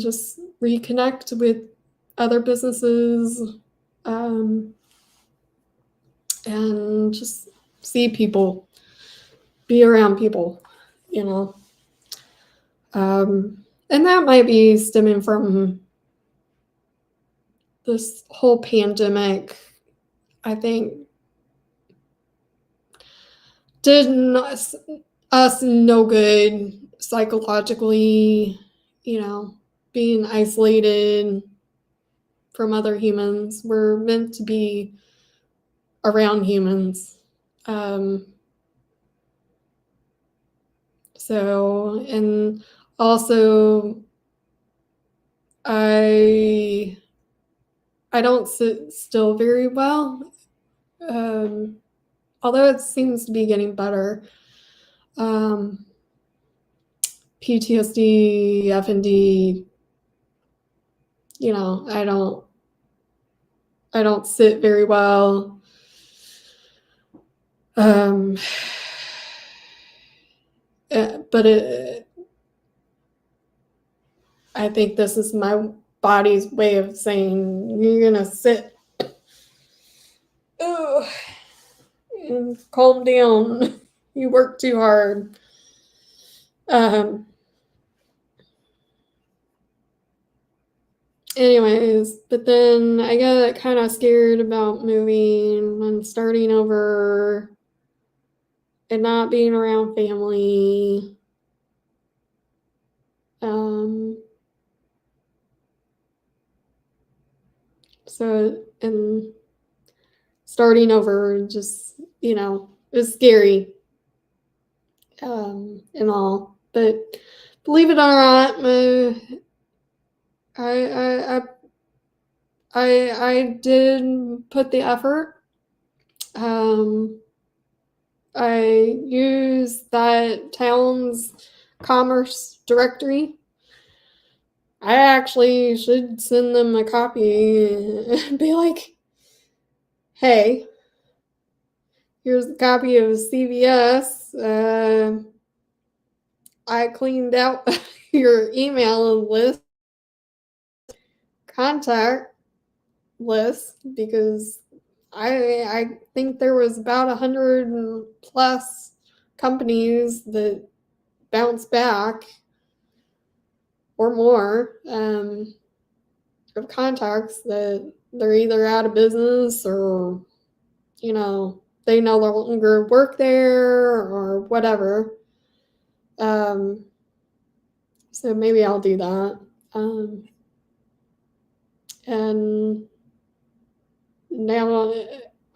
just reconnect with other businesses, and just see people, be around people, and that might be stemming from this whole pandemic. I think did us no good psychologically, being isolated from other humans. We're meant to be around humans. So, and also, I don't sit still very well, although it seems to be getting better. PTSD, FND, I don't sit very well. But I think this is my body's way of saying, you're gonna sit and calm down. You work too hard. Anyways, but then I got kind of scared about moving and starting over and not being around family. So, and starting over just, is scary, and all. But believe it or not, I did put the effort. I used that town's commerce directory. I actually should send them a copy and be like, hey, here's a copy of CVS. I cleaned out your email list, contact list, because I think there was about 100 plus companies that bounced back or more, of contacts that they're either out of business or, they no longer work there or whatever. So maybe I'll do that. And now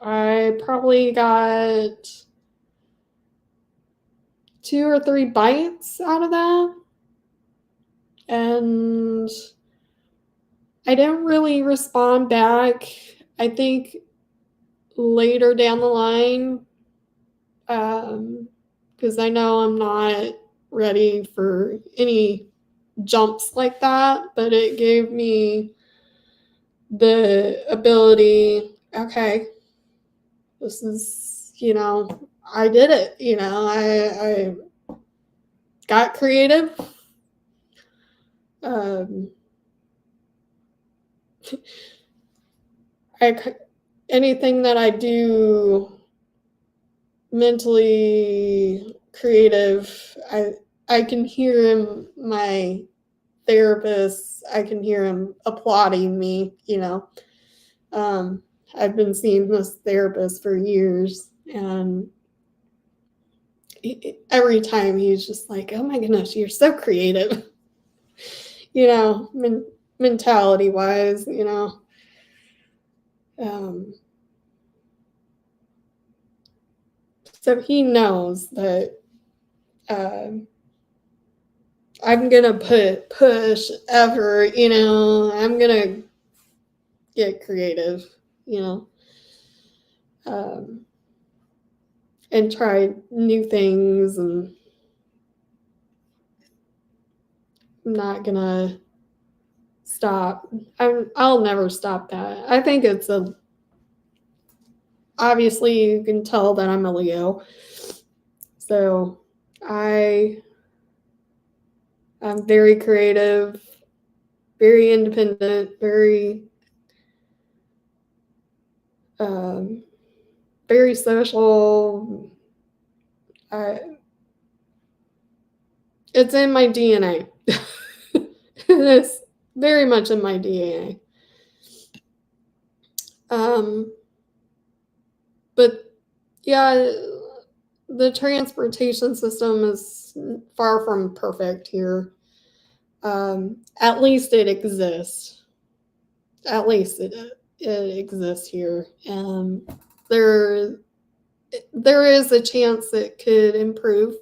I probably got 2 or 3 bites out of that. And I didn't really respond back. I think later down the line, because I know I'm not ready for any jumps like that, but it gave me the ability, okay, this is, I did it, I got creative. Anything that I do mentally creative, I can hear my therapist, I can hear him applauding me, I've been seeing this therapist for years, and every time he's just like, oh my goodness, you're so creative, mentality wise, so he knows that I'm gonna push effort, I'm gonna get creative, and try new things, and not gonna stop. I'll never stop that. I think it's obviously you can tell that I'm a Leo. So I'm very creative, very independent, very social. It's in my DNA. It's very much in my DNA. But yeah, the transportation system is far from perfect here. At least it exists. At least it exists here. There is a chance it could improve.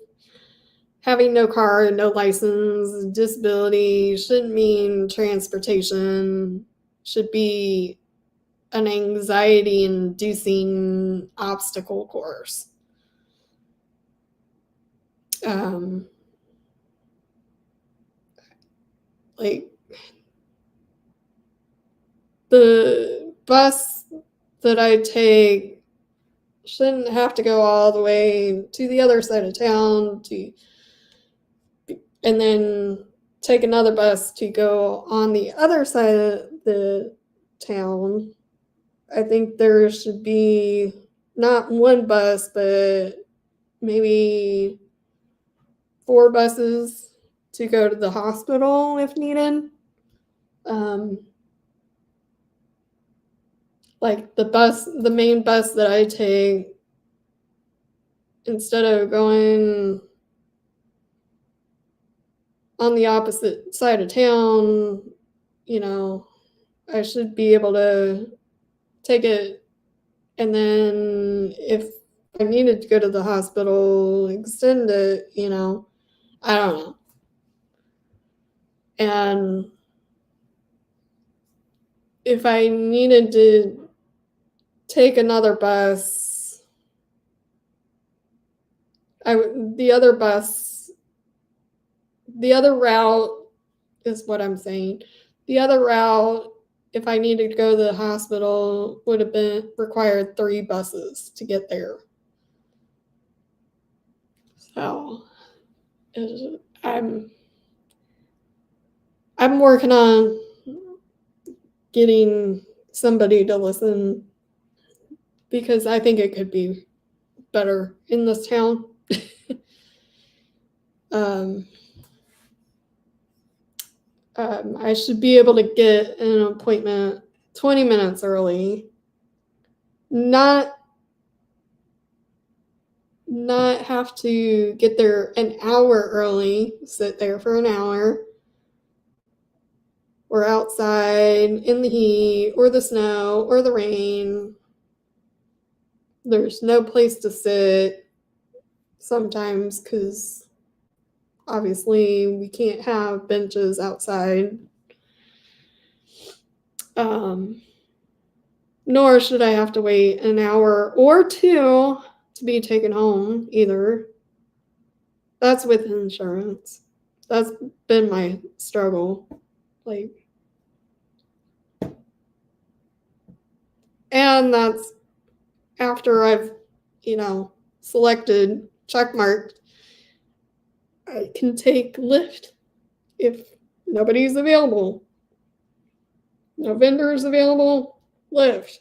Having no car, no license, disability shouldn't mean transportation should be an anxiety-inducing obstacle course. Like the bus that I take shouldn't have to go all the way to the other side of town and then take another bus to go on the other side of the town. I think there should be not one bus, but maybe 4 buses to go to the hospital if needed. Like the main bus that I take, instead of going on the opposite side of town, I should be able to take it, and then if I needed to go to the hospital, extend it, I don't know. And if I needed to take another bus, the other route is what I'm saying. The other route, if I needed to go to the hospital, would have been required 3 buses to get there. So I'm working on getting somebody to listen, because I think it could be better in this town. I should be able to get an appointment 20 minutes early. Not have to get there an hour early, sit there for an hour. Or outside in the heat or the snow or the rain. There's no place to sit sometimes because obviously we can't have benches outside. Nor should I have to wait an hour or 2 to be taken home either. That's with insurance. That's been my struggle. And that's after I've, selected, checkmarked, I can take Lyft if nobody's available. No vendors available, Lyft.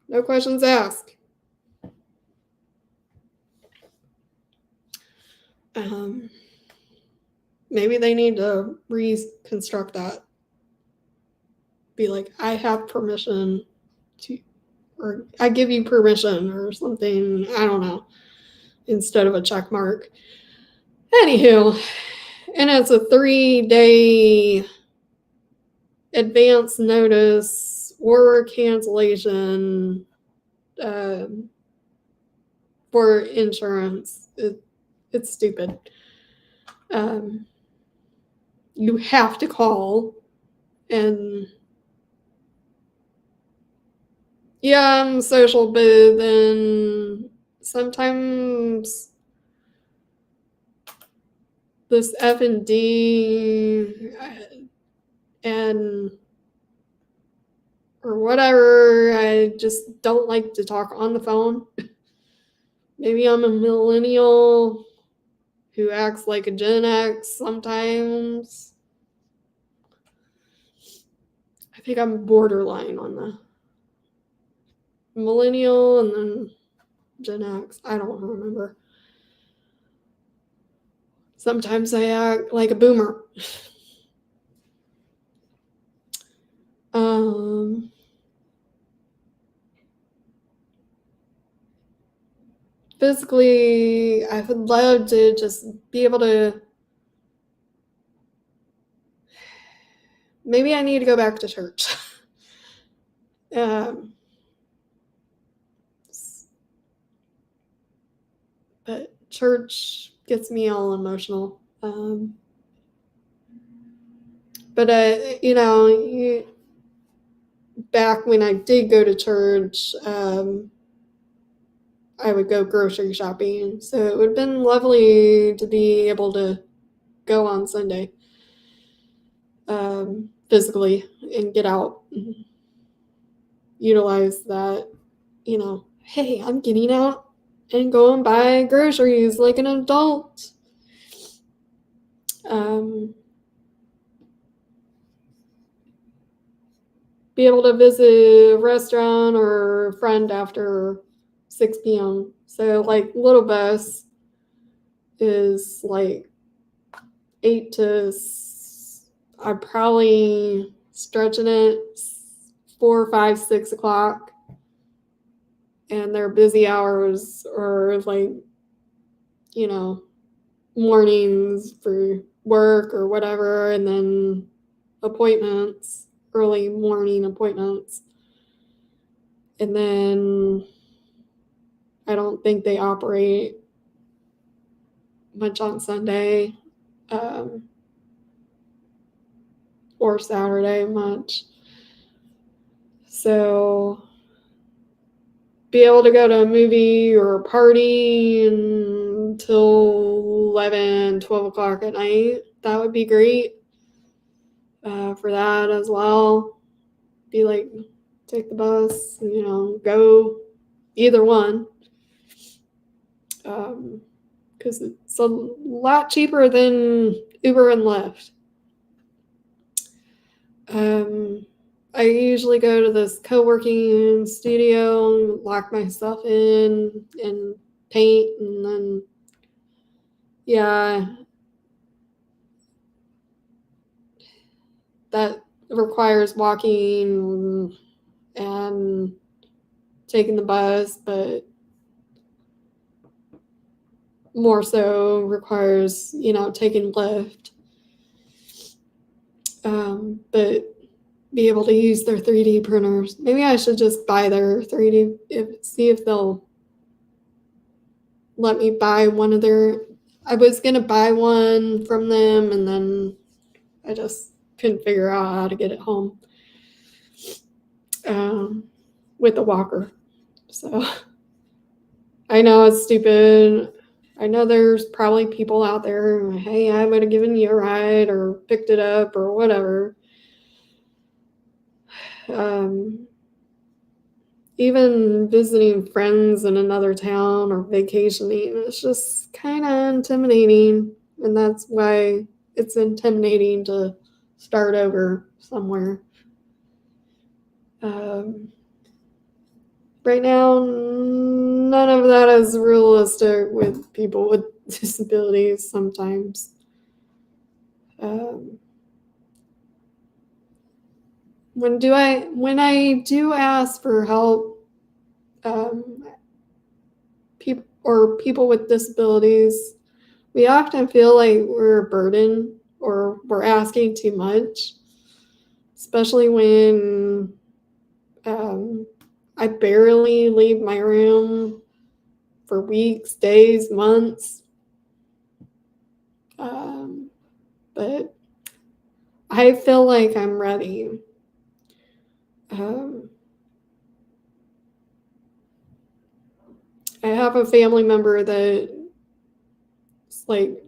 No questions asked. Maybe they need to reconstruct that. Be like, I have permission to, or I give you permission or something. I don't know. Instead of a check mark. Anywho, and it's a 3-day advance notice or cancellation for insurance. It's stupid. You have to call, and yeah, I'm social, but then sometimes this F&D and or whatever. I just don't like to talk on the phone. Maybe I'm a millennial who acts like a Gen X sometimes. I think I'm borderline on the millennial and then Gen X. I don't remember. Sometimes I act like a boomer. Physically, I would love to just be able to. Maybe I need to go back to church. But church gets me all emotional. But back when I did go to church, I would go grocery shopping. So it would have been lovely to be able to go on Sunday physically and get out and utilize that, hey, I'm getting out and go and buy groceries like an adult. Be able to visit a restaurant or a friend after 6 p.m. So, like, little bus is like 8 to, I'm probably stretching it 4, 5, 6 o'clock. And their busy hours are like, mornings for work or whatever, and then appointments, early morning appointments. And then I don't think they operate much on Sunday or Saturday much. So be able to go to a movie or a party until 11, 12 o'clock at night, that would be great for that as well. Be like, take the bus, go either one. Because it's a lot cheaper than Uber and Lyft. I usually go to this co-working studio, lock myself in and paint, and then, that requires walking and taking the bus, but more so requires, taking Lyft. But be able to use their 3D printers. Maybe I should just buy their 3D, see if they'll let me buy one of their. I was going to buy one from them, and then I just couldn't figure out how to get it home with a walker. So I know it's stupid. I know there's probably people out there, hey, I would have given you a ride or picked it up or whatever. Even visiting friends in another town or vacationing, it's just kind of intimidating. And that's why it's intimidating to start over somewhere. Right now, none of that is realistic with people with disabilities sometimes. When I do ask for help, people with disabilities, we often feel like we're a burden or we're asking too much, especially when I barely leave my room for weeks, days, months. But I feel like I'm ready. I have a family member that like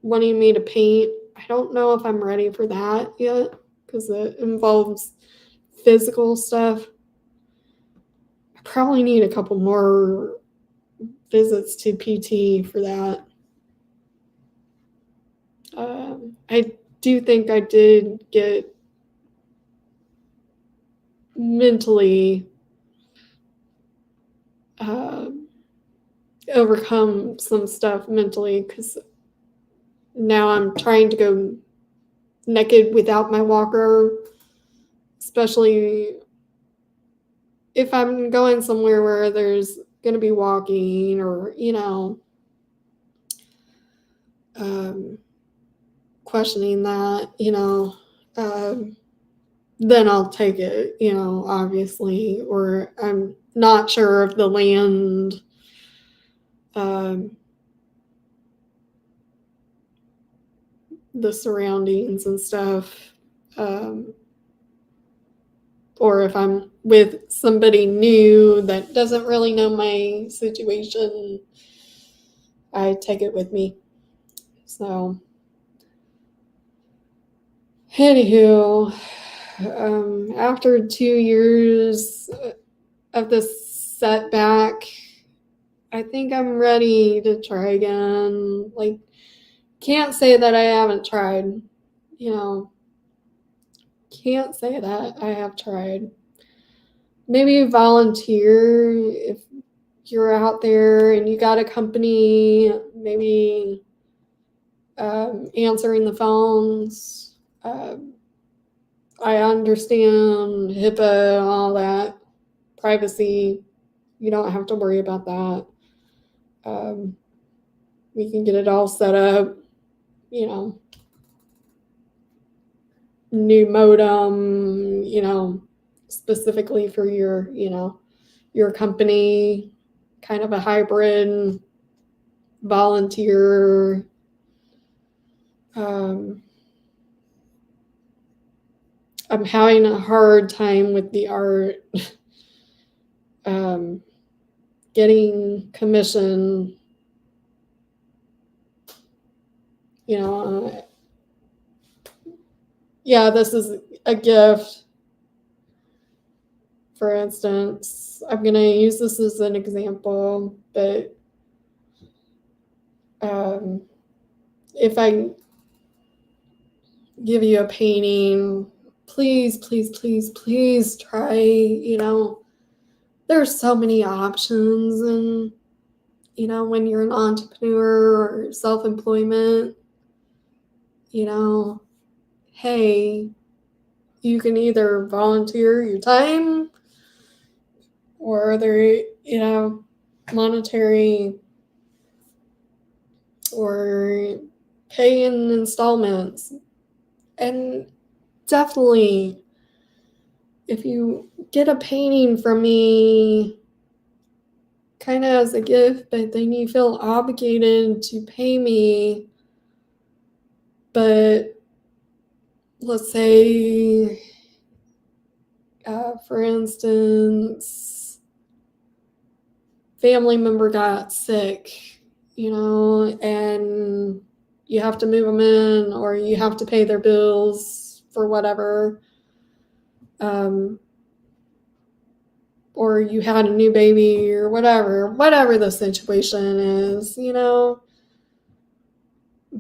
wanting me to paint. I don't know if I'm ready for that yet because it involves physical stuff. I probably need a couple more visits to PT for that. I do think I did get mentally overcome some stuff mentally because now I'm trying to go naked without my walker, especially if I'm going somewhere where there's going to be walking or, questioning that, then I'll take it, obviously, or I'm not sure of the land, the surroundings and stuff, or if I'm with somebody new that doesn't really know my situation, I take it with me. So, anywho, after 2 years of this setback, I think I'm ready to try again. Like, can't say that I haven't tried, can't say that I have tried. Maybe volunteer if you're out there and you got a company, maybe answering the phones. I understand HIPAA and all that, privacy. You don't have to worry about that. We can get it all set up, new modem, specifically for your company, kind of a hybrid volunteer. I'm having a hard time with the art, getting commission, yeah, this is a gift. For instance, I'm going to use this as an example, but if I give you a painting, please, please, please, please try, there's so many options. And, when you're an entrepreneur or self-employment, hey, you can either volunteer your time or other, monetary or pay in installments. And definitely, if you get a painting from me kind of as a gift, but then you feel obligated to pay me, but let's say, for instance, family member got sick, and you have to move them in or you have to pay their bills for whatever, or you had a new baby or whatever the situation is,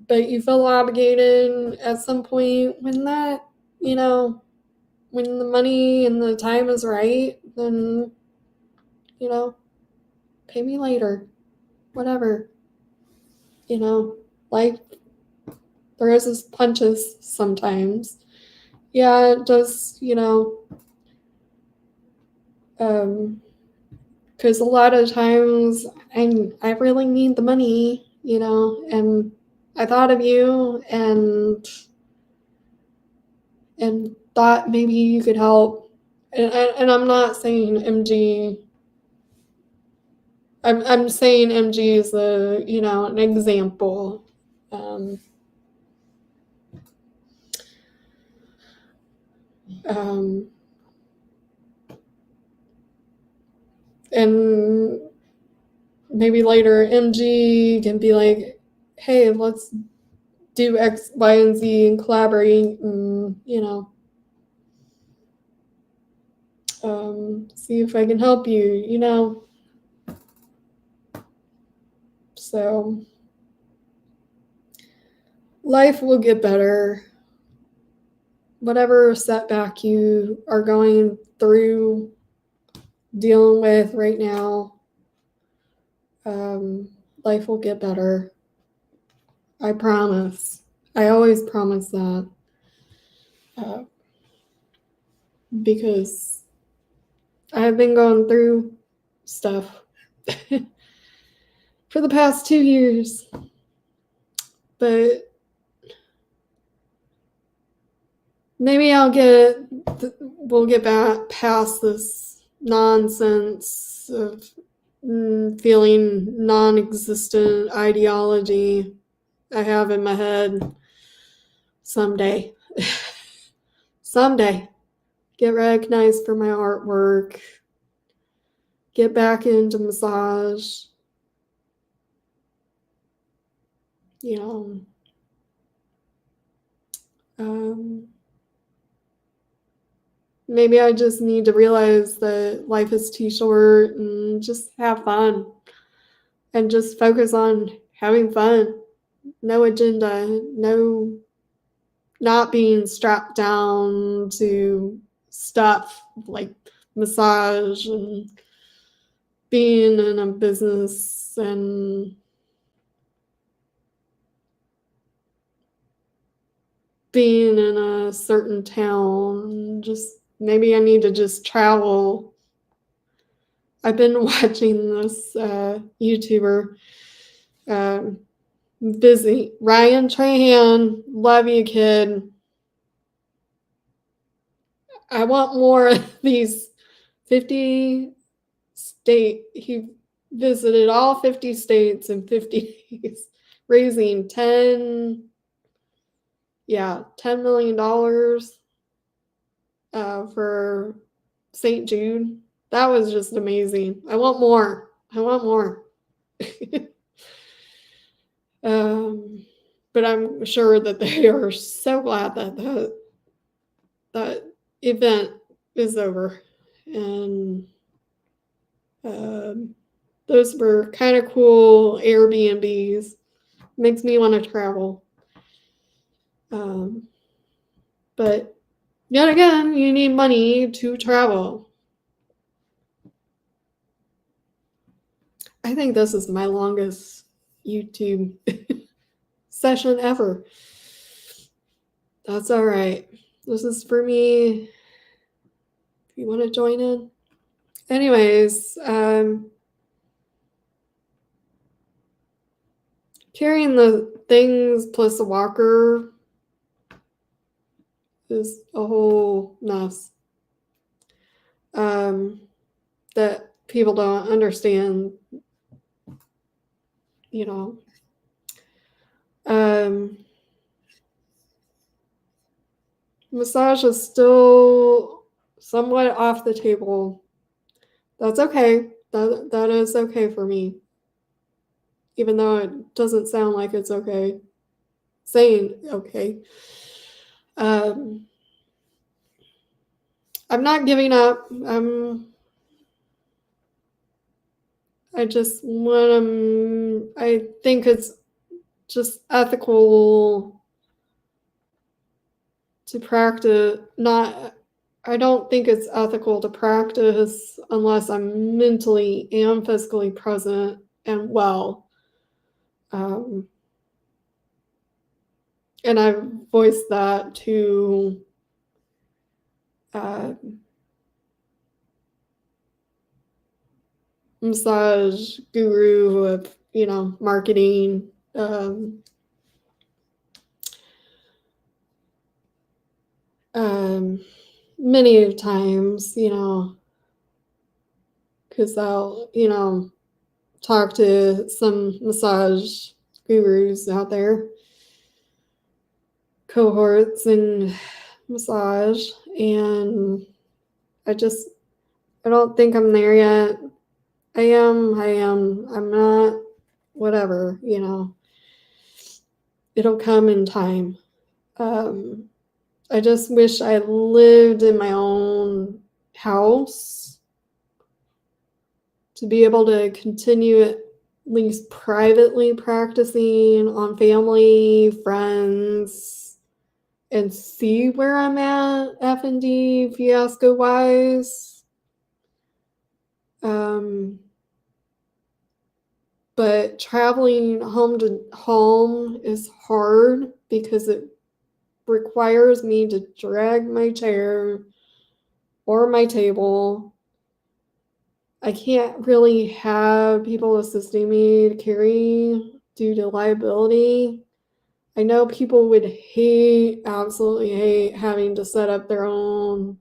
but you feel obligated at some point when that, when the money and the time is right, then, pay me later, whatever, life throws us punches sometimes. Yeah, it does, because a lot of times I really need the money, and I thought of you and thought maybe you could help. And I'm not saying MG. I'm saying MG is an example. And maybe later MG can be like, hey, let's do X, Y, and Z and collaborate and, see if I can help you, So life will get better. Whatever setback you are going through, dealing with right now, life will get better. I promise. I always promise that. Because I have been going through stuff for the past 2 years. But maybe we'll get back past this nonsense of feeling non-existent ideology I have in my head someday. Someday. Get recognized for my artwork. Get back into massage. Maybe I just need to realize that life is too short and just have fun and just focus on having fun. No agenda, no not being strapped down to stuff like massage and being in a business and being in a certain town. Just maybe I need to just travel. I've been watching this YouTuber, busy Ryan Trahan. Love you, kid. I want more of these 50 state. He visited all 50 states in 50 days, raising $10 million for St. Jude. That was just amazing. I want more. But I'm sure that they are so glad that that event is over. And those were kind of cool Airbnbs. Makes me want to travel. But yet again, you need money to travel. I think this is my longest YouTube session ever. That's all right. This is for me. If you want to join in. Anyways, carrying the things plus a walker is a whole mess that people don't understand, Massage is still somewhat off the table. That's okay. That is okay for me. Even though it doesn't sound like it's okay. Saying okay. I'm not giving up. I just want to. I think it's just ethical to practice. I don't think it's ethical to practice unless I'm mentally and physically present and well. And I've voiced that to massage guru of, marketing. Many times, because I'll, talk to some massage gurus out there, cohorts in massage, and I don't think I'm there yet. I am, I'm not, whatever, it'll come in time. I just wish I lived in my own house to be able to continue at least privately practicing on family, friends, and see where I'm at F&D fiasco wise. But traveling home to home is hard because it requires me to drag my chair or my table. I can't really have people assisting me to carry due to liability. I know people would absolutely hate having to set up their own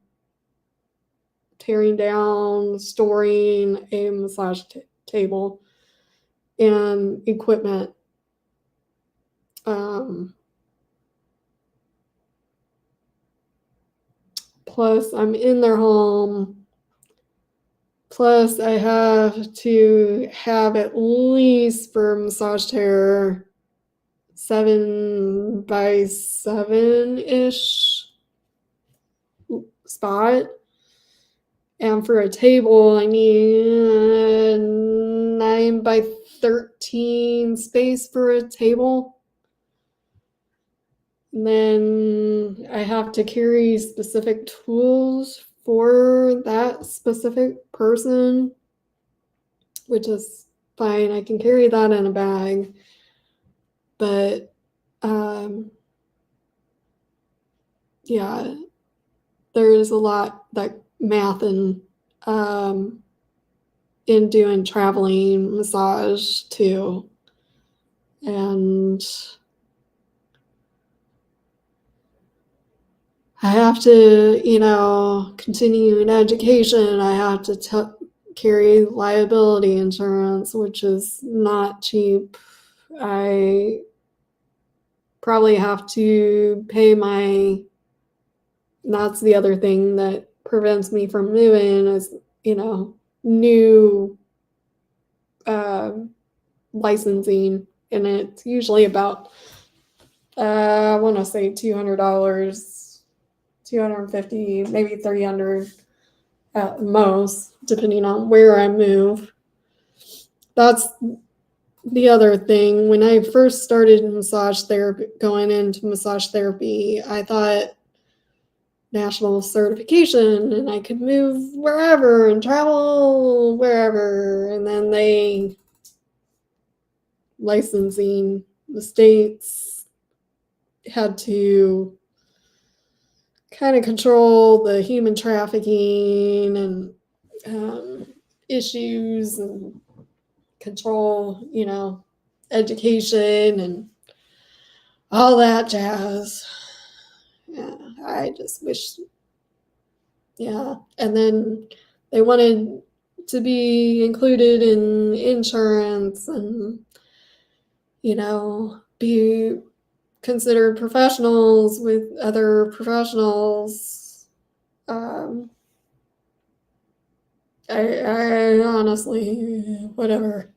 tearing down, storing a massage table and equipment. Plus, I'm in their home. Plus, I have to have at least for massage chair 7 by 7-ish spot. And for a table, I need 9 by 13 space for a table. And then I have to carry specific tools for that specific person, which is fine. I can carry that in a bag. But yeah, there's a lot that math and in doing traveling massage too. And I have to, continue in education. I have to carry liability insurance, which is not cheap. I probably have to pay that's the other thing that prevents me from moving is, new licensing. And it's usually about, I want to say $200, $250, maybe $300 at most, depending on where I move. That's the other thing. When I first started going into massage therapy, I thought national certification and I could move wherever and travel wherever. And then licensing, the states had to kind of control the human trafficking and issues and control, education and all that jazz. Yeah, I just wish, And then they wanted to be included in insurance and, be considered professionals with other professionals. I honestly, whatever.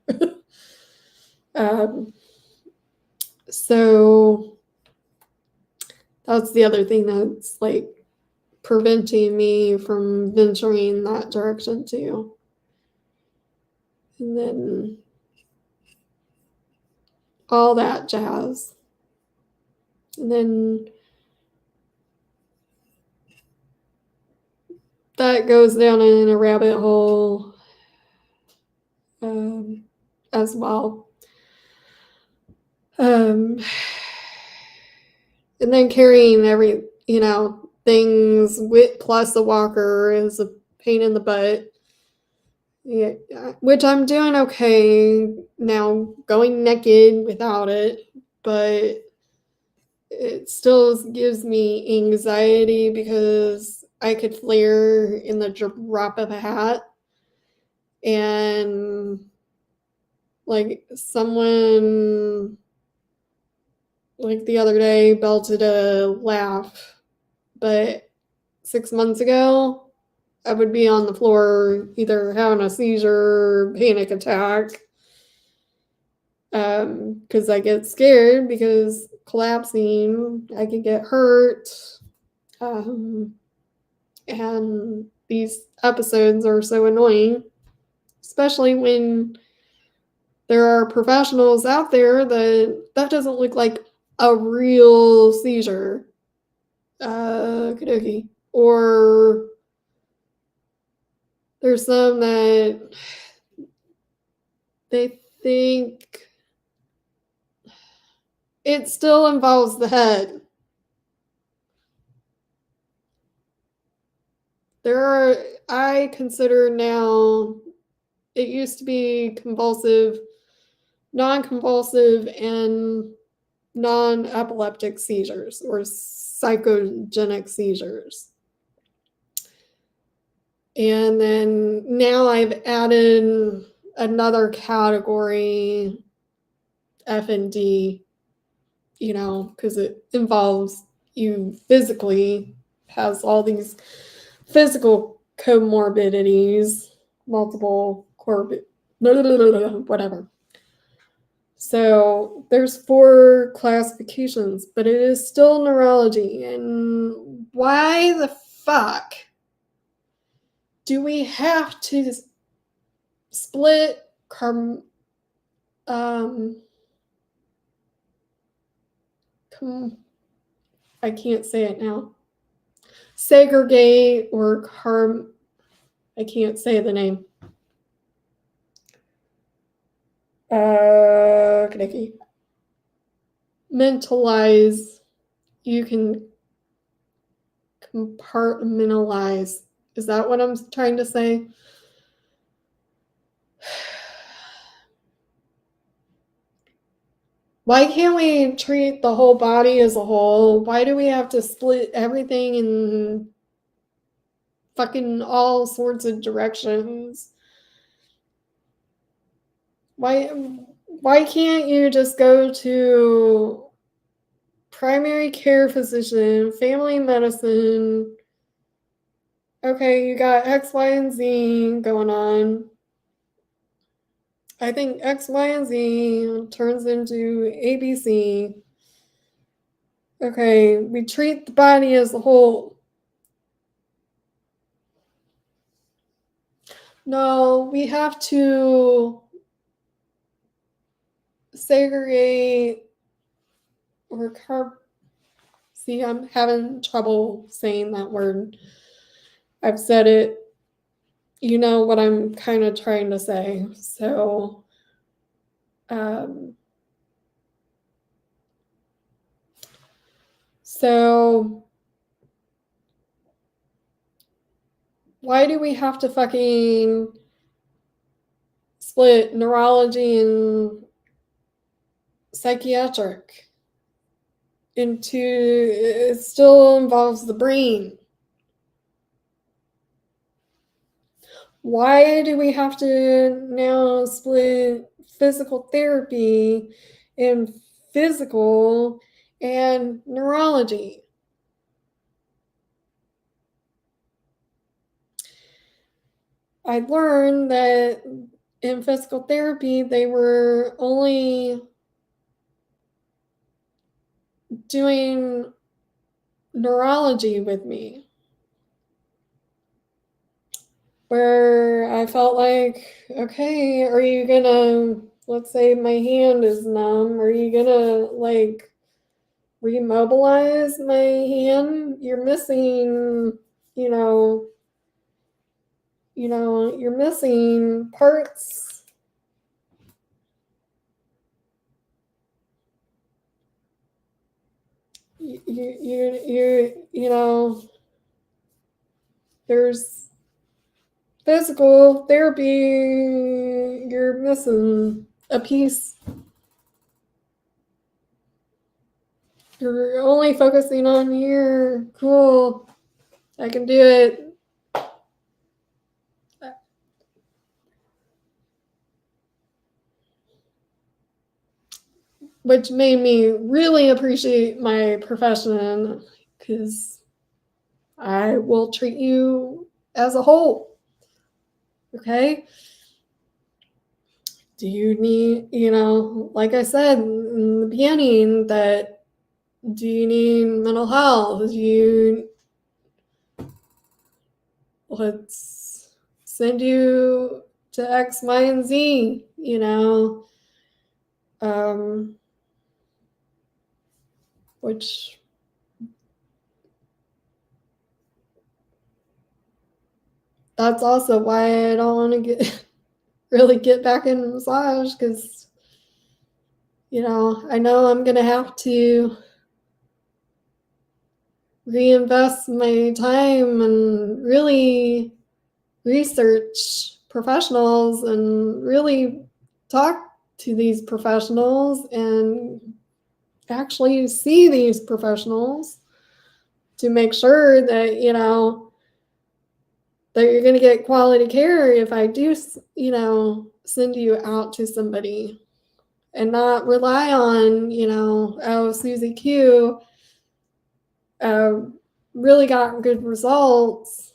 So that's the other thing that's preventing me from venturing that direction too. And then all that jazz. And then that goes down in a rabbit hole as well. And then carrying things plus a walker is a pain in the butt. Yeah, which I'm doing okay now, going naked without it, but it still gives me anxiety because I could flare in the drop of a hat. And someone the other day belted a laugh, but 6 months ago I would be on the floor either having a seizure, panic attack, because I get scared because collapsing. I could get hurt. And these episodes are so annoying, especially when there are professionals out there that doesn't look like a real seizure. Kadoki. Or there's some that they think it still involves the head. I consider now, it used to be convulsive, non-convulsive, and non-epileptic seizures or psychogenic seizures. And then now I've added another category, F&D, because it involves you physically, has all these physical comorbidities, multiple whatever. So there's 4 classifications, but it is still neurology. And why the fuck do we have to split I can't say it now. Segregate or I can't say the name. Mentalize. You can compartmentalize. Is that what I'm trying to say? Why can't we treat the whole body as a whole? Why do we have to split everything in fucking all sorts of directions? Why can't you just go to primary care physician, family medicine? Okay, you got X, Y, and Z going on. I think X, Y, and Z turns into ABC. Okay, we treat the body as a whole. No, we have to segregate or see, I'm having trouble saying that word. I've said it. You know what I'm kind of trying to say. So, why do we have to fucking split neurology and psychiatric into, it still involves the brain? Why do we have to now split physical therapy and physical and neurology? I learned that in physical therapy, they were only doing neurology with me, where I felt like, okay, are you gonna, let's say my hand is numb, are you gonna like remobilize my hand? You're missing, you're missing parts. There's physical therapy, you're missing a piece. You're only focusing on here. Cool. I can do it. Which made me really appreciate my profession, because I will treat you as a whole. Okay? Do you need, like I said in the beginning, that Do you need mental health? Let's send you to X, Y, and Z, which that's also why I don't want to really get back into massage, because, I know I'm going to have to reinvest my time and really research professionals and really talk to these professionals and actually see these professionals to make sure that, that you're going to get quality care if I do, send you out to somebody, and not rely on, oh, Susie Q really got good results.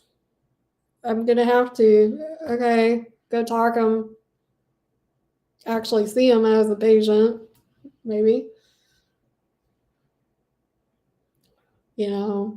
I'm going to have to, okay, go talk them, actually see them as a patient, maybe, yeah.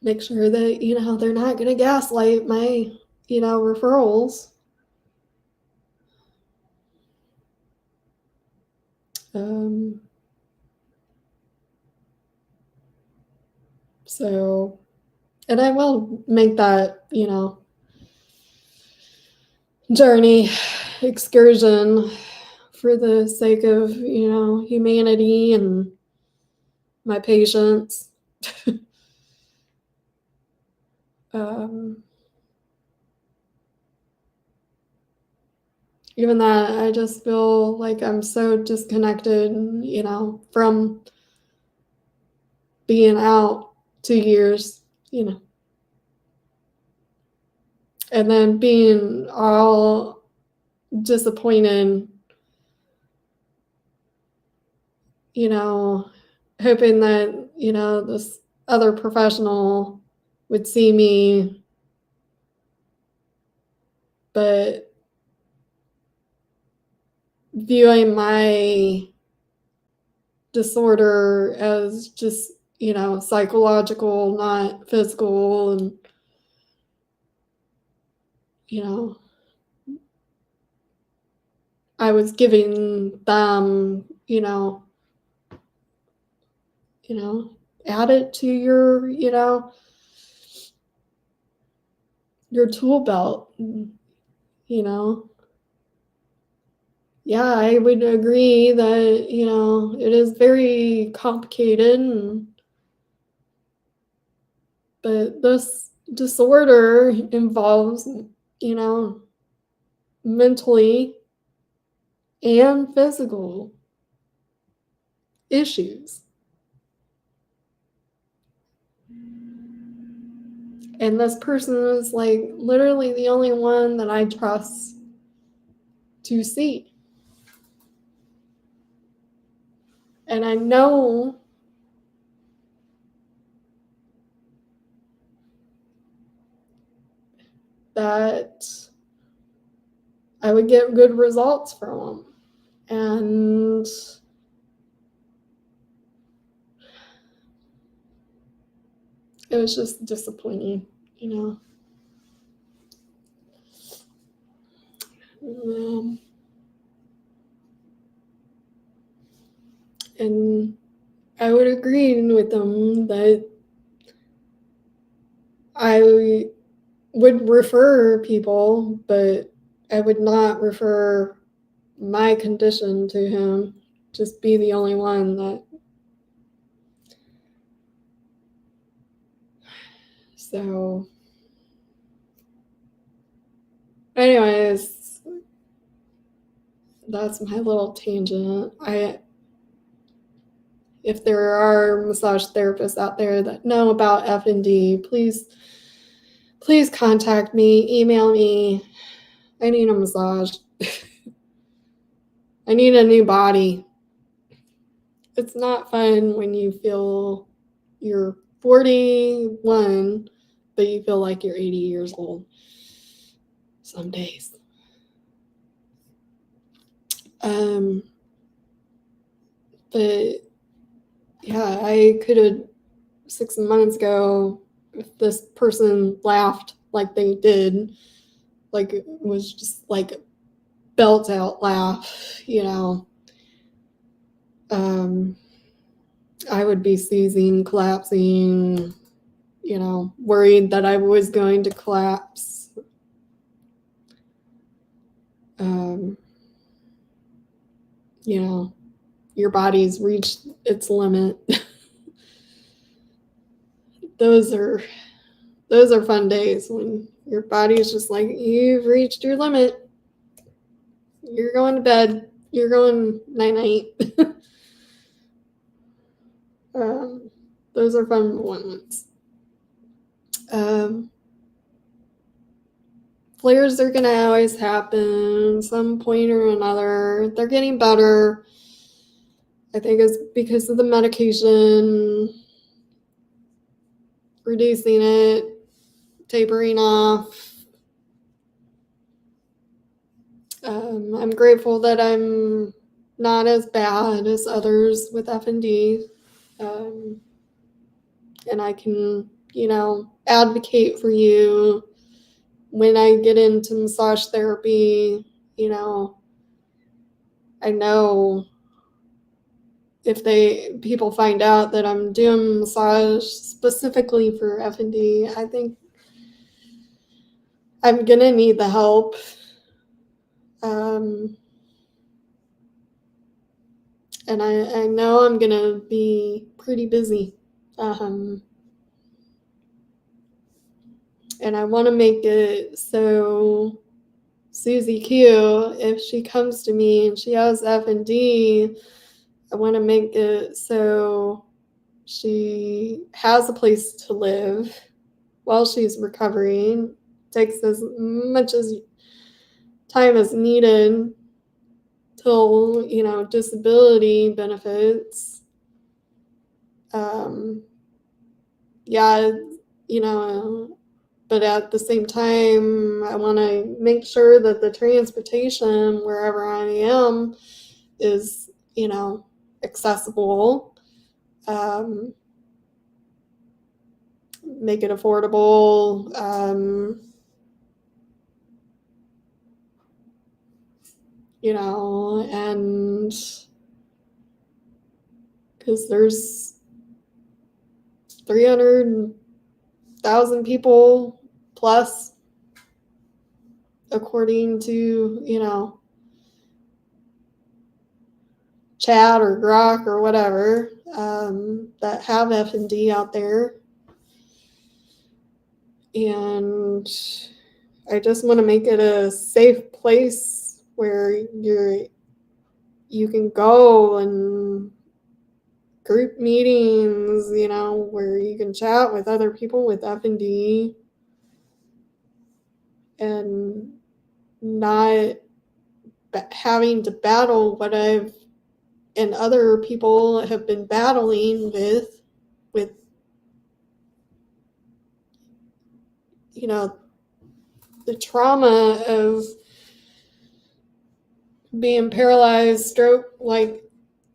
Make sure that, they're not going to gaslight my, referrals. So, and I will make that, journey excursion for the sake of, humanity and my patients. Even that, I just feel like I'm so disconnected, from being out 2 years, and then being all disappointed, hoping that, this other professional would see me, but viewing my disorder as just, psychological, not physical, and, I was giving them, add it to your, your tool belt, Yeah, I would agree that, it is very complicated, but this disorder involves, mentally and physical issues. And this person is like literally the only one that I trust to see. And I know that I would get good results from them. And it was just disappointing, and I would agree with them that I would refer people, but I would not refer my condition to him. Just be the only one that. So, anyways, that's my little tangent. If there are massage therapists out there that know about F&D, please contact me, email me. I need a massage. I need a new body. it's not fun when you feel you're 41, but you feel like you're 80 years old some days. But yeah, I could have 6 months ago, if this person laughed like they did, like it was just like a belt out laugh, I would be seizing, collapsing, worried that I was going to collapse. Your body's reached its limit. Those are fun days when your body's just like, you've reached your limit. You're going to bed. You're going night-night. Those are fun moments. Flares are going to always happen some point or another. They're getting better. I think it's because of the medication, reducing it, tapering off. I'm grateful that I'm not as bad as others with FND. And I can, advocate for you when I get into massage therapy. I know if people find out that I'm doing massage specifically for FND, I think I'm gonna need the help. And I know I'm gonna be pretty busy. And I want to make it so Susie Q, if she comes to me and she has FND, I want to make it so she has a place to live while she's recovering, takes as much as time as needed till, disability benefits. But at the same time, I want to make sure that the transportation wherever I am is, accessible. Make it affordable. And because there's 300,000 people plus, according to, Chat or Grok or whatever, that have FND out there. And I just want to make it a safe place where you can go and group meetings, where you can chat with other people with FND and not having to battle what I've and other people have been battling with the trauma of being paralyzed, stroke-like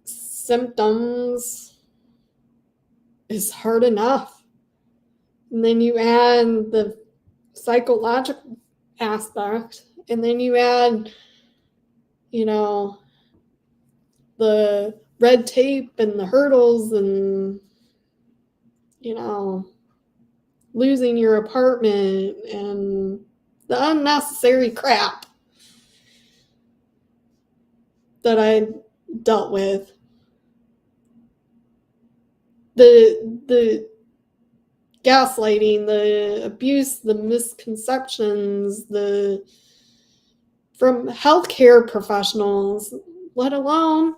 symptoms is hard enough. And then you add the psychological aspect, and then you add, the red tape and the hurdles and, losing your apartment and the unnecessary crap that I dealt with. The gaslighting, the abuse, the misconceptions, from healthcare professionals, let alone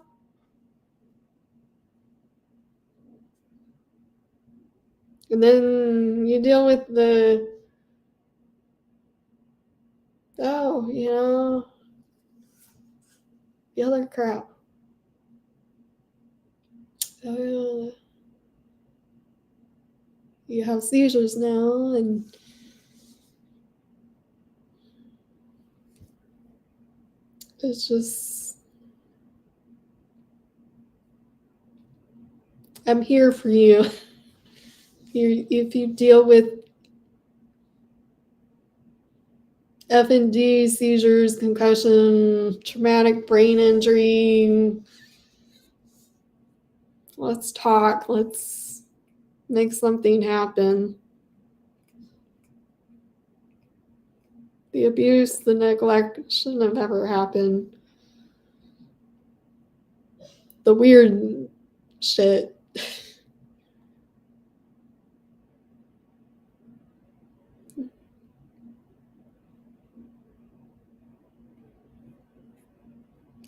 and then you deal with the other crap. So you have seizures now, and it's just, I'm here for you. If you deal with FND, seizures, concussion, traumatic brain injury, let's talk. Let's make something happen. The abuse, the neglect shouldn't have ever happened. The weird shit.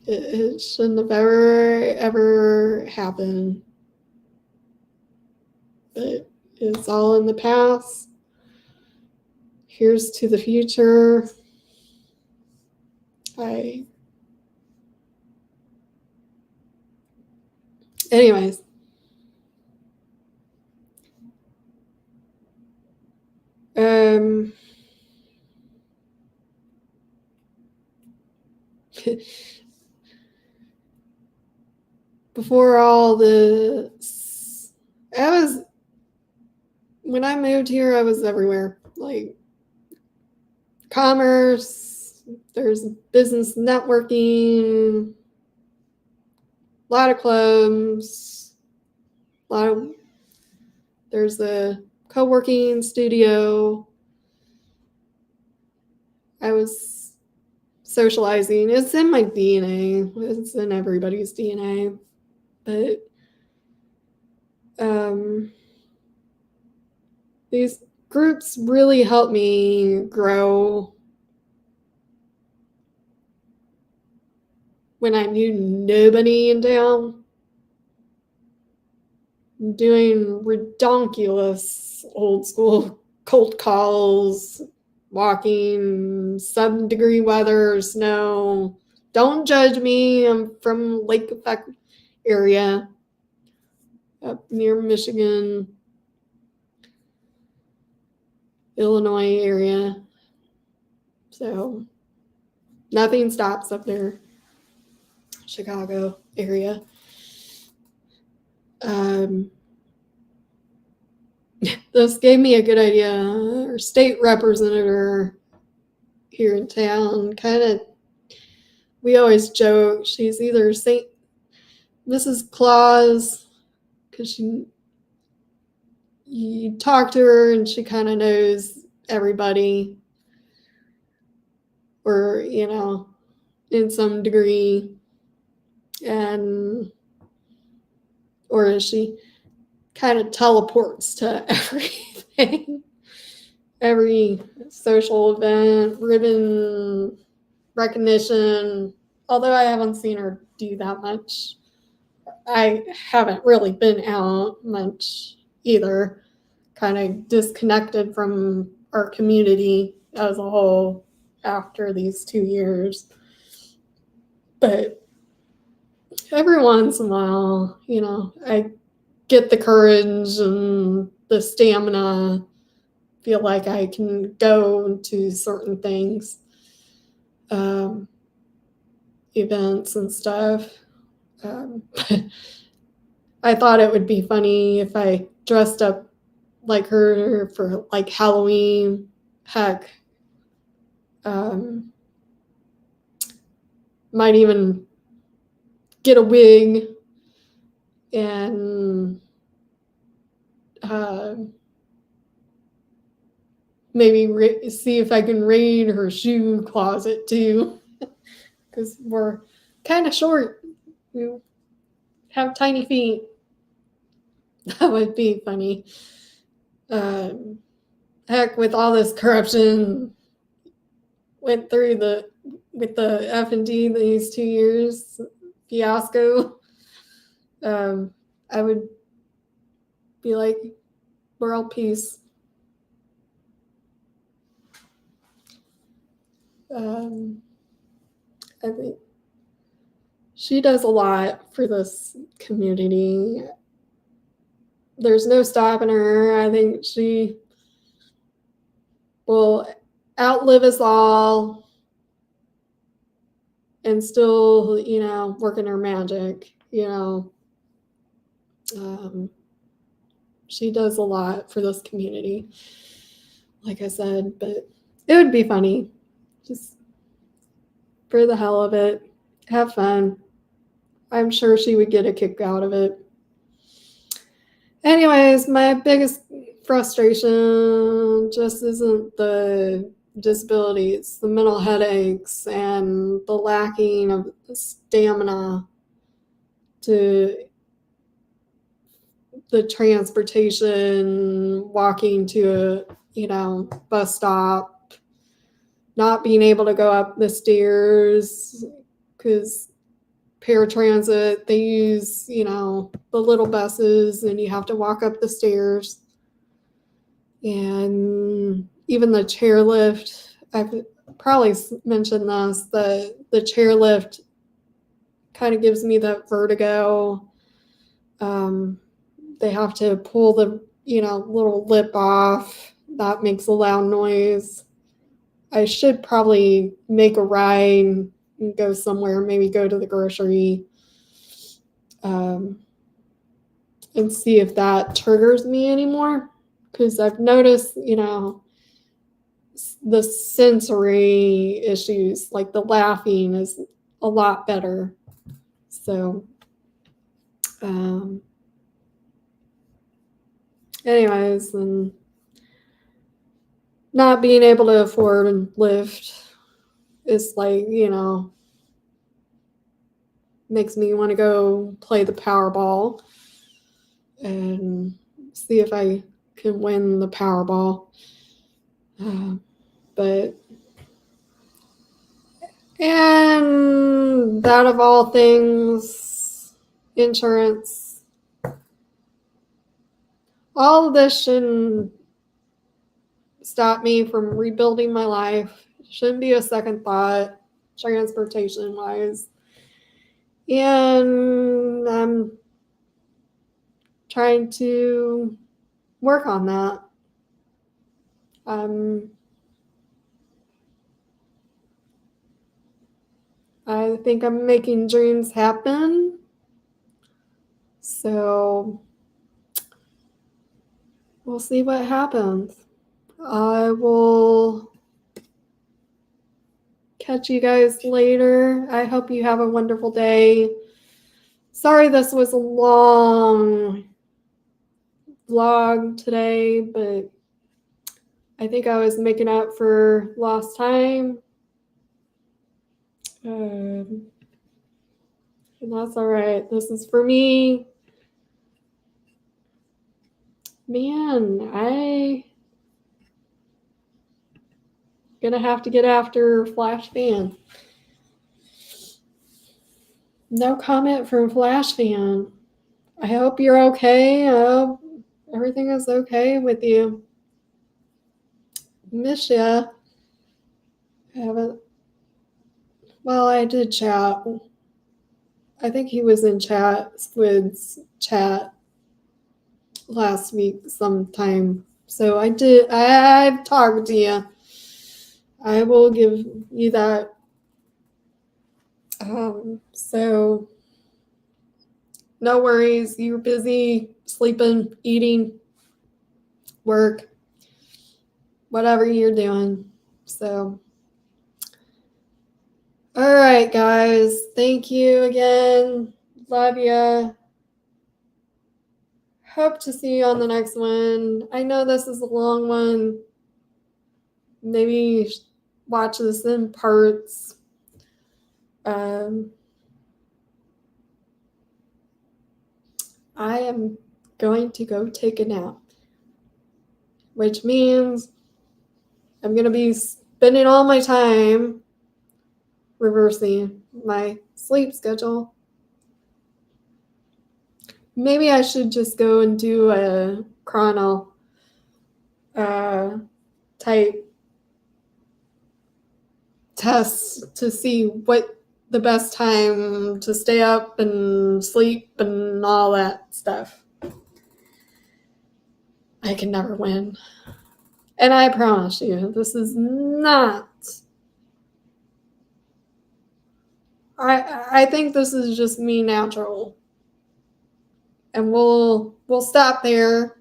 It shouldn't have ever happened. But it's all in the past. Here's to the future. Anyways. Before all this, when I moved here, I was everywhere. Like commerce, there's business networking, a lot of clubs, there's a co-working studio. I was socializing. It's in my DNA. It's in everybody's DNA. But these groups really helped me grow when I knew nobody in town. Doing redonkulous old school cold calls, walking, 7-degree weather, snow. Don't judge me. I'm from Lake Effect area up near Michigan, Illinois area. So nothing stops up there. Chicago area. This gave me a good idea. Our state representative here in town, we always joke, she's either St. Mrs. Claus, because you talk to her and she kind of knows everybody, or, in some degree, or she kind of teleports to everything, every social event, ribbon recognition, although I haven't seen her do that much. I haven't really been out much either, kind of disconnected from our community as a whole after these 2 years. But every once in a while, I get the courage and the stamina, feel like I can go to certain things, events and stuff. I thought it would be funny if I dressed up like her for like Halloween. Heck, might even get a wig and maybe see if I can raid her shoe closet too, because we're kind of short. We have tiny feet. That would be funny. Heck, with all this corruption went through with the F&D these 2 years fiasco, I would be like, world peace. I think she does a lot for this community. there's no stopping her. I think she will outlive us all and still, working her magic, she does a lot for this community, like I said, but it would be funny, just for the hell of it, have fun. I'm sure she would get a kick out of it. Anyways, my biggest frustration just isn't the disability, it's the mental headaches and the lacking of stamina to the transportation, walking to a bus stop, not being able to go up the stairs because paratransit, they use, the little buses and you have to walk up the stairs. And even the chairlift, I've probably mentioned this, the chairlift kind of gives me that vertigo. They have to pull the, little lip off. That makes a loud noise. I should probably make a ride and go somewhere, maybe go to the grocery, and see if that triggers me anymore. Because I've noticed, the sensory issues, like the laughing, is a lot better. So, anyways, and not being able to afford and Lyft is like, makes me want to go play the Powerball and see if I can win the Powerball. And that of all things, insurance, all of this shouldn't stop me from rebuilding my life. It shouldn't be a second thought, transportation wise. And I'm trying to work on that. I think I'm making dreams happen. So we'll see what happens. I will catch you guys later. I hope you have a wonderful day. Sorry this was a long vlog today, but I think I was making up for lost time. And that's all right. This is for me. Man, I gonna have to get after Flash Fan. No comment from Flash Fan. I hope you're okay. I hope everything is okay with you. Miss ya. I did chat. I think he was in Squid's chat last week sometime. So I've talked to you. I will give you that. So no worries. You're busy sleeping, eating, work, whatever you're doing. So, all right, guys. Thank you again. Love ya. Hope to see you on the next one. I know this is a long one. Maybe watch this in parts. I am going to go take a nap, which means I'm going to be spending all my time reversing my sleep schedule. Maybe I should just go and do a chrono type test to see what the best time to stay up and sleep and all that stuff. I can never win. And I promise you, this is not. I think this is just me natural. And we'll stop there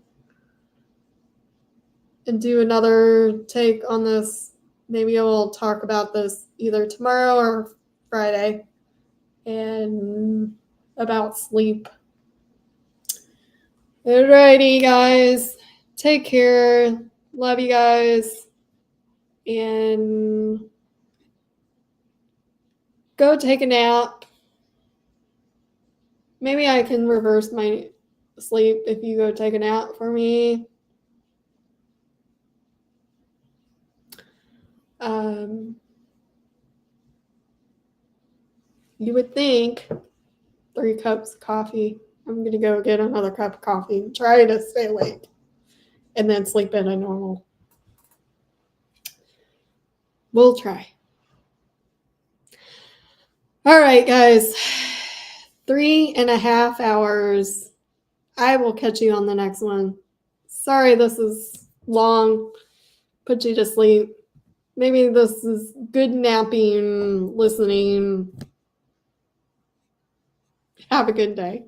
and do another take on this. Maybe we'll talk about this either tomorrow or Friday and about sleep. Alrighty, guys. Take care. Love you guys. And go take a nap. Maybe I can reverse my sleep if you go take a nap for me. You would think 3 cups of coffee. I'm going to go get another cup of coffee and try to stay awake and then sleep in a normal. We'll try. All right, guys. 3.5 hours. I will catch you on the next one. Sorry this is long. Put you to sleep. Maybe this is good napping, listening. Have a good day.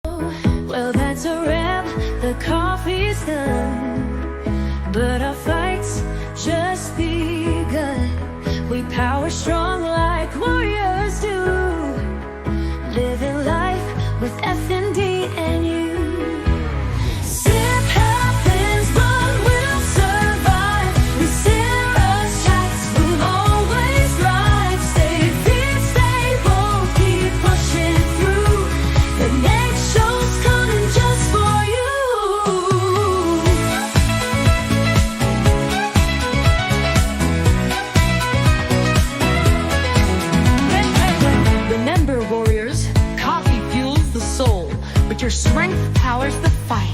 Well, that's a wrap. The coffee's done, but our fight's just begun. We power strong like warriors do, living life with F&D and you. Sip happens, but we'll survive. We serious chats will always thrive. Stay fit, stay bold, keep pushing through. The next show's coming just for you. Remember, warriors, coffee fuels the soul, but your strength powers the fight.